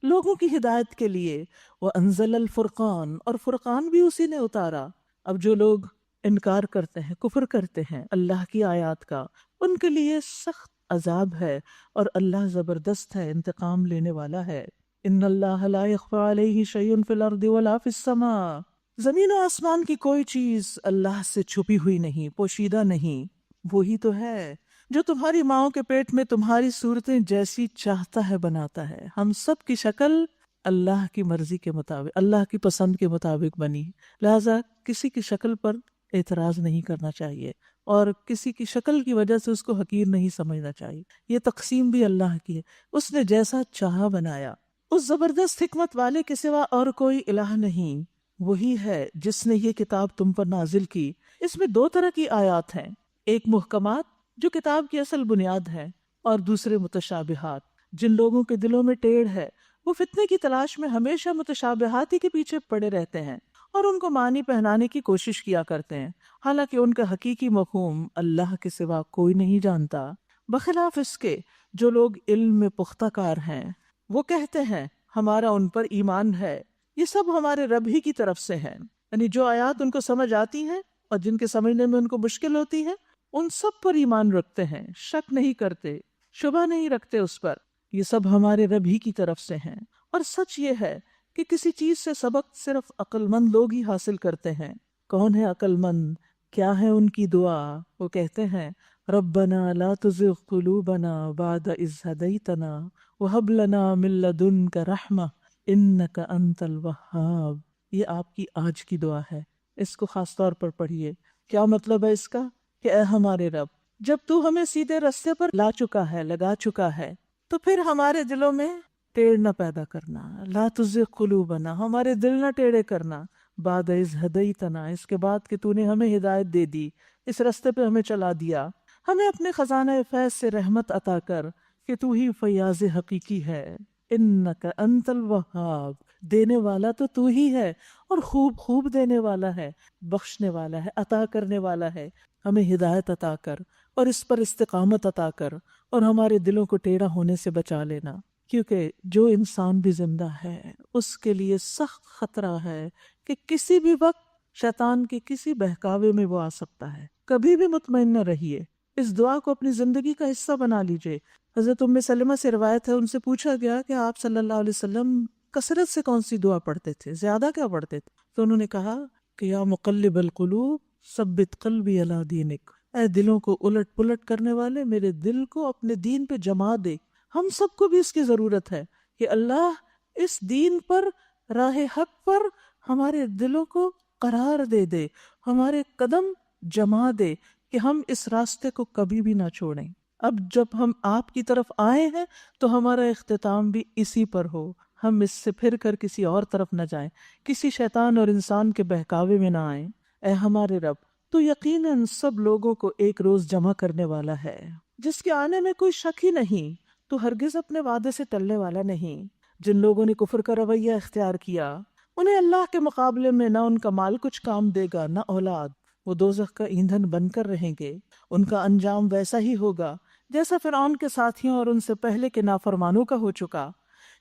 لوگوں کی ہدایت کے لیے، وانزل الفرقان اور فرقان بھی اسی نے اتارا۔ اب جو لوگ انکار کرتے ہیں، کفر کرتے ہیں اللہ کی آیات کا، ان کے لیے سخت عذاب ہے اور اللہ زبردست ہے، انتقام لینے والا ہے۔ ان اللہ لا يخفى علیہ شیء فی الارض ولا فی السماء، زمین و آسمان کی کوئی چیز اللہ سے چھپی ہوئی نہیں، پوشیدہ نہیں۔ وہی تو ہے جو تمہاری ماؤں کے پیٹ میں تمہاری صورتیں جیسی چاہتا ہے بناتا ہے۔ ہم سب کی شکل اللہ کی مرضی کے مطابق، اللہ کی پسند کے مطابق بنی، لہذا کسی کی شکل پر اعتراض نہیں کرنا چاہیے اور کسی کی شکل کی وجہ سے اس کو حقیر نہیں سمجھنا چاہیے۔ یہ تقسیم بھی اللہ کی ہے، اس نے جیسا چاہا بنایا۔ اس زبردست حکمت والے کے سوا اور کوئی الہ نہیں، وہی ہے جس نے یہ کتاب تم پر نازل کی۔ اس میں دو طرح کی آیات ہیں، ایک محکمات جو کتاب کی اصل بنیاد ہے، اور دوسرے متشابہات۔ جن لوگوں کے دلوں میں ٹیڑھ ہے وہ فتنے کی تلاش میں ہمیشہ متشابہات ہی کے پیچھے پڑے رہتے ہیں اور ان کو معنی پہنانے کی کوشش کیا کرتے ہیں، حالانکہ ان کا حقیقی مفہوم اللہ کے سوا کوئی نہیں جانتا۔ بخلاف اس کے جو لوگ علم میں پختہ کار ہیں وہ کہتے ہیں ہمارا ان پر ایمان ہے، یہ سب ہمارے رب ہی کی طرف سے ہیں، یعنی جو آیات ان کو سمجھ آتی ہیں اور جن کے سمجھنے میں ان کو مشکل ہوتی ہے ان سب پر ایمان رکھتے ہیں، شک نہیں کرتے، شبہ نہیں رکھتے اس پر، یہ سب ہمارے رب ہی کی طرف سے ہیں۔ اور سچ یہ ہے کہ کسی چیز سے سبق صرف عقل مند لوگ ہی حاصل کرتے ہیں۔ کون ہے عقل مند؟ کیا ہے ان کی دعا؟ وہ کہتے ہیں ربنا لا تزغ قلوبنا بعد اذ ہدیتنا وہب لنا من لدنک رحمہ انک انت الوہاب۔ یہ آپ کی آج کی دعا ہے، اس کو خاص طور پر پڑھیے۔ کیا مطلب ہے اس کا؟ کہ اے ہمارے رب، جب تو ہمیں سیدھے رستے پر لا چکا ہے، لگا چکا ہے، تو پھر ہمارے دلوں میں ٹیڑھ نہ پیدا کرنا، لا تزغ قلوبنا، ہمارے دل نہ ٹیڑھے کرنا، بعد اذ ہدیتنا، اس کے بعد کہ تو نے ہمیں ہدایت دے دی، اس رستے پہ ہمیں چلا دیا، ہمیں اپنے خزانہ فیض سے رحمت عطا کر کہ تو ہی فیاض حقیقی ہے، انک انت الوہاب، دینے والا تو تو ہی ہے اور خوب خوب دینے والا ہے، بخشنے والا ہے، عطا کرنے والا ہے۔ ہمیں ہدایت عطا کر اور اس پر استقامت عطا کر اور ہمارے دلوں کو ٹیڑھا ہونے سے بچا لینا، کیونکہ جو انسان بھی زندہ ہے اس کے لیے سخت خطرہ ہے کہ کسی بھی وقت شیطان کے کسی بہکاوے میں وہ آ سکتا ہے۔ کبھی بھی مطمئن نہ رہیے، اس دعا کو اپنی زندگی کا حصہ بنا لیجئے۔ حضرت ام سلمہ سے روایت ہے، ان سے پوچھا گیا کہ آپ صلی اللہ علیہ وسلم کثرت سے کون سی دعا پڑھتے تھے، زیادہ کیا پڑھتے تھے؟ تو انہوں نے کہا کہ یا مقلب القلوب ثبت قلبی علی دینک، اے دلوں کو الٹ پلٹ کرنے والے، میرے دل کو اپنے دین پہ جما دے۔ ہم سب کو بھی اس کی ضرورت ہے کہ اللہ اس دین پر راہ حق پر ہمارے دلوں کو قرار دے دے، ہمارے قدم جما دے کہ ہم اس راستے کو کبھی بھی نہ چھوڑیں۔ اب جب ہم آپ کی طرف آئے ہیں تو ہمارا اختتام بھی اسی پر ہو، ہم اس سے پھر کر کسی اور طرف نہ جائیں، کسی شیطان اور انسان کے بہکاوے میں نہ آئیں۔ اے ہمارے رب، تو یقیناً سب لوگوں کو ایک روز جمع کرنے والا ہے جس کے آنے میں کوئی شک ہی نہیں۔ تو ہرگز اپنے وعدے سے ٹلنے والا نہیں۔ جن لوگوں نے کفر کا رویہ اختیار کیا انہیں اللہ کے مقابلے میں نہ ان کا مال کچھ کام دے گا نہ اولاد، وہ دوزخ کا ایندھن بن کر رہیں گے۔ ان کا انجام ویسا ہی ہوگا جیسا فرعون کے ساتھیوں اور ان سے پہلے کے نافرمانوں کا ہو چکا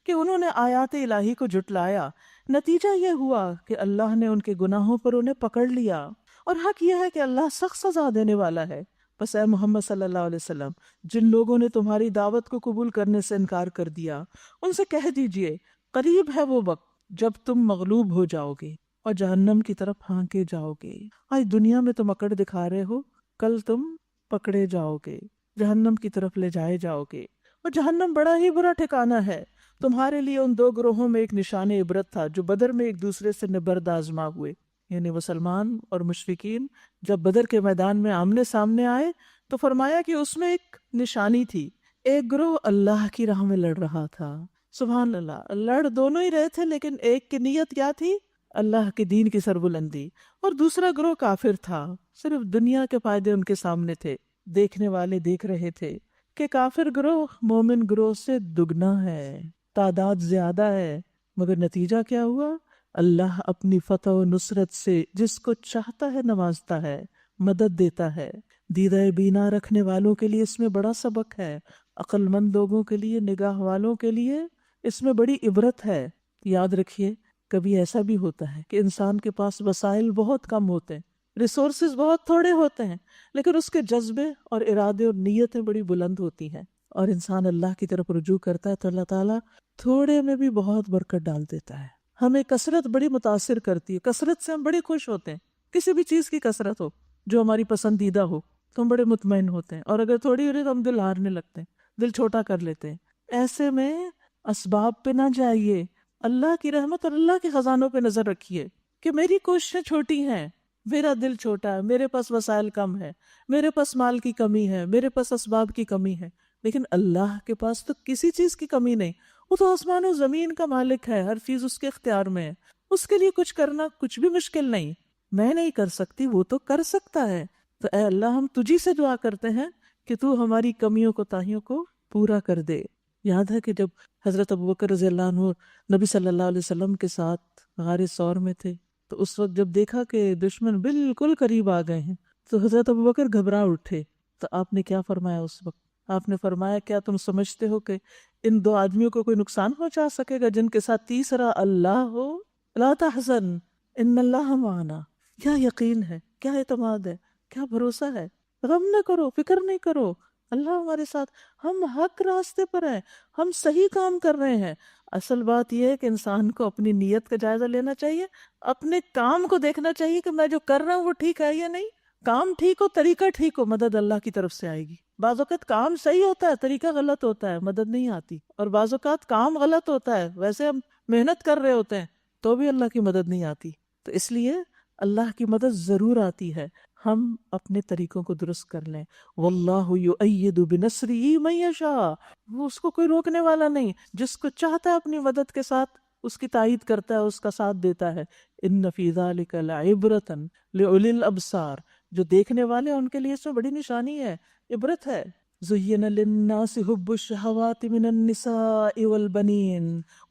کہ انہوں نے آیات الہی کو جھٹلایا۔ نتیجہ یہ ہوا کہ اللہ نے ان کے گناہوں پر انہیں پکڑ لیا، اور حق یہ ہے کہ اللہ سخت سزا دینے والا ہے۔ بس اے محمد صلی اللہ علیہ وسلم، جن لوگوں نے تمہاری دعوت کو قبول کرنے سے انکار کر دیا ان سے کہہ دیجئے قریب ہے وہ وقت جب تم مغلوب ہو جاؤ گے اور جہنم کی طرف ہانکے جاؤ گے۔ آج دنیا میں تم اکڑ دکھا رہے ہو، کل تم پکڑے جاؤ گے، جہنم کی طرف لے جائے جاؤ گے، اور جہنم بڑا ہی برا ٹھکانہ ہے۔ تمہارے لیے ان دو گروہوں میں ایک نشان عبرت تھا جو بدر میں ایک دوسرے سے نبرد آزما ہوئے، یعنی مسلمان اور مشرکین جب بدر کے میدان میں آمنے سامنے آئے تو فرمایا کہ اس میں ایک نشانی تھی۔ ایک گروہ اللہ کی راہ میں لڑ رہا تھا، سبحان اللہ، لڑ دونوں ہی رہے تھے لیکن ایک کی نیت کیا تھی؟ اللہ کے دین کی سربلندی، اور دوسرا گروہ کافر تھا، صرف دنیا کے فائدے ان کے سامنے تھے۔ دیکھنے والے دیکھ رہے تھے کہ کافر گروہ مومن گروہ سے دگنا ہے، تعداد زیادہ ہے، مگر نتیجہ کیا ہوا؟ اللہ اپنی فتح و نصرت سے جس کو چاہتا ہے نوازتا ہے، مدد دیتا ہے۔ دیدہ بینا رکھنے والوں کے لیے اس میں بڑا سبق ہے، عقل مند لوگوں کے لیے، نگاہ والوں کے لیے اس میں بڑی عبرت ہے۔ یاد رکھیے، کبھی ایسا بھی ہوتا ہے کہ انسان کے پاس وسائل بہت کم ہوتے ہیں، ریسورسز بہت تھوڑے ہوتے ہیں، لیکن اس کے جذبے اور ارادے اور نیتیں بڑی بلند ہوتی ہیں، اور انسان اللہ کی طرف رجوع کرتا ہے تو اللہ تعالیٰ تھوڑے میں بھی بہت برکت ڈال دیتا ہے۔ ہمیں کثرت بڑی متاثر کرتی ہے، کثرت سے ہم بڑے خوش ہوتے ہیں، کسی بھی چیز کی کثرت ہو جو ہماری پسندیدہ ہو تو ہم بڑے مطمئن ہوتے ہیں، اور اگر تھوڑی ہو رہی تو ہم دل ہارنے لگتے ہیں، دل چھوٹا کر لیتے ہیں۔ ایسے میں اسباب پہ نہ جائیے، اللہ کی رحمت اور اللہ کے خزانوں پہ نظر رکھیے کہ میری کوششیں چھوٹی ہیں، میرا دل چھوٹا ہے، میرے پاس وسائل کم ہے، میرے پاس مال کی کمی ہے، میرے پاس اسباب کی کمی ہے، لیکن اللہ کے پاس تو کسی چیز کی کمی نہیں، وہ تو آسمان و زمین کا مالک ہے، ہر چیز اس کے اختیار میں ہے، اس کے لیے کچھ کرنا کچھ بھی مشکل نہیں۔ میں نہیں کر سکتی، وہ تو کر سکتا ہے۔ تو اے اللہ، ہم تجھی سے دعا کرتے ہیں کہ تو ہماری کمیوں کوتاہیوں کو پورا کر دے۔ یاد ہے کہ جب حضرت ابوبکر رضی اللہ عنہ نبی صلی اللہ علیہ وسلم کے ساتھ غار ثور میں تھے تو اس وقت جب دیکھا کہ دشمن بالکل قریب آ گئے ہیں تو حضرت ابوبکر گھبرا اٹھے، تو آپ نے کیا فرمایا اس وقت؟ آپ نے فرمایا کیا تم سمجھتے ہو کہ ان دو آدمیوں کو کوئی نقصان پہنچا سکے گا جن کے ساتھ تیسرا اللہ ہو؟ لا تحزن ان اللہ معنا۔ کیا یقین ہے، کیا اعتماد ہے، کیا بھروسہ ہے، غم نہ کرو، فکر نہیں کرو، اللہ ہمارے ساتھ، ہم حق راستے پر ہیں، ہم صحیح کام کر رہے ہیں۔ اصل بات یہ ہے کہ انسان کو اپنی نیت کا جائزہ لینا چاہیے، اپنے کام کو دیکھنا چاہیے کہ میں جو کر رہا ہوں وہ ٹھیک ہے یا نہیں۔ کام ٹھیک ہو، طریقہ ٹھیک ہو، مدد اللہ کی طرف سے آئے گی۔ بعض اوقات کام صحیح ہوتا ہے، طریقہ غلط ہوتا ہے، مدد نہیں آتی، اور بعض اوقات کام غلط ہوتا ہے، ویسے ہم محنت کر رہے ہوتے ہیں تو بھی اللہ کی مدد نہیں آتی۔ تو اس لیے اللہ کی مدد ضرور آتی ہے، ہم اپنے طریقوں کو درست کر لیں۔ واللہ یؤید بنصرہ من یشاء، وہ اس کو کوئی روکنے والا نہیں، جس کو چاہتا ہے اپنی مدد کے ساتھ اس کی تائید کرتا ہے، اس کا ساتھ دیتا ہے۔ ان فی ذلک لعبرۃ لأولی الابصار، جو دیکھنے والے ہیں ان کے لیے اس میں بڑی نشانی ہے، عبرت ہے۔ زین للناس حب الشہوات من النساء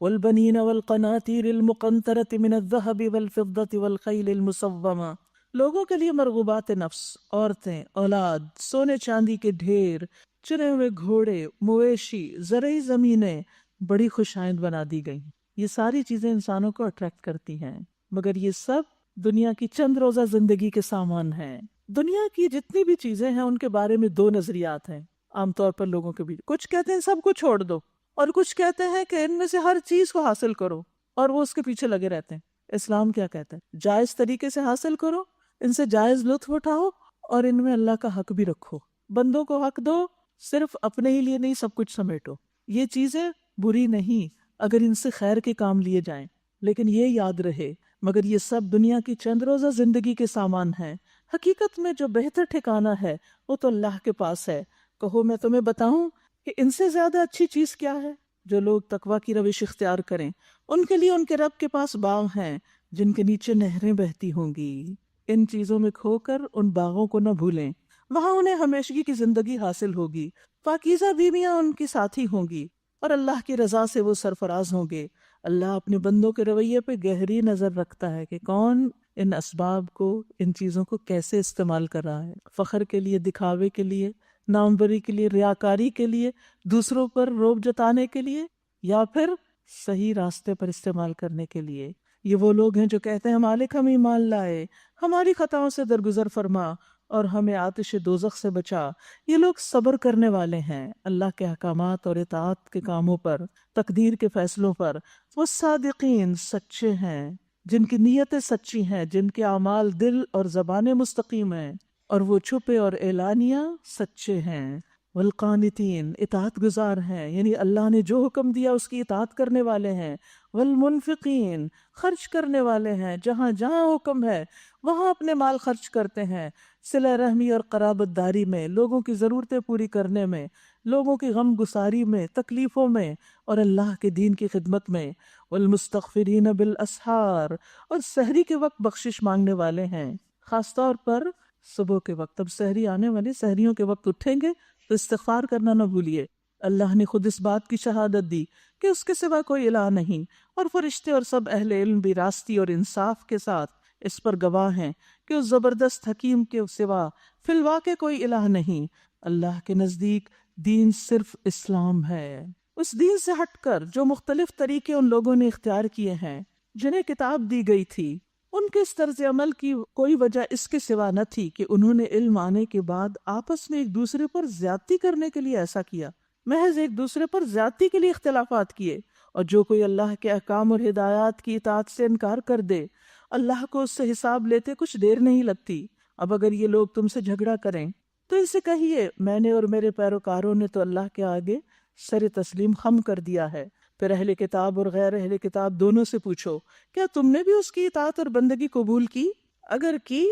والبنین والقناطیر المقنطرۃ من الذہب والفضة والخیل المسومہ، لوگوں کے لیے مرغوبات نفس، عورتیں، اولاد، سونے چاندی کے ڈھیر، چنے ہوئے گھوڑے، مویشی، زرعی زمینیں بڑی خوشائند بنا دی گئی۔ یہ ساری چیزیں انسانوں کو اٹریکٹ کرتی ہیں، مگر یہ سب دنیا کی چند روزہ زندگی کے سامان ہیں۔ دنیا کی جتنی بھی چیزیں ہیں ان کے بارے میں دو نظریات ہیں عام طور پر لوگوں کے بیچ۔ کچھ کہتے ہیں سب کچھ چھوڑ دو، اور کچھ کہتے ہیں کہ ان میں سے ہر چیز کو حاصل کرو، اور وہ اس کے پیچھے لگے رہتے ہیں۔ اسلام کیا کہتا ہے؟ جائز طریقے سے حاصل کرو، ان سے جائز لطف اٹھاؤ، اور ان میں اللہ کا حق بھی رکھو۔ بندوں کو حق دو، صرف اپنے ہی لیے نہیں، سب کچھ سمیٹو۔ یہ چیزیں بری نہیں اگر ان سے خیر کے کام لیے جائیں، لیکن یہ یاد رہے مگر یہ سب دنیا کی چند روزہ زندگی کے سامان ہیں، حقیقت میں جو بہتر ٹھکانہ ہے وہ تو اللہ کے پاس ہے۔ کہو میں تمہیں بتاؤں کہ ان سے زیادہ اچھی چیز کیا ہے؟ جو لوگ تقوی کی روش اختیار کریں ان کے لیے ان کے رب کے پاس باغ ہیں جن کے نیچے نہریں بہتی ہوں گی۔ ان چیزوں میں کھو کر ان باغوں کو نہ بھولیں، وہاں انہیں ہمیشگی کی زندگی حاصل ہوگی، پاکیزہ بیویاں ان کی ساتھی ہوں گی اور اللہ کی رضا سے وہ سرفراز ہوں گے۔ اللہ اپنے بندوں کے رویے پہ گہری نظر رکھتا ہے کہ کون ان اسباب کو، ان چیزوں کو کیسے استعمال کر رہا ہے، فخر کے لیے، دکھاوے کے لیے، ناموری کے لیے، ریاکاری کے لیے، دوسروں پر روب جتانے کے لیے، یا پھر صحیح راستے پر استعمال کرنے کے لیے۔ یہ وہ لوگ ہیں جو کہتے ہیں مالک ہم ایمان لائے، ہماری خطاؤں سے درگزر فرما اور ہمیں آتش دوزخ سے بچا۔ یہ لوگ صبر کرنے والے ہیں اللہ کے احکامات اور اطاعت کے کاموں پر، تقدیر کے فیصلوں پر۔ وہ صادقین، سچے ہیں، جن کی نیتیں سچی ہیں، جن کے اعمال دل اور زبانیں مستقیم ہیں، اور وہ چھپے اور اعلانیہ سچے ہیں۔ والقانتین، اطاعت گزار ہیں، یعنی اللہ نے جو حکم دیا اس کی اطاعت کرنے والے ہیں۔ والمنفقین، خرچ کرنے والے ہیں، جہاں جہاں حکم ہے وہاں اپنے مال خرچ کرتے ہیں، صلہ رحمی اور قرابت داری میں، لوگوں کی ضرورتیں پوری کرنے میں، لوگوں کی غم گساری میں، تکلیفوں میں، اور اللہ کے دین کی خدمت میں۔ والمستغفرین بالاسحار، اور سحری کے وقت بخشش مانگنے والے ہیں، خاص طور پر صبح کے وقت۔ اب سحری آنے والی، سحریوں کے وقت اٹھیں گے تو استغفار کرنا نہ بھولیے۔ اللہ نے خود اس بات کی شہادت دی کہ اس کے سوا کوئی الہ نہیں، اور فرشتے اور سب اہل علم بھی راستی اور انصاف کے ساتھ اس پر گواہ ہیں کہ اس زبردست حکیم کے سوا فی الواقع کوئی الہ نہیں۔ اللہ کے نزدیک دین صرف اسلام ہے۔ اس دین سے ہٹ کر جو مختلف طریقے ان لوگوں نے اختیار کیے ہیں جنہیں کتاب دی گئی تھی، ان کے اس طرز عمل کی کوئی وجہ اس کے سوا نہ تھی کہ انہوں نے علم آنے کے بعد آپس میں ایک دوسرے پر زیادتی کرنے کے لیے ایسا کیا، محض ایک دوسرے پر زیادتی کے لیے اختلافات کیے۔ اور جو کوئی اللہ کے احکام اور ہدایات کی اطاعت سے انکار کر دے، اللہ کو اس سے حساب لیتے کچھ دیر نہیں لگتی۔ اب اگر یہ لوگ تم سے جھگڑا کریں تو ان سے کہیے میں نے اور میرے پیروکاروں نے تو اللہ کے آگے سر تسلیم خم کر دیا ہے۔ پھر اہل کتاب اور غیر اہل کتاب دونوں سے پوچھو کیا تم نے بھی اس کی اطاعت اور بندگی قبول کی؟ اگر کی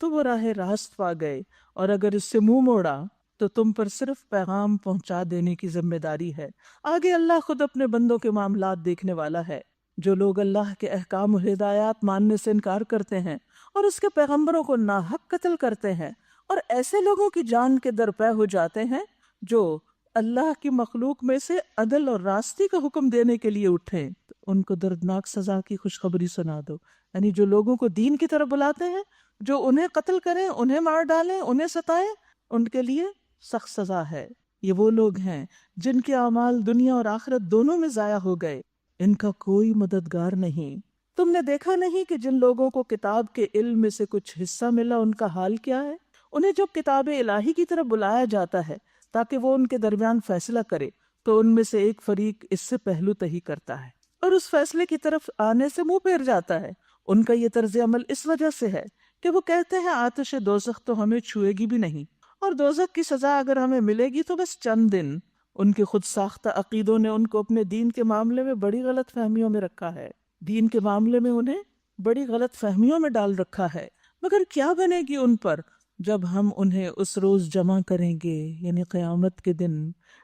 تو وہ راہ راست پا گئے، اور اگر اس سے منہ موڑا تو تم پر صرف پیغام پہنچا دینے کی ذمہ داری ہے۔ آگے اللہ خود اپنے بندوں کے معاملات دیکھنے والا ہے۔ جو لوگ اللہ کے احکام و ہدایات ماننے سے انکار کرتے ہیں اور اس کے پیغمبروں کو ناحق قتل کرتے ہیں، اور ایسے لوگوں کی جان کے درپے ہو جاتے ہیں جو اللہ کی مخلوق میں سے عدل اور راستی کا حکم دینے کے لیے اٹھیں، تو ان کو دردناک سزا کی خوشخبری سنا دو۔ یعنی جو لوگوں کو دین کی طرف بلاتے ہیں، جو انہیں قتل کریں، انہیں مار ڈالیں، انہیں ستائیں، ان کے لیے سخت سزا ہے۔ یہ وہ لوگ ہیں جن کے اعمال دنیا اور آخرت دونوں میں ضائع ہو گئے، ان کا کوئی مددگار نہیں۔ تم نے دیکھا نہیں کہ جن لوگوں کو کتاب کے علم میں سے کچھ حصہ ملا ان کا حال کیا ہے؟ انہیں جب کتاب الہی کی طرف بلایا جاتا ہے تاکہ وہ ان کے درمیان فیصلہ کرے، تو ان میں سے ایک فریق اس سے پہلو تہی کرتا ہے اور اس فیصلے کی طرف آنے سے منہ پھیر جاتا ہے۔ ان کا یہ طرز عمل اس وجہ سے ہے کہ وہ کہتے ہیں آتش دوزخ تو ہمیں چھوئے گی بھی نہیں، اور دوزخ کی سزا اگر ہمیں ملے گی تو بس چند دن۔ ان کے خود ساختہ عقیدوں نے ان کو اپنے دین کے معاملے میں بڑی غلط فہمیوں میں رکھا ہے، دین کے معاملے میں انہیں بڑی غلط فہمیوں میں ڈال رکھا ہے۔ مگر کیا بنے گی ان پر جب ہم انہیں اس روز جمع کریں گے، یعنی قیامت کے دن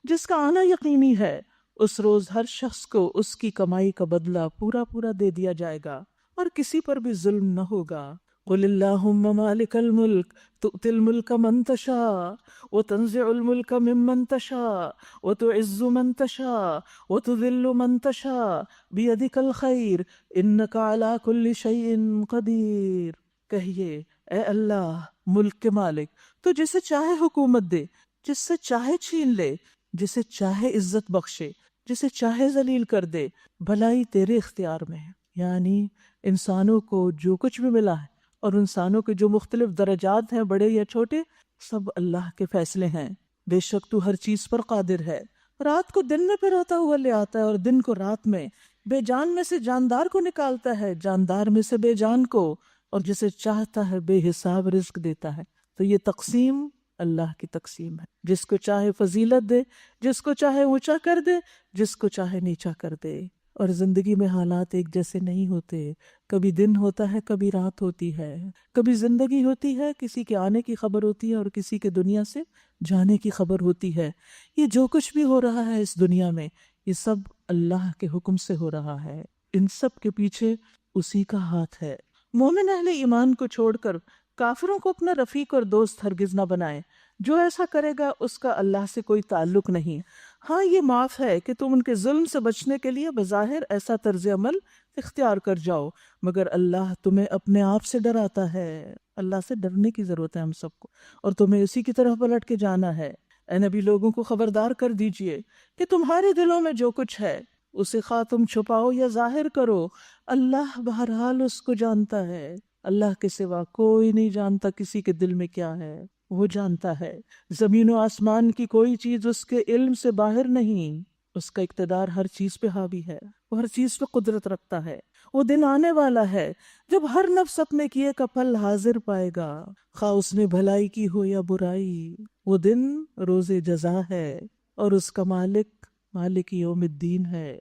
جس کا آنا یقینی ہے۔ اس روز ہر شخص کو اس کی کمائی کا بدلہ پورا پورا دے دیا جائے گا اور کسی پر بھی ظلم نہ ہوگا۔ قل اللہم مالک الملک تؤتی الملک من تشاء وتنزع الملک ممن تشاء وتعز من تشاء وتذل من تشاء بیدک الخیر انک علی کل شیء قدیر۔ کہیے اے اللہ ملک کے مالک، تو جسے چاہے حکومت دے، جس سے چاہے چھین لے، جسے چاہے عزت بخشے، جسے چاہے ذلیل کر دے، بھلائی تیرے اختیار میں ہے۔ یعنی انسانوں کو جو کچھ بھی ملا ہے اور انسانوں کے جو مختلف درجات ہیں، بڑے یا چھوٹے، سب اللہ کے فیصلے ہیں۔ بے شک تو ہر چیز پر قادر ہے۔ رات کو دن میں پھراتا ہوا لے آتا ہے اور دن کو رات میں، بے جان میں سے جاندار کو نکالتا ہے، جاندار میں سے بے جان کو، اور جسے چاہتا ہے بے حساب رزق دیتا ہے۔ تو یہ تقسیم اللہ کی تقسیم ہے، جس کو چاہے فضیلت دے، جس کو چاہے اونچا کر دے، جس کو چاہے نیچا کر دے۔ اور زندگی میں حالات ایک جیسے نہیں ہوتے، کبھی دن ہوتا ہے، کبھی رات ہوتی ہے، کبھی زندگی ہوتی ہے، کسی کے آنے کی خبر ہوتی ہے اور کسی کے دنیا سے جانے کی خبر ہوتی ہے۔ یہ جو کچھ بھی ہو رہا ہے اس دنیا میں، یہ سب اللہ کے حکم سے ہو رہا ہے، ان سب کے پیچھے اسی کا ہاتھ ہے۔ مومن اہل ایمان کو چھوڑ کر کافروں کو اپنا رفیق اور دوست ہرگز نہ بنائے، جو ایسا کرے گا اس کا اللہ سے کوئی تعلق نہیں۔ ہاں یہ معاف ہے کہ تم ان کے ظلم سے بچنے کے لیے بظاہر ایسا طرز عمل اختیار کر جاؤ، مگر اللہ تمہیں اپنے آپ سے ڈراتا ہے۔ اللہ سے ڈرنے کی ضرورت ہے ہم سب کو، اور تمہیں اسی کی طرف پلٹ کے جانا ہے۔ اے نبی، لوگوں کو خبردار کر دیجئے کہ تمہارے دلوں میں جو کچھ ہے اسے خواہ تم چھپاؤ یا ظاہر کرو، اللہ بہرحال اس کو جانتا ہے۔ اللہ کے سوا کوئی نہیں جانتا کسی کے دل میں کیا ہے، وہ جانتا ہے۔ زمین و آسمان کی کوئی چیز اس کے علم سے باہر نہیں، اس کا اقتدار ہر چیز پہ حاوی ہے، وہ ہر چیز پہ قدرت رکھتا ہے۔ وہ دن آنے والا ہے جب ہر نفس اپنے کیے کا پھل حاضر پائے گا، خواہ اس نے بھلائی کی ہو یا برائی۔ وہ دن روز جزا ہے اور اس کا مالک یوم الدین ہے۔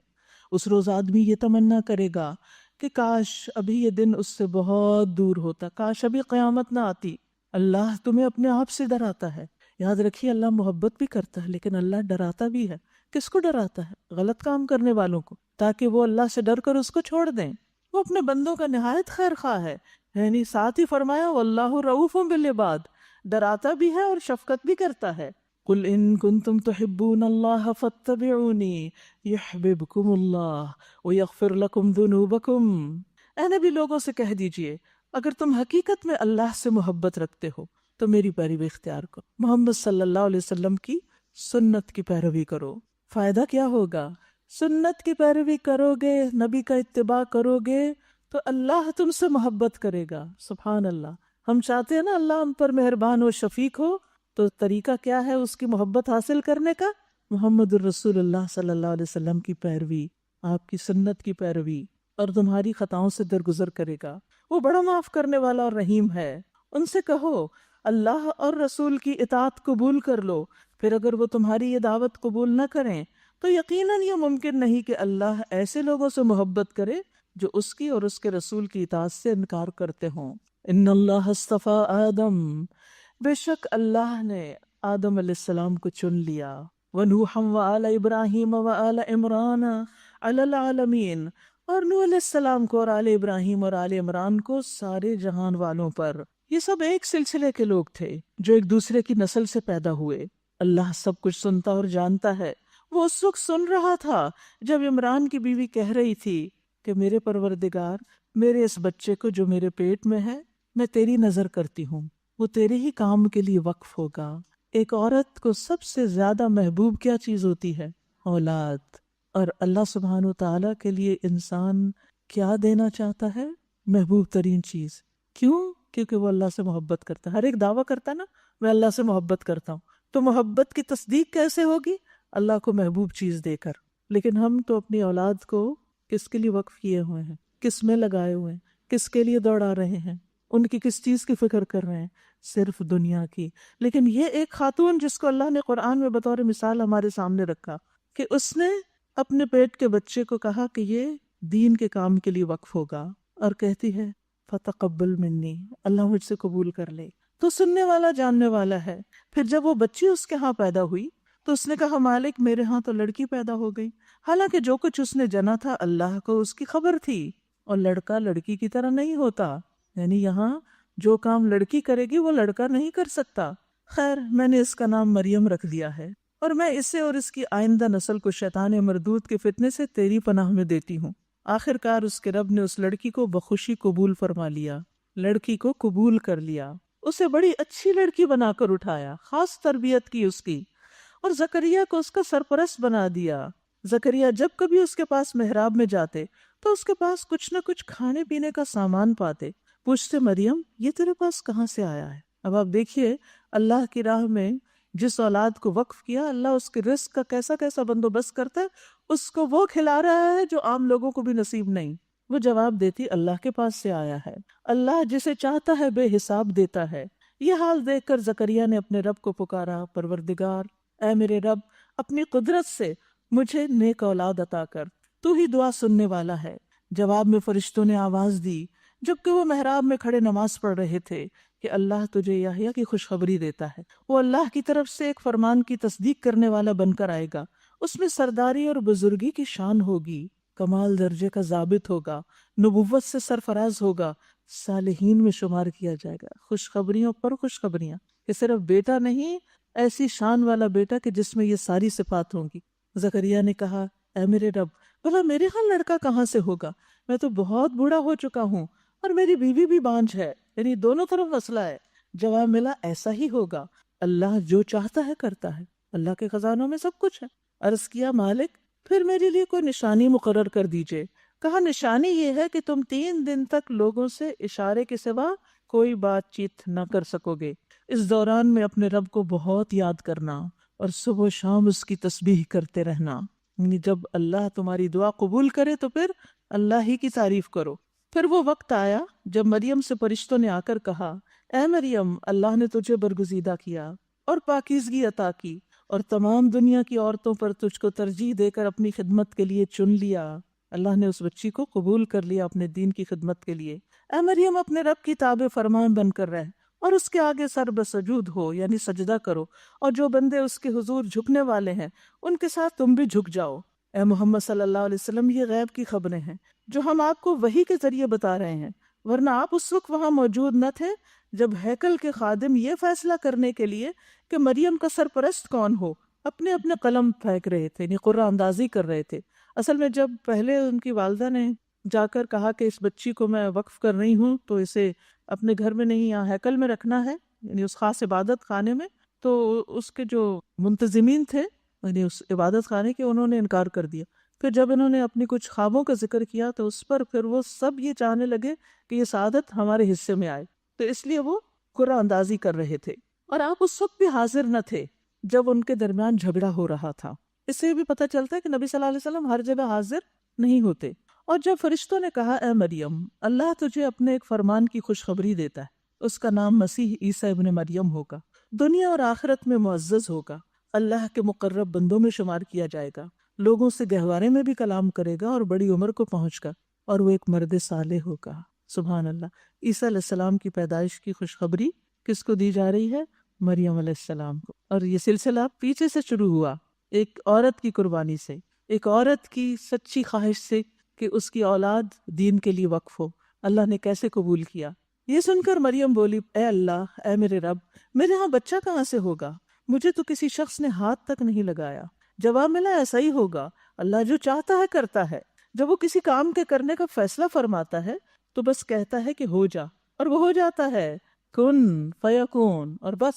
اس روز آدمی یہ تمنا کرے گا کہ کاش ابھی یہ دن اس سے بہت دور ہوتا، کاش ابھی قیامت نہ آتی۔ اللہ تمہیں اپنے آپ سے ڈراتا ہے۔ یاد رکھیے، اللہ محبت بھی کرتا ہے لیکن اللہ ڈراتا بھی ہے۔ کس کو ڈراتا ہے؟ غلط کام کرنے والوں کو، تاکہ وہ اللہ سے ڈر کر اس کو چھوڑ دیں۔ وہ اپنے بندوں کا نہایت خیر خواہ ہے، یعنی ساتھ ہی فرمایا واللہ رؤوف بالعباد، ڈراتا بھی ہے اور شفقت بھی کرتا ہے۔ قل ان کنتم تحبون اللہ فاتبعونی یحببکم اللہ ویغفر لکم ذنوبکم۔ اے نبی، لوگوں سے کہہ دیجئے اگر تم حقیقت میں اللہ سے محبت رکھتے ہو تو میری پیروی اختیار کرو، محمد صلی اللہ علیہ وسلم کی سنت کی پیروی کرو۔ فائدہ کیا ہوگا؟ سنت کی پیروی کرو گے، نبی کا اتباع کرو گے تو اللہ تم سے محبت کرے گا۔ سبحان اللہ۔ ہم چاہتے ہیں نا اللہ ہم پر مہربان و شفیق ہو، تو طریقہ کیا ہے اس کی محبت حاصل کرنے کا؟ محمد الرسول اللہ صلی اللہ علیہ وسلم کی پیروی، آپ کی سنت کی پیروی، اور تمہاری خطاؤں سے درگزر کرے گا۔ وہ بڑا معاف کرنے والا اور رحیم ہے۔ ان سے کہو اللہ اور رسول کی اطاعت قبول کر لو، پھر اگر وہ تمہاری یہ دعوت قبول نہ کریں تو یقیناً یہ ممکن نہیں کہ اللہ ایسے لوگوں سے محبت کرے جو اس کی اور اس کے رسول کی اطاعت سے انکار کرتے ہوں۔ ان اللہ اصطفیٰ آدم، بے شک اللہ نے آدم علیہ السلام کو چن لیا، وَنُوحًا وَآلَ إِبْرَاهِيمَ وَآلَ عِمْرَانَ عَلَى الْعَالَمِينَ، اور نوح علیہ السلام کو اور آل ابراہیم اور آل عمران کو سارے جہان والوں پر۔ یہ سب ایک سلسلے کے لوگ تھے جو ایک دوسرے کی نسل سے پیدا ہوئے۔ اللہ سب کچھ سنتا اور جانتا ہے۔ وہ اس وقت سن رہا تھا جب عمران کی بیوی کہہ رہی تھی کہ میرے پروردگار، میرے اس بچے کو جو میرے پیٹ میں ہے میں تیری نظر کرتی ہوں، وہ تیرے ہی کام کے لیے وقف ہوگا۔ ایک عورت کو سب سے زیادہ محبوب کیا چیز ہوتی ہے؟ اولاد۔ اور اللہ سبحانہ وتعالیٰ کے لیے انسان کیا دینا چاہتا ہے؟ محبوب ترین چیز۔ کیوں؟ کیونکہ وہ اللہ سے محبت کرتا ہے۔ ہر ایک دعویٰ کرتا ہے نا میں اللہ سے محبت کرتا ہوں، تو محبت کی تصدیق کیسے ہوگی؟ اللہ کو محبوب چیز دے کر۔ لیکن ہم تو اپنی اولاد کو کس کے لیے وقف کیے ہوئے ہیں، کس میں لگائے ہوئے ہیں، کس کے لیے دوڑا رہے ہیں، ان کی کس چیز کی فکر کر رہے ہیں؟ صرف دنیا کی۔ لیکن یہ ایک خاتون جس کو اللہ نے قرآن میں بطور مثال ہمارے سامنے رکھا کہ اس نے اپنے پیٹ کے بچے کو کہا کہ یہ دین کے کام کے لیے وقف ہوگا، اور کہتی ہے فتقبل منی، اللہ مجھ سے قبول کر لے، تو سننے والا جاننے والا ہے۔ پھر جب وہ بچی اس کے ہاں پیدا ہوئی تو اس نے کہا مالک میرے ہاں تو لڑکی پیدا ہو گئی، حالانکہ جو کچھ اس نے جنا تھا اللہ کو اس کی خبر تھی، اور لڑکا لڑکی کی طرح نہیں ہوتا، یعنی یہاں جو کام لڑکی کرے گی وہ لڑکا نہیں کر سکتا۔ خیر، میں نے اس کا نام مریم رکھ دیا ہے، اور میں اسے اور اس کی آئندہ نسل کو شیطان مردود کے فتنے سے تیری پناہ میں دیتی ہوں۔ آخر کار اس کے رب نے اس لڑکی کو بخوشی قبول فرما لیا، لڑکی کو قبول کر لیا، اسے بڑی اچھی لڑکی بنا کر اٹھایا، خاص تربیت کی اس کی، اور زکریا کو اس کا سرپرست بنا دیا۔ زکریا جب کبھی اس کے پاس محراب میں جاتے تو اس کے پاس کچھ نہ کچھ کھانے پینے کا سامان پاتے، پوچھتے مریم یہ تیرے پاس کہاں سے آیا ہے؟ اب آپ دیکھیے اللہ کی راہ میں جس اولاد کو وقف کیا، اللہ اس کے رزق کا کیسا کیسا بندوبست کرتا ہے، اس کو وہ کھلا رہا ہے جو عام لوگوں کو بھی نصیب نہیں۔ وہ جواب دیتی اللہ کے پاس سے آیا ہے، اللہ جسے چاہتا ہے بے حساب دیتا ہے۔ یہ حال دیکھ کر زکریا نے اپنے رب کو پکارا، پروردگار، اے میرے رب، اپنی قدرت سے مجھے نیک اولاد عطا کر۔ تو ہی دعا سننے والا ہے۔ جواب میں فرشتوں نے آواز دی جبکہ وہ محراب میں کھڑے نماز پڑھ رہے تھے کہ اللہ تجھے یحییٰ کی خوشخبری دیتا ہے، وہ اللہ کی طرف سے ایک فرمان کی تصدیق کرنے والا بن کر آئے گا، اس میں سرداری اور بزرگی کی شان ہوگی، کمال درجے کا ضابط ہوگا، نبوت سے سرفراز ہوگا، صالحین میں شمار کیا جائے گا۔ خوشخبریوں پر خوشخبریاں، کہ صرف بیٹا نہیں، ایسی شان والا بیٹا کہ جس میں یہ ساری صفات ہوں گی۔ زکریا نے کہا اے میرے رب، بھلا میرے ہاں لڑکا کہاں سے ہوگا؟ میں تو بہت بوڑھا ہو چکا ہوں اور میری بیوی بھی بانجھ ہے، یعنی دونوں طرف مسئلہ ہے۔ جواب ملا ایسا ہی ہوگا، اللہ جو چاہتا ہے کرتا ہے، اللہ کے خزانوں میں سب کچھ ہے۔ عرض کیا مالک پھر میرے لیے کوئی نشانی مقرر کر دیجئے۔ کہا نشانی یہ ہے کہ تم 3 دن تک لوگوں سے اشارے کے سوا کوئی بات چیت نہ کر سکو گے۔ اس دوران میں اپنے رب کو بہت یاد کرنا اور صبح و شام اس کی تسبیح کرتے رہنا، یعنی جب اللہ تمہاری دعا قبول کرے تو پھر اللہ ہی کی تعریف کرو۔ پھر وہ وقت آیا جب مریم سے فرشتوں نے آ کر کہا اے مریم، اللہ نے تجھے برگزیدہ کیا اور پاکیزگی عطا کی اور تمام دنیا کی عورتوں پر تجھ کو ترجیح دے کر اپنی خدمت کے لیے چن لیا۔ اللہ نے اس بچی کو قبول کر لیا اپنے دین کی خدمت کے لیے۔ اے مریم، اپنے رب کی تابع فرمان بن کر رہ اور اس کے آگے سر بسجود ہو، یعنی سجدہ کرو، اور جو بندے اس کے حضور جھکنے والے ہیں ان کے ساتھ تم بھی جھک جاؤ۔ اے محمد صلی اللہ علیہ وسلم، یہ غیب کی خبریں ہیں جو ہم آپ کو وحی کے ذریعے بتا رہے ہیں، ورنہ آپ اس وقت وہاں موجود نہ تھے جب ہیکل کے خادم یہ فیصلہ کرنے کے لیے کہ مریم کا سرپرست کون ہو اپنے اپنے قلم پھینک رہے تھے، یعنی قرعہ اندازی کر رہے تھے۔ اصل میں جب پہلے ان کی والدہ نے جا کر کہا کہ اس بچی کو میں وقف کر رہی ہوں تو اسے اپنے گھر میں نہیں، یہاں ہیکل میں رکھنا ہے، یعنی اس خاص عبادت خانے میں، تو اس کے جو منتظمین تھے یعنی اس عبادت خانے کے، انہوں نے انکار کر دیا۔ پھر جب انہوں نے اپنی کچھ خوابوں کا ذکر کیا تو اس پر پھر وہ سب یہ چاہنے لگے کہ یہ سعادت ہمارے حصے میں آئے، تو اس لیے وہ قرعہ اندازی کر رہے تھے، اور آپ اس وقت بھی حاضر نہ تھے جب ان کے درمیان جھگڑا ہو رہا تھا۔ اس سے بھی پتہ چلتا ہے کہ نبی صلی اللہ علیہ وسلم ہر جگہ حاضر نہیں ہوتے۔ اور جب فرشتوں نے کہا اے مریم، اللہ تجھے اپنے ایک فرمان کی خوشخبری دیتا ہے، اس کا نام مسیح عیسیٰ ابن مریم ہوگا، دنیا اور آخرت میں معزز ہوگا، اللہ کے مقرب بندوں میں شمار کیا جائے گا، لوگوں سے گہوارے میں بھی کلام کرے گا اور بڑی عمر کو پہنچ گا، اور وہ ایک مرد صالح ہوگا۔ سبحان اللہ۔ عیسیٰ علیہ السلام کی پیدائش کی خوشخبری کس کو دی جا رہی ہے؟ مریم علیہ السلام کو۔ اور یہ سلسلہ پیچھے سے شروع ہوا، ایک عورت کی قربانی سے، ایک عورت کی سچی خواہش سے کہ اس کی اولاد دین کے لیے وقف ہو۔ اللہ نے کیسے قبول کیا؟ یہ سن کر مریم بولی اے اللہ، اے میرے رب، میرے ہاں بچہ کہاں سے ہوگا؟ مجھے تو کسی شخص نے ہاتھ تک نہیں لگایا۔ جواب ملا ایسا ہی ہوگا، اللہ جو چاہتا ہے کرتا ہے۔ جب وہ کسی کام کے کرنے کا فیصلہ فرماتا ہے تو بس کہتا ہے کہ ہو جا، اور وہ ہو جاتا ہے، کن فیکون، اور بس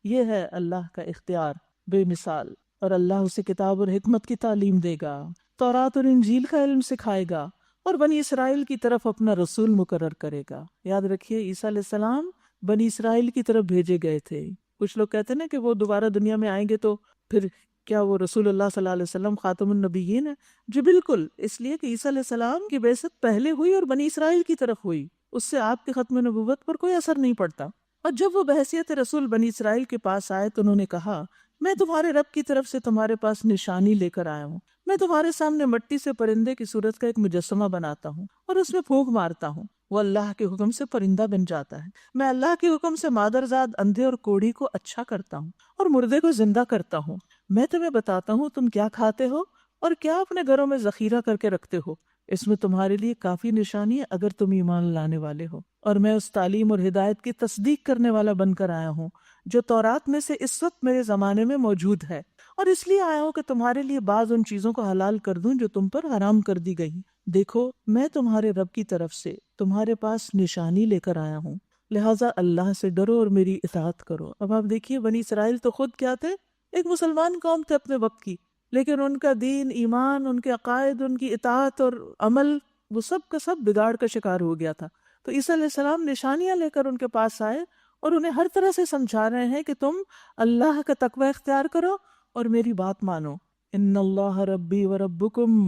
یہ ہے اللہ کا اختیار بے مثال۔ اور اللہ اسے کتاب اور حکمت کی تعلیم دے گا، تورات اور انجیل کا علم سکھائے گا، اور بنی اسرائیل کی طرف اپنا رسول مقرر کرے گا۔ یاد رکھیے عیسیٰ علیہ السلام بنی اسرائیل کی طرف بھیجے گئے تھے۔ کچھ لوگ کہتے ہیں نا کہ وہ دوبارہ دنیا میں آئیں گے تو پھر کیا وہ رسول اللہ صلی اللہ علیہ وسلم خاتم النبیین ہے؟ جی بالکل، اس لیے کہ عیسیٰ علیہ السلام کی بعثت پہلے ہوئی اور بنی اسرائیل کی طرف ہوئی، اس سے آپ کے ختم نبوت پر کوئی اثر نہیں پڑتا۔ اور جب وہ بحیثیت رسول بنی اسرائیل کے پاس آئے تو انہوں نے کہا میں تمہارے رب کی طرف سے تمہارے پاس نشانی لے کر آیا ہوں، میں تمہارے سامنے مٹی سے پرندے کی صورت کا ایک مجسمہ بناتا ہوں اور اس میں پھونک مارتا ہوں، وہ اللہ کے حکم سے پرندہ بن جاتا ہے۔ میں اللہ کے حکم سے مادرزاد اندھے اور کوڑھی کو اچھا کرتا ہوں اور مردے کو زندہ کرتا ہوں۔ میں تمہیں بتاتا ہوں تم کیا کھاتے ہو اور کیا اپنے گھروں میں ذخیرہ کر کے رکھتے ہو، اس میں تمہارے لیے کافی نشانی ہے اگر تم ایمان لانے والے ہو۔ اور میں اس تعلیم اور ہدایت کی تصدیق کرنے والا بن کر آیا ہوں جو تورات میں سے اس وقت میرے زمانے میں موجود ہے، اور اس لیے آیا ہوں کہ تمہارے لیے بعض ان چیزوں کو حلال کر دوں جو تم پر حرام کر دی گئی۔ دیکھو میں تمہارے رب کی طرف سے تمہارے پاس نشانی لے کر آیا ہوں، لہٰذا اللہ سے ڈرو اور میری اطاعت کرو۔ اب آپ دیکھیے بنی اسرائیل تو خود کیا تھے؟ ایک مسلمان قوم تھے اپنے وقت کی، لیکن ان کا دین، ایمان، ان کے عقائد، ان کی اطاعت اور عمل، وہ سب کا سب بگاڑ کا شکار ہو گیا تھا۔ تو عیسیٰ علیہ السلام نشانیاں لے کر ان کے پاس آئے اور انہیں ہر طرح سے سمجھا رہے ہیں کہ تم اللہ کا تقوی اختیار کرو اور میری بات مانو۔ ان اللہ ربی و ربکم،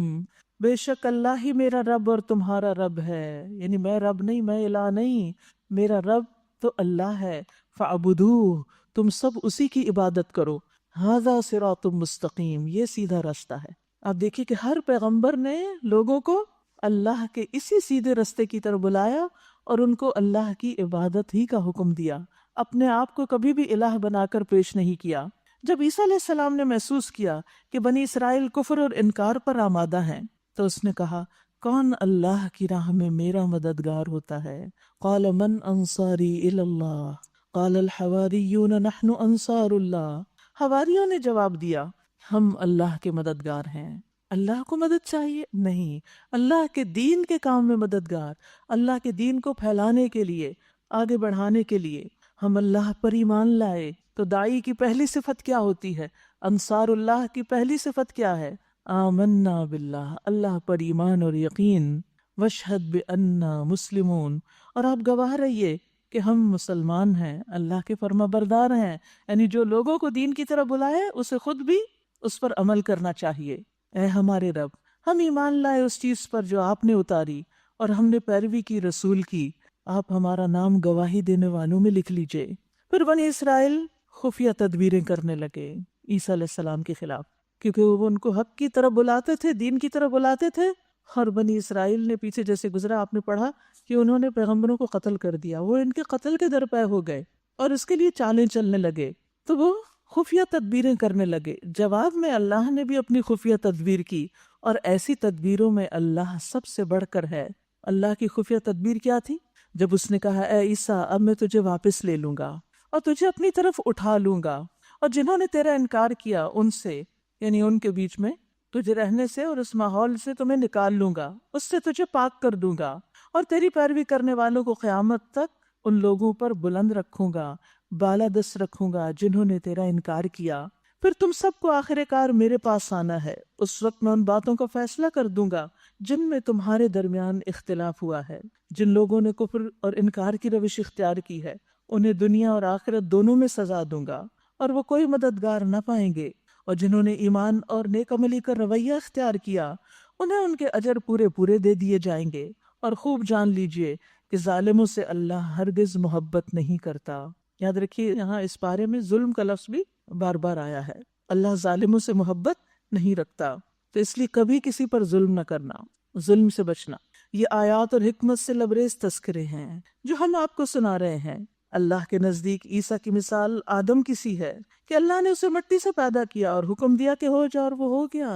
بے شک اللہ ہی میرا رب اور تمہارا رب ہے، یعنی میں رب نہیں، میں الہ نہیں، میرا رب تو اللہ ہے۔ فاعبدوہ، تم سب اسی کی عبادت کرو۔ ھذا صراط مستقیم، یہ سیدھا راستہ ہے۔ آپ دیکھیے کہ ہر پیغمبر نے لوگوں کو اللہ کے اسی سیدھے رستے کی طرف بلایا اور ان کو اللہ کی عبادت ہی کا حکم دیا، اپنے آپ کو کبھی بھی الہ بنا کر پیش نہیں کیا۔ جب عیسیٰ علیہ السلام نے محسوس کیا کہ بنی اسرائیل کفر اور انکار پر آمادہ ہیں تو اس نے کہا، کون اللہ کی راہ میں میرا مددگار ہوتا ہے؟ قال من انصاری الی اللہ قال الحواریون نحن انصار اللہ۔ حواریوں نے جواب دیا، ہم اللہ کے مددگار ہیں۔ اللہ کو مدد چاہیے؟ نہیں، اللہ کے دین کے کام میں مددگار، اللہ کے دین کو پھیلانے کے لیے، آگے بڑھانے کے لیے ہم اللہ پر ایمان لائے۔ تو داعی کی پہلی صفت کیا ہوتی ہے؟ انصار اللہ کی پہلی صفت کیا ہے؟ آمنا باللہ، اللہ پر ایمان اور یقین، واشہد بأننا مسلمون، اور آپ گواہ رہیے کہ ہم مسلمان ہیں، اللہ کے فرما بردار ہیں۔ یعنی جو لوگوں کو دین کی طرف بلائے اسے خود بھی اس پر عمل کرنا چاہیے۔ اے ہمارے رب، ہم ایمان لائے اس چیز پر جو آپ نے اتاری اور ہم نے پیروی کی رسول کی، آپ ہمارا نام گواہی دینے والوں میں لکھ لیجئے۔ پھر بنی اسرائیل خفیہ تدبیریں کرنے لگے عیسیٰ علیہ السلام کے خلاف، کیونکہ وہ ان کو حق کی طرف بلاتے تھے، دین کی طرف بلاتے تھے، اور بنی اسرائیل نے پیچھے جیسے گزرا آپ نے پڑھا کہ انہوں نے پیغمبروں کو قتل کر دیا، وہ ان کے قتل کے درپے ہو گئے اور اس کے لیے چالیں چلنے لگے، تو وہ خفیہ تدبیریں کرنے لگے۔ جواب میں اللہ نے بھی اپنی خفیہ تدبیر کی، اور ایسی تدبیروں میں اللہ سب سے بڑھ کر ہے۔ اللہ کی خفیہ تدبیر کیا تھی؟ جب اس نے کہا، اے عیسیٰ اب میں تجھے واپس لے لوں گا اور تجھے اپنی طرف اٹھا لوں گا، اور جنہوں نے تیرا انکار کیا ان سے، یعنی ان کے بیچ میں تجھے رہنے سے اور اس ماحول سے تمہیں نکال لوں گا، اس سے تجھے پاک کر دوں گا، اور تیری پیروی کرنے والوں کو قیامت تک ان لوگوں پر بلند رکھوں گا، بالادست رکھوں گا جنہوں نے تیرا انکار کیا۔ پھر تم سب کو آخر کار میرے پاس آنا ہے، اس وقت میں ان باتوں کا فیصلہ کر دوں گا جن میں تمہارے درمیان اختلاف ہوا ہے۔ جن لوگوں نے کفر اور انکار کی روش اختیار کی ہے انہیں دنیا اور آخرت دونوں میں سزا دوں گا، اور وہ کوئی مددگار نہ پائیں گے، اور جنہوں نے ایمان اور نیک عملی کا رویہ اختیار کیا انہیں ان کے اجر پورے پورے دے دیے جائیں گے۔ اور خوب جان لیجئے کہ ظالموں سے اللہ ہرگز محبت نہیں کرتا۔ یاد رکھیے یہاں اس پارے میں ظلم کا لفظ بھی بار بار آیا ہے، اللہ ظالموں سے محبت نہیں رکھتا، تو اس لیے کبھی کسی پر ظلم نہ کرنا، ظلم سے بچنا۔ یہ آیات اور حکمت سے لبریز تذکرے ہیں جو ہم آپ کو سنا رہے ہیں۔ اللہ کے نزدیک عیسیٰ کی مثال آدم کی سی ہے کہ اللہ نے اسے مٹی سے پیدا کیا اور حکم دیا کہ ہو جا، اور وہ ہو گیا۔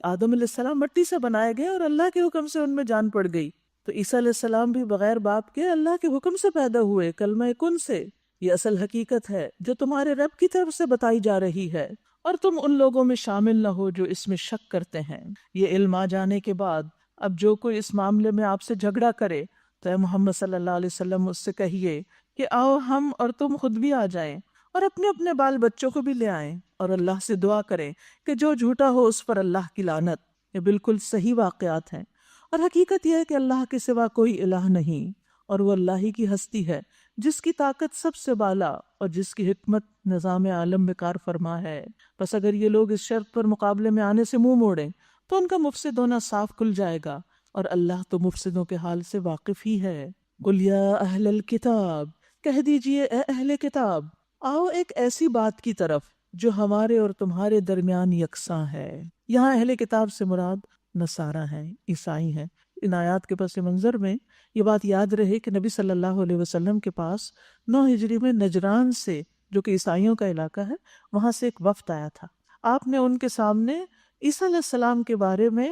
آدم علیہ السلام مٹی سے بنائے گئے اور اللہ کے حکم سے ان میں جان پڑ گئی، تو عیسیٰ علیہ السلام بھی بغیر باپ کے اللہ کے حکم سے پیدا ہوئے، کلمہ کن سے۔ یہ اصل حقیقت ہے جو تمہارے رب کی طرف سے بتائی جا رہی ہے، اور تم ان لوگوں میں شامل نہ ہو جو اس میں شک کرتے ہیں۔ یہ علم آ جانے کے بعد اب جو کوئی اس معاملے میں آپ سے جھگڑا کرے تو اے محمد صلی اللہ علیہ وسلم اس سے کہیے کہ آؤ ہم اور تم خود بھی آ جائیں اور اپنے اپنے بال بچوں کو بھی لے آئیں، اور اللہ سے دعا کریں کہ جو جھوٹا ہو اس پر اللہ کی لعنت۔ یہ بالکل صحیح واقعات ہیں، اور حقیقت یہ ہے کہ اللہ کے سوا کوئی الہ نہیں، اور وہ اللہ ہی کی ہستی ہے جس کی طاقت سب سے بالا اور جس کی حکمت نظام عالم میں کار فرما ہے۔ بس اگر یہ لوگ اس شرط پر مقابلے میں آنے سے منہ موڑیں تو ان کا مفسد ہونا صاف کھل جائے گا، اور اللہ تو مفسدوں کے حال سے واقف ہی ہے۔ قل یا اہل الکتاب، کہہ دیجئے اے اہل کتاب، آؤ ایک ایسی بات کی طرف جو ہمارے اور تمہارے درمیان یکساں ہے۔ یہاں اہل کتاب سے مراد نصارہ ہیں، عیسائی ہیں۔ ان آیات کے پس منظر میں یہ بات یاد رہے کہ نبی صلی اللہ علیہ وسلم کے پاس 9 ہجری میں نجران سے، جو کہ عیسائیوں کا علاقہ ہے، وہاں سے ایک وفد آیا تھا۔ آپ نے ان کے سامنے عیسیٰ علیہ السلام کے بارے میں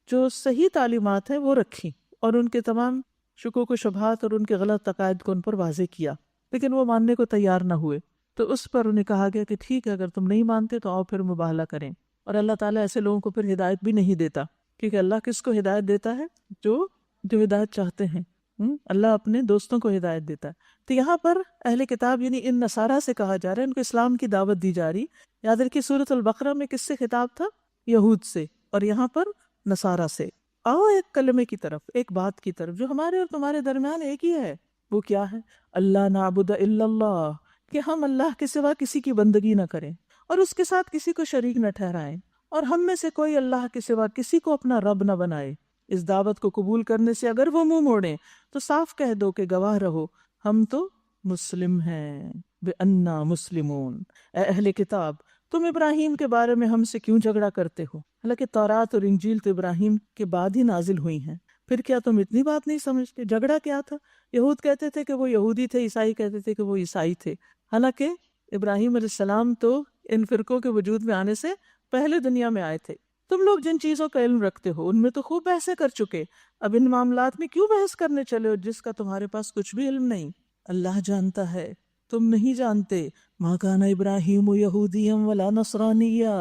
جو صحیح تعلیمات ہیں وہ رکھی، اور ان کے تمام شکوک و شبہات اور ان کے غلط عقائد کو ان پر واضح کیا، لیکن وہ ماننے کو تیار نہ ہوئے۔ تو اس پر انہیں کہا گیا کہ ٹھیک ہے، اگر تم نہیں مانتے تو آؤ پھر مباہلہ کریں۔ اور اللہ تعالیٰ ایسے لوگوں کو پھر ہدایت بھی نہیں دیتا، کیونکہ اللہ کس کو ہدایت دیتا ہے؟ جو ہدایت چاہتے ہیں۔ اللہ اپنے دوستوں کو ہدایت دیتا ہے۔ تو یہاں پر اہل کتاب یعنی ان نصارہ سے کہا جا رہا ہے، ان کو اسلام کی دعوت دی جا رہی۔ یاد رکھیے سورۃ البقرہ میں کس سے خطاب تھا؟ یہود سے، اور یہاں پر نصارہ سے۔ آؤ ایک کلمے کی طرف، ایک بات کی طرف جو ہمارے اور تمہارے درمیان ایک ہی ہے۔ وہ کیا ہے؟ اللہ نعبد الا اللہ، کہ ہم اللہ کے سوا کسی کی بندگی نہ کریں اور اس کے ساتھ کسی کو شریک نہ ٹھہرائیں، اور ہم میں سے کوئی اللہ کے سوا کسی کو اپنا رب نہ بنائے۔ اس دعوت کو قبول کرنے سے اگر وہ منہ موڑیں تو صاف کہہ دو کہ گواہ رہو ہم تو مسلم ہیں، بِأَنَّا مُسْلِمُونَ۔ اے اہل کتاب، تم ابراہیم کے بارے میں ہم سے کیوں جھگڑا کرتے ہو؟ حالانکہ تورات اور انجیل تو ابراہیم کے بعد ہی نازل ہوئی ہیں، پھر کیا تم اتنی بات نہیں سمجھتے؟ جھگڑا کیا تھا؟ یہود کہتے تھے کہ وہ یہودی تھے، عیسائی کہتے تھے کہ وہ عیسائی تھے، حالانکہ ابراہیم علیہ السلام تو ان فرقوں کے وجود میں آنے سے پہلے دنیا میں آئے تھے۔ تم لوگ جن چیزوں کا علم رکھتے ہو ان میں تو خوب بحثیں کر چکے، اب ان معاملات میں کیوں بحث کرنے چلے ہو جس کا تمہارے پاس کچھ بھی علم نہیں؟ اللہ جانتا ہے، تم نہیں جانتے۔ ما کان ابراہیم یہودیا ولا نصرانیا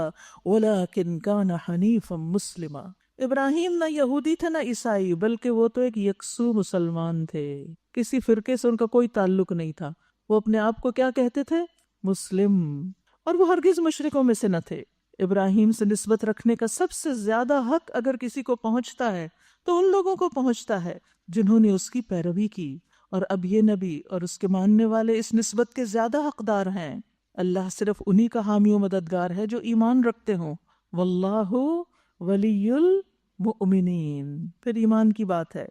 ولکن کان حنیفا مسلما۔ ابراہیم نہ یہودی تھے نہ عیسائی، بلکہ وہ تو ایک یکسو مسلمان تھے، کسی فرقے سے ان کا کوئی تعلق نہیں تھا۔ وہ اپنے آپ کو کیا کہتے تھے؟ مسلم، اور وہ ہرگز مشرکوں میں سے نہ تھے۔ ابراہیم سے نسبت رکھنے کا سب سے زیادہ حق اگر کسی کو پہنچتا ہے تو ان لوگوں کو پہنچتا ہے جنہوں نے اس کی پیروی کی، اور اب یہ نبی اور اس کے ماننے والے اس نسبت کے زیادہ حقدار ہیں۔ اللہ صرف انہی کا حامی و مددگار ہے جو ایمان رکھتے ہوں۔ واللہ ولی المؤمنین۔ پھر ایمان کی بات ہے۔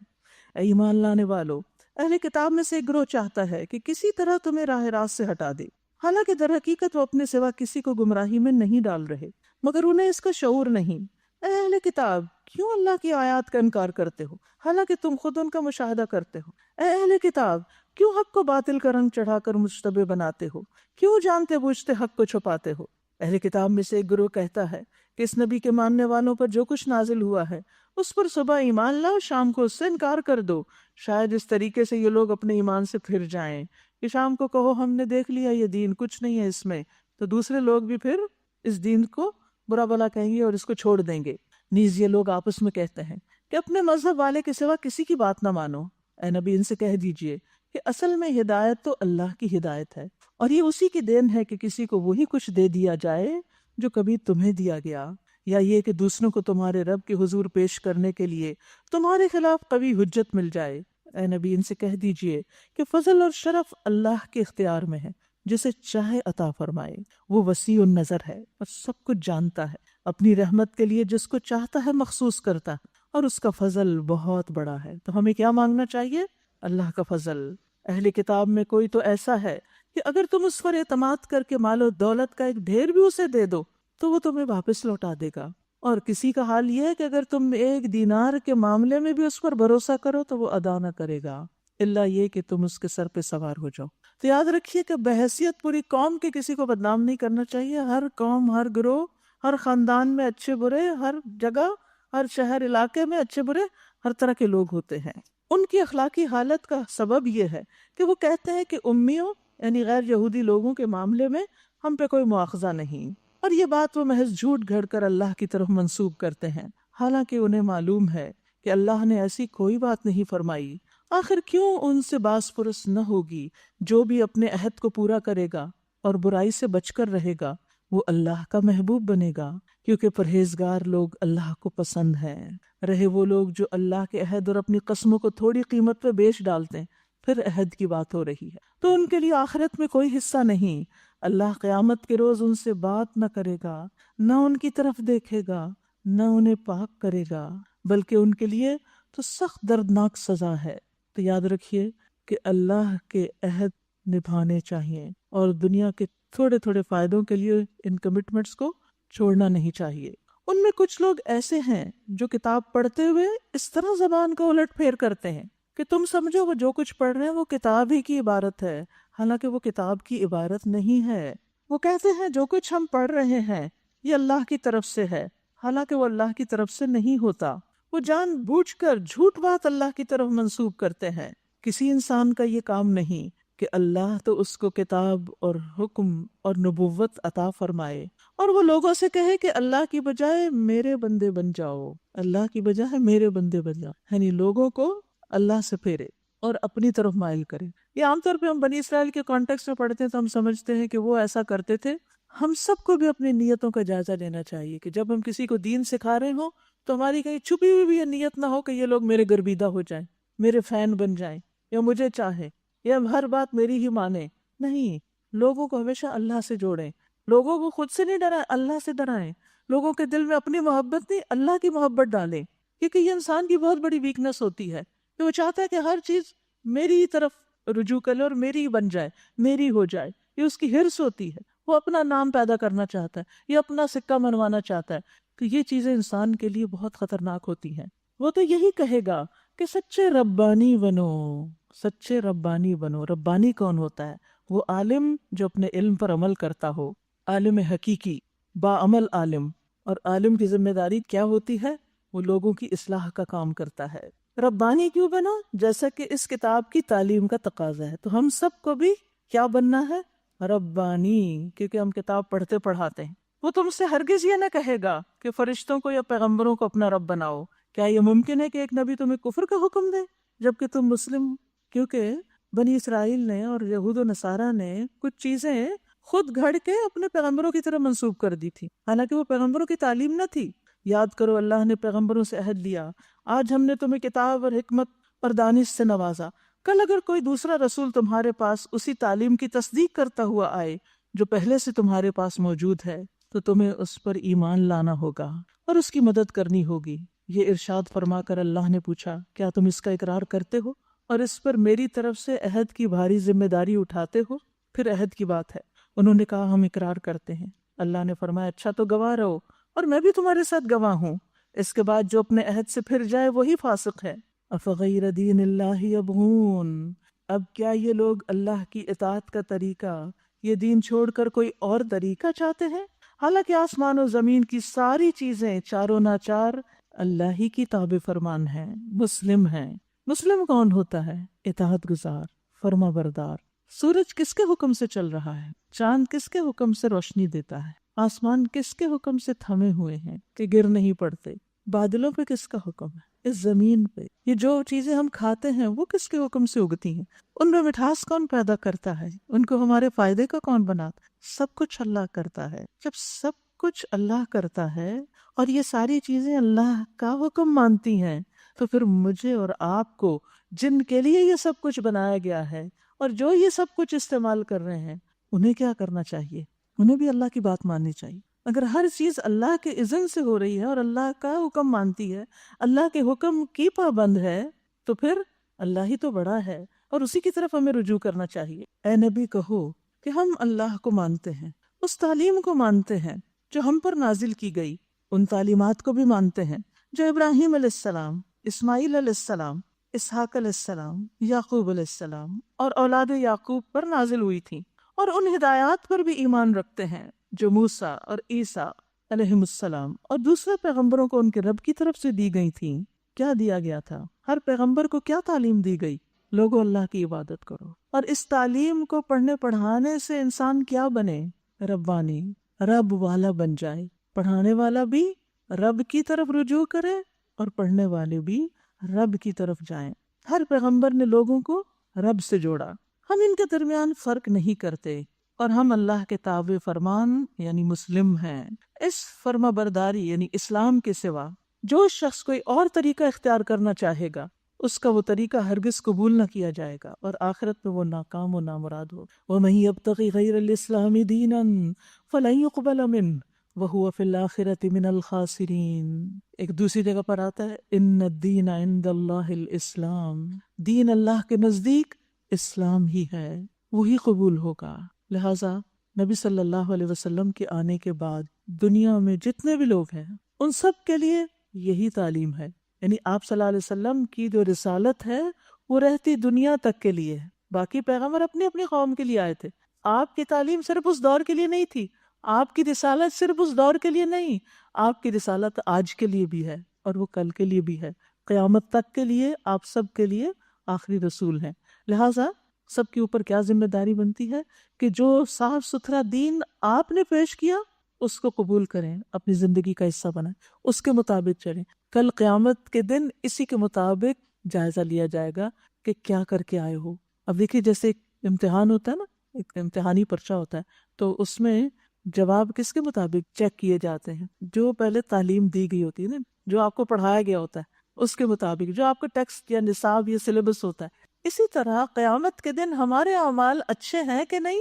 اے ایمان لانے والو، اہل کتاب میں سے ایک گروہ چاہتا ہے کہ کسی طرح تمہیں راہ راست سے ہٹا دے، حالانکہ در حقیقت وہ اپنے سوا کسی کو گمراہی میں نہیں ڈال رہے، مگر انہیں اس کا شعور نہیں۔ اے اہل کتاب، کیوں اللہ کی آیات کا انکار کرتے ہو حالانکہ تم خود ان کا مشاہدہ کرتے ہو؟ اے اہل کتاب، کیوں حق کو باطل کا رنگ چڑھا کر مشتبہ بناتے ہو؟ کیوں جانتے بوجھتے حق کو چھپاتے ہو؟ اہل کتاب میں سے ایک گروہ کہتا ہے کہ اس نبی کے ماننے والوں پر جو کچھ نازل ہوا ہے اس پر صبح ایمان لاؤ، شام کو اس سے انکار کر دو، شاید اس طریقے سے یہ لوگ اپنے ایمان سے پھر جائیں کہ شام کو کہو ہم نے دیکھ لیا یہ دین کچھ نہیں ہے اس میں، تو دوسرے لوگ بھی پھر اس دین کو برا بھلا کہیں گے اور اس کو چھوڑ دیں گے۔ نیز یہ لوگ آپس میں کہتے ہیں کہ اپنے مذہب والے کے سوا کسی کی بات نہ مانو۔ اے نبی ان سے کہہ دیجئے کہ اصل میں ہدایت تو اللہ کی ہدایت ہے، اور یہ اسی کی دین ہے کہ کسی کو وہی کچھ دے دیا جائے جو کبھی تمہیں دیا گیا، یا یہ کہ دوسروں کو تمہارے رب کے حضور پیش کرنے کے لیے تمہارے خلاف قوی حجت مل جائے۔ اے نبی ان سے کہہ دیجئے کہ فضل اور شرف اللہ کے اختیار میں ہے، جسے چاہے عطا فرمائے، وہ وسیع النظر ہے اور سب کچھ جانتا ہے، اپنی رحمت کے لیے جس کو چاہتا ہے مخصوص کرتا ہے، اور اس کا فضل بہت بڑا ہے۔ تو ہمیں کیا مانگنا چاہیے؟ اللہ کا فضل۔ اہل کتاب میں کوئی تو ایسا ہے کہ اگر تم اس پر اعتماد کر کے مال و دولت کا ایک ڈھیر بھی اسے دے دو تو وہ تمہیں واپس لوٹا دے گا، اور کسی کا حال یہ ہے کہ اگر تم ایک دینار کے معاملے میں بھی اس پر بھروسہ کرو تو وہ ادا نہ کرے گا، الا یہ کہ تم اس کے سر پہ سوار ہو جاؤ۔ تو یاد رکھیے کہ بحیثیت پوری قوم کے کسی کو بدنام نہیں کرنا چاہیے۔ ہر قوم، ہر گروہ، ہر خاندان میں اچھے برے، ہر جگہ، ہر شہر علاقے میں اچھے برے ہر طرح کے لوگ ہوتے ہیں۔ ان کی اخلاقی حالت کا سبب یہ ہے کہ وہ کہتے ہیں کہ امیوں یعنی غیر یہودی لوگوں کے معاملے میں ہم پہ کوئی مواخذہ نہیں، اور یہ بات وہ محض جھوٹ گھڑ کر اللہ کی طرف منسوب کرتے ہیں، حالانکہ انہیں معلوم ہے کہ اللہ نے ایسی کوئی بات نہیں فرمائی۔ آخر کیوں ان سے باس پرس نہ ہوگی؟ جو بھی اپنے عہد کو پورا کرے گا اور برائی سے بچ کر رہے گا وہ اللہ کا محبوب بنے گا، کیونکہ پرہیزگار لوگ اللہ کو پسند ہیں۔ رہے وہ لوگ جو اللہ کے عہد اور اپنی قسموں کو تھوڑی قیمت پہ بیچ ڈالتے ہیں، پھر عہد کی بات ہو رہی ہے تو ان کے لیے آخرت میں کوئی حصہ نہیں۔ اللہ قیامت کے روز ان سے بات نہ کرے گا، نہ ان کی طرف دیکھے گا، نہ انہیں پاک کرے گا، بلکہ ان کے لیے تو سخت دردناک سزا ہے۔ تو یاد رکھیے کہ اللہ کے عہد نبھانے چاہیے، اور دنیا کے تھوڑے تھوڑے فائدوں کے لیے ان کمٹمنٹس کو چھوڑنا نہیں چاہیے۔ ان میں کچھ لوگ ایسے ہیں جو کتاب پڑھتے ہوئے اس طرح زبان کو الٹ پھیر کرتے ہیں کہ تم سمجھو وہ جو کچھ پڑھ رہے ہیں وہ کتاب ہی کی عبارت ہے، حالانکہ وہ کتاب کی عبارت نہیں ہے۔ وہ کہتے ہیں جو کچھ ہم پڑھ رہے ہیں یہ اللہ کی طرف سے ہے، حالانکہ وہ اللہ کی طرف سے نہیں ہوتا۔ وہ جان بوجھ کر جھوٹ بات اللہ کی طرف منسوب کرتے ہیں۔ کسی انسان کا یہ کام نہیں کہ اللہ تو اس کو کتاب اور حکم اور نبوت عطا فرمائے اور وہ لوگوں سے کہے کہ اللہ کی بجائے میرے بندے بن جاؤ، اللہ کی بجائے میرے بندے بن جاؤ، یعنی لوگوں کو اللہ سے پھیرے اور اپنی طرف مائل کرے۔ یہ عام طور پہ ہم بنی اسرائیل کے کانٹیکسٹ میں پڑھتے ہیں تو ہم سمجھتے ہیں کہ وہ ایسا کرتے تھے۔ ہم سب کو بھی اپنی نیتوں کا جائزہ لینا چاہیے کہ جب ہم کسی کو دین سکھا رہے ہوں تو ہماری کہیں چھپی ہوئی بھی یہ نیت نہ ہو کہ یہ لوگ میرے گرویدہ ہو جائیں، میرے فین بن جائیں، یا مجھے چاہیں، یا ہر بات میری ہی مانیں۔ نہیں، لوگوں کو ہمیشہ اللہ سے جوڑیں، لوگوں کو خود سے نہیں ڈرائیں، اللہ سے ڈرائیں۔ لوگوں کے دل میں اپنی محبت نہیں، اللہ کی محبت ڈالیں، کیونکہ یہ انسان کی بہت بڑی ویکنس ہوتی ہے کہ وہ چاہتا ہے کہ ہر چیز میری ہی طرف رجوع کرے اور میری ہی بن جائے، میری ہو جائے۔ یہ اس کی ہرس ہوتی ہے، وہ اپنا نام پیدا کرنا چاہتا ہے، یہ اپنا سکہ منوانا چاہتا ہے، کہ یہ چیزیں انسان کے لیے بہت خطرناک ہوتی ہیں۔ وہ تو یہی کہے گا کہ سچے ربانی بنو، سچے ربانی بنو۔ ربانی کون ہوتا ہے؟ وہ عالم جو اپنے علم پر عمل کرتا ہو، عالم حقیقی، باعمل عالم۔ اور عالم کی ذمہ داری کیا ہوتی ہے؟ وہ لوگوں کی اصلاح کا کام کرتا ہے۔ ربانی کیوں بنا؟ جیسا کہ اس کتاب کی تعلیم کا تقاضا ہے، تو ہم سب کو بھی کیا بننا ہے؟ ربانی، کیونکہ ہم کتاب پڑھتے پڑھاتے ہیں۔ وہ تم سے ہرگز یہ نہ کہے گا کہ فرشتوں کو یا پیغمبروں کو اپنا رب بناؤ۔ کیا یہ ممکن ہے کہ ایک نبی تمہیں کفر کا حکم دے جبکہ تم مسلم ہو؟ کیونکہ بنی اسرائیل نے اور یہود و نصارہ نے کچھ چیزیں خود گھڑ کے اپنے پیغمبروں کی طرف منسوب کر دی تھی، حالانکہ وہ پیغمبروں کی تعلیم نہ تھی۔ یاد کرو، اللہ نے پیغمبروں سے عہد لیا، آج ہم نے تمہیں کتاب اور حکمت اور دانش سے نوازا، کل اگر کوئی دوسرا رسول تمہارے پاس اسی تعلیم کی تصدیق کرتا ہوا آئے جو پہلے سے تمہارے پاس موجود ہے تو تمہیں اس پر ایمان لانا ہوگا اور اس کی مدد کرنی ہوگی۔ یہ ارشاد فرما کر اللہ نے پوچھا، کیا تم اس کا اقرار کرتے ہو اور اس پر میری طرف سے عہد کی بھاری ذمہ داری اٹھاتے ہو؟ پھر عہد کی بات ہے، انہوں نے کہا ہم اقرار کرتے ہیں۔ اللہ نے فرمایا اچھا تو گواہ رہو اور میں بھی تمہارے ساتھ گواہ ہوں۔ اس کے بعد جو اپنے عہد سے پھر جائے وہی فاسق ہے۔ افغیر دین اللہ یبغون، اب کیا یہ لوگ اللہ کی اطاعت کا طریقہ، یہ دین چھوڑ کر کوئی اور طریقہ چاہتے ہیں؟ حالانکہ آسمان و زمین کی ساری چیزیں چاروں ناچار اللہ ہی کی تابع فرمان ہیں، مسلم ہیں۔ مسلم کون ہوتا ہے؟ اطاعت گزار، فرما بردار۔ سورج کس کے حکم سے چل رہا ہے؟ چاند کس کے حکم سے روشنی دیتا ہے؟ آسمان کس کے حکم سے تھمے ہوئے ہیں کہ گر نہیں پڑتے؟ بادلوں پہ کس کا حکم ہے؟ اس زمین پہ یہ جو چیزیں ہم کھاتے ہیں وہ کس کے حکم سے اگتی ہیں؟ ان میں مٹھاس کون پیدا کرتا ہے؟ ان کو ہمارے فائدے کا کون بناتا ہے؟ سب کچھ اللہ کرتا ہے۔ جب سب کچھ اللہ کرتا ہے اور یہ ساری چیزیں اللہ کا حکم مانتی ہیں تو پھر مجھے اور آپ کو جن کے لیے یہ سب کچھ بنایا گیا ہے اور جو یہ سب کچھ استعمال کر رہے ہیں انہیں کیا کرنا چاہیے؟ انہیں بھی اللہ کی بات ماننی چاہیے۔ اگر ہر چیز اللہ کے اذن سے ہو رہی ہے اور اللہ کا حکم مانتی ہے، اللہ کے حکم کی پابند ہے، تو پھر اللہ ہی تو بڑا ہے اور اسی کی طرف ہمیں رجوع کرنا چاہیے۔ اے نبی کہو کہ ہم اللہ کو مانتے ہیں، اس تعلیم کو مانتے ہیں جو ہم پر نازل کی گئی، ان تعلیمات کو بھی مانتے ہیں جو ابراہیم علیہ السلام، اسماعیل علیہ السلام، اسحاق علیہ السلام، یعقوب علیہ السلام اور اولاد یعقوب پر نازل ہوئی تھی، اور ان ہدایات پر بھی ایمان رکھتے ہیں جو موسیٰ اور عیسیٰ علیہ السلام اور دوسرے پیغمبروں کو ان کے رب کی طرف سے دی گئی تھیں۔ کیا دیا گیا تھا؟ ہر پیغمبر کو کیا تعلیم دی گئی؟ لوگوں اللہ کی عبادت کرو۔ اور اس تعلیم کو پڑھنے پڑھانے سے انسان کیا بنے؟ ربانی، رب والا بن جائے۔ پڑھانے والا بھی رب کی طرف رجوع کرے اور پڑھنے والے بھی رب کی طرف جائیں۔ ہر پیغمبر نے لوگوں کو رب سے جوڑا، ہم ان کے درمیان فرق نہیں کرتے اور ہم اللہ کے تابع فرمان یعنی مسلم ہیں۔ اس فرما برداری یعنی اسلام کے سوا جو شخص کوئی اور طریقہ اختیار کرنا چاہے گا اس کا وہ طریقہ ہرگز قبول نہ کیا جائے گا اور آخرت میں وہ ناکام و نامراد ہو۔ وَمَن يَبْتَغِ غَيْرَ الْإِسْلَامِ دِينًا فَلَن يُقْبَلَ مِنْهُ وَهُوَ فِي الْآخِرَةِ مِنَ الْخَاسِرِينَ۔ ایک دوسری جگہ پر آتا ہے إِنَّ الدِّينَ عِندَ اللَّهِ الْإِسْلَامِ، دین اللہ کے نزدیک اسلام ہی ہے، وہی قبول ہوگا۔ لہٰذا نبی صلی اللہ علیہ وسلم کے آنے کے بعد دنیا میں جتنے بھی لوگ ہیں ان سب کے لیے یہی تعلیم ہے، یعنی آپ صلی اللہ علیہ وسلم کی جو رسالت ہے وہ رہتی دنیا تک کے لیے ہے۔ باقی پیغمبر اپنی اپنی قوم کے لیے آئے تھے، آپ کی تعلیم صرف اس دور کے لیے نہیں تھی، آپ کی رسالت صرف اس دور کے لیے نہیں، آپ کی رسالت آج کے لیے بھی ہے اور وہ کل کے لیے بھی ہے، قیامت تک کے لیے آپ سب کے لیے آخری رسول ہیں۔ لہٰذا سب کے اوپر کیا ذمہ داری بنتی ہے کہ جو صاف ستھرا دین آپ نے پیش کیا اس کو قبول کریں، اپنی زندگی کا حصہ بنائیں، اس کے مطابق چلیں۔ کل قیامت کے دن اسی کے مطابق جائزہ لیا جائے گا کہ کیا کر کے آئے ہو۔ اب دیکھیے جیسے ایک امتحان ہوتا ہے نا، ایک امتحانی پرچہ ہوتا ہے، تو اس میں جواب کس کے مطابق چیک کیے جاتے ہیں؟ جو پہلے تعلیم دی گئی ہوتی ہے نا، جو آپ کو پڑھایا گیا ہوتا ہے اس کے مطابق، جو آپ کا ٹیکسٹ یا نصاب یا سلیبس ہوتا ہے۔ اسی طرح قیامت کے دن ہمارے اعمال اچھے ہیں کہ نہیں،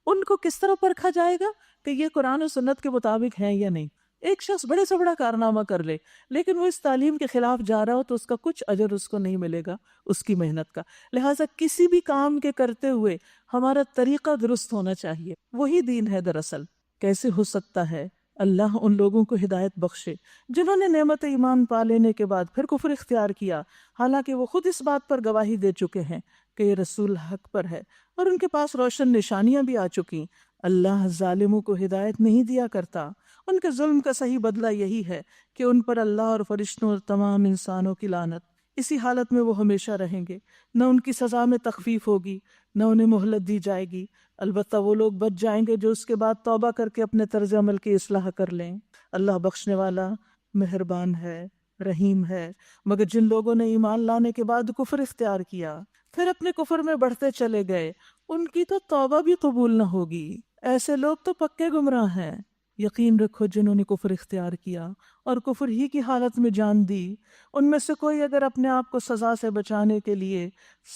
ان کو کس طرح پرکھا جائے گا کہ یہ قرآن و سنت کے مطابق ہیں یا نہیں۔ ایک شخص بڑے سے بڑا کارنامہ کر لے لیکن وہ اس تعلیم کے خلاف جا رہا ہو تو اس کا کچھ اجر اس کو نہیں ملے گا اس کی محنت کا۔ لہٰذا کسی بھی کام کے کرتے ہوئے ہمارا طریقہ درست ہونا چاہیے، وہی دین ہے دراصل۔ کیسے ہو سکتا ہے اللہ ان لوگوں کو ہدایت بخشے جنہوں نے نعمت ایمان پا لینے کے بعد پھر کفر اختیار کیا، حالانکہ وہ خود اس بات پر گواہی دے چکے ہیں کہ یہ رسول حق پر ہے اور ان کے پاس روشن نشانیاں بھی آ چکی۔ اللہ ظالموں کو ہدایت نہیں دیا کرتا۔ ان کے ظلم کا صحیح بدلہ یہی ہے کہ ان پر اللہ اور فرشتوں اور تمام انسانوں کی لعنت۔ اسی حالت میں وہ ہمیشہ رہیں گے، نہ ان کی سزا میں تخفیف ہوگی نہ انہیں مہلت دی جائے گی۔ البتہ وہ لوگ بچ جائیں گے جو اس کے بعد توبہ کر کے اپنے طرز عمل کی اصلاح کر لیں۔ اللہ بخشنے والا مہربان ہے، رحیم ہے۔ مگر جن لوگوں نے ایمان لانے کے بعد کفر اختیار کیا پھر اپنے کفر میں بڑھتے چلے گئے، ان کی تو توبہ بھی قبول نہ ہوگی۔ ایسے لوگ تو پکے گمراہ ہیں۔ یقین رکھو جنہوں نے کفر اختیار کیا اور کفر ہی کی حالت میں جان دی، ان میں سے کوئی اگر اپنے آپ کو سزا سے بچانے کے لیے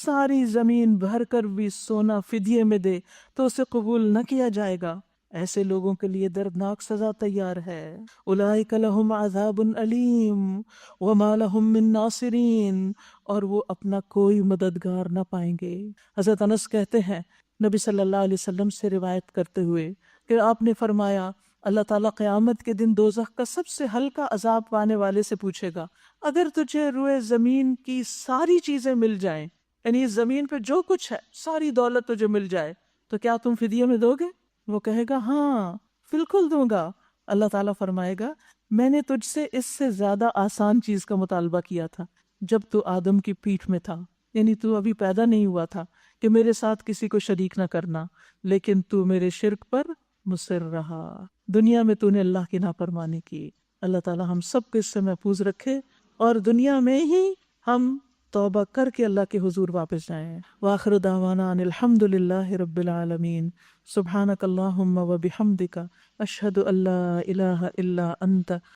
ساری زمین بھر کر بھی سونا فدیے میں دے تو اسے قبول نہ کیا جائے گا۔ ایسے لوگوں کے لیے دردناک سزا تیار ہے۔ اولئک لہم عذاب علیم وما لہم من ناصرین، اور وہ اپنا کوئی مددگار نہ پائیں گے۔ حضرت انس کہتے ہیں نبی صلی اللہ علیہ وسلم سے روایت کرتے ہوئے کہ آپ نے فرمایا اللہ تعالیٰ قیامت کے دن دوزخ کا سب سے ہلکا عذاب پانے والے سے پوچھے گا، اگر تجھے روئے زمین کی ساری چیزیں مل جائیں، یعنی اس زمین پہ جو کچھ ہے ساری دولت تجھے مل جائے تو کیا تم فدیے میں دو گے؟ وہ کہے گا ہاں بالکل دوں گا۔ اللہ تعالیٰ فرمائے گا میں نے تجھ سے اس سے زیادہ آسان چیز کا مطالبہ کیا تھا جب تو آدم کی پیٹھ میں تھا، یعنی تو ابھی پیدا نہیں ہوا تھا، کہ میرے ساتھ کسی کو شریک نہ کرنا، لیکن تو میرے شرک پر مصر رہا۔ دنیا میں تو نے اللہ کی نافرمانی کی۔ اللہ تعالیٰ ہم سب کو اس سے محفوظ رکھے اور دنیا میں ہی ہم توبہ کر کے اللہ کے حضور واپس جائیں۔ وآخر دعوانا ان الحمد للہ رب العالمین۔ سبحانک اللہم و بحمدک اشہد ان لا الہ الا انت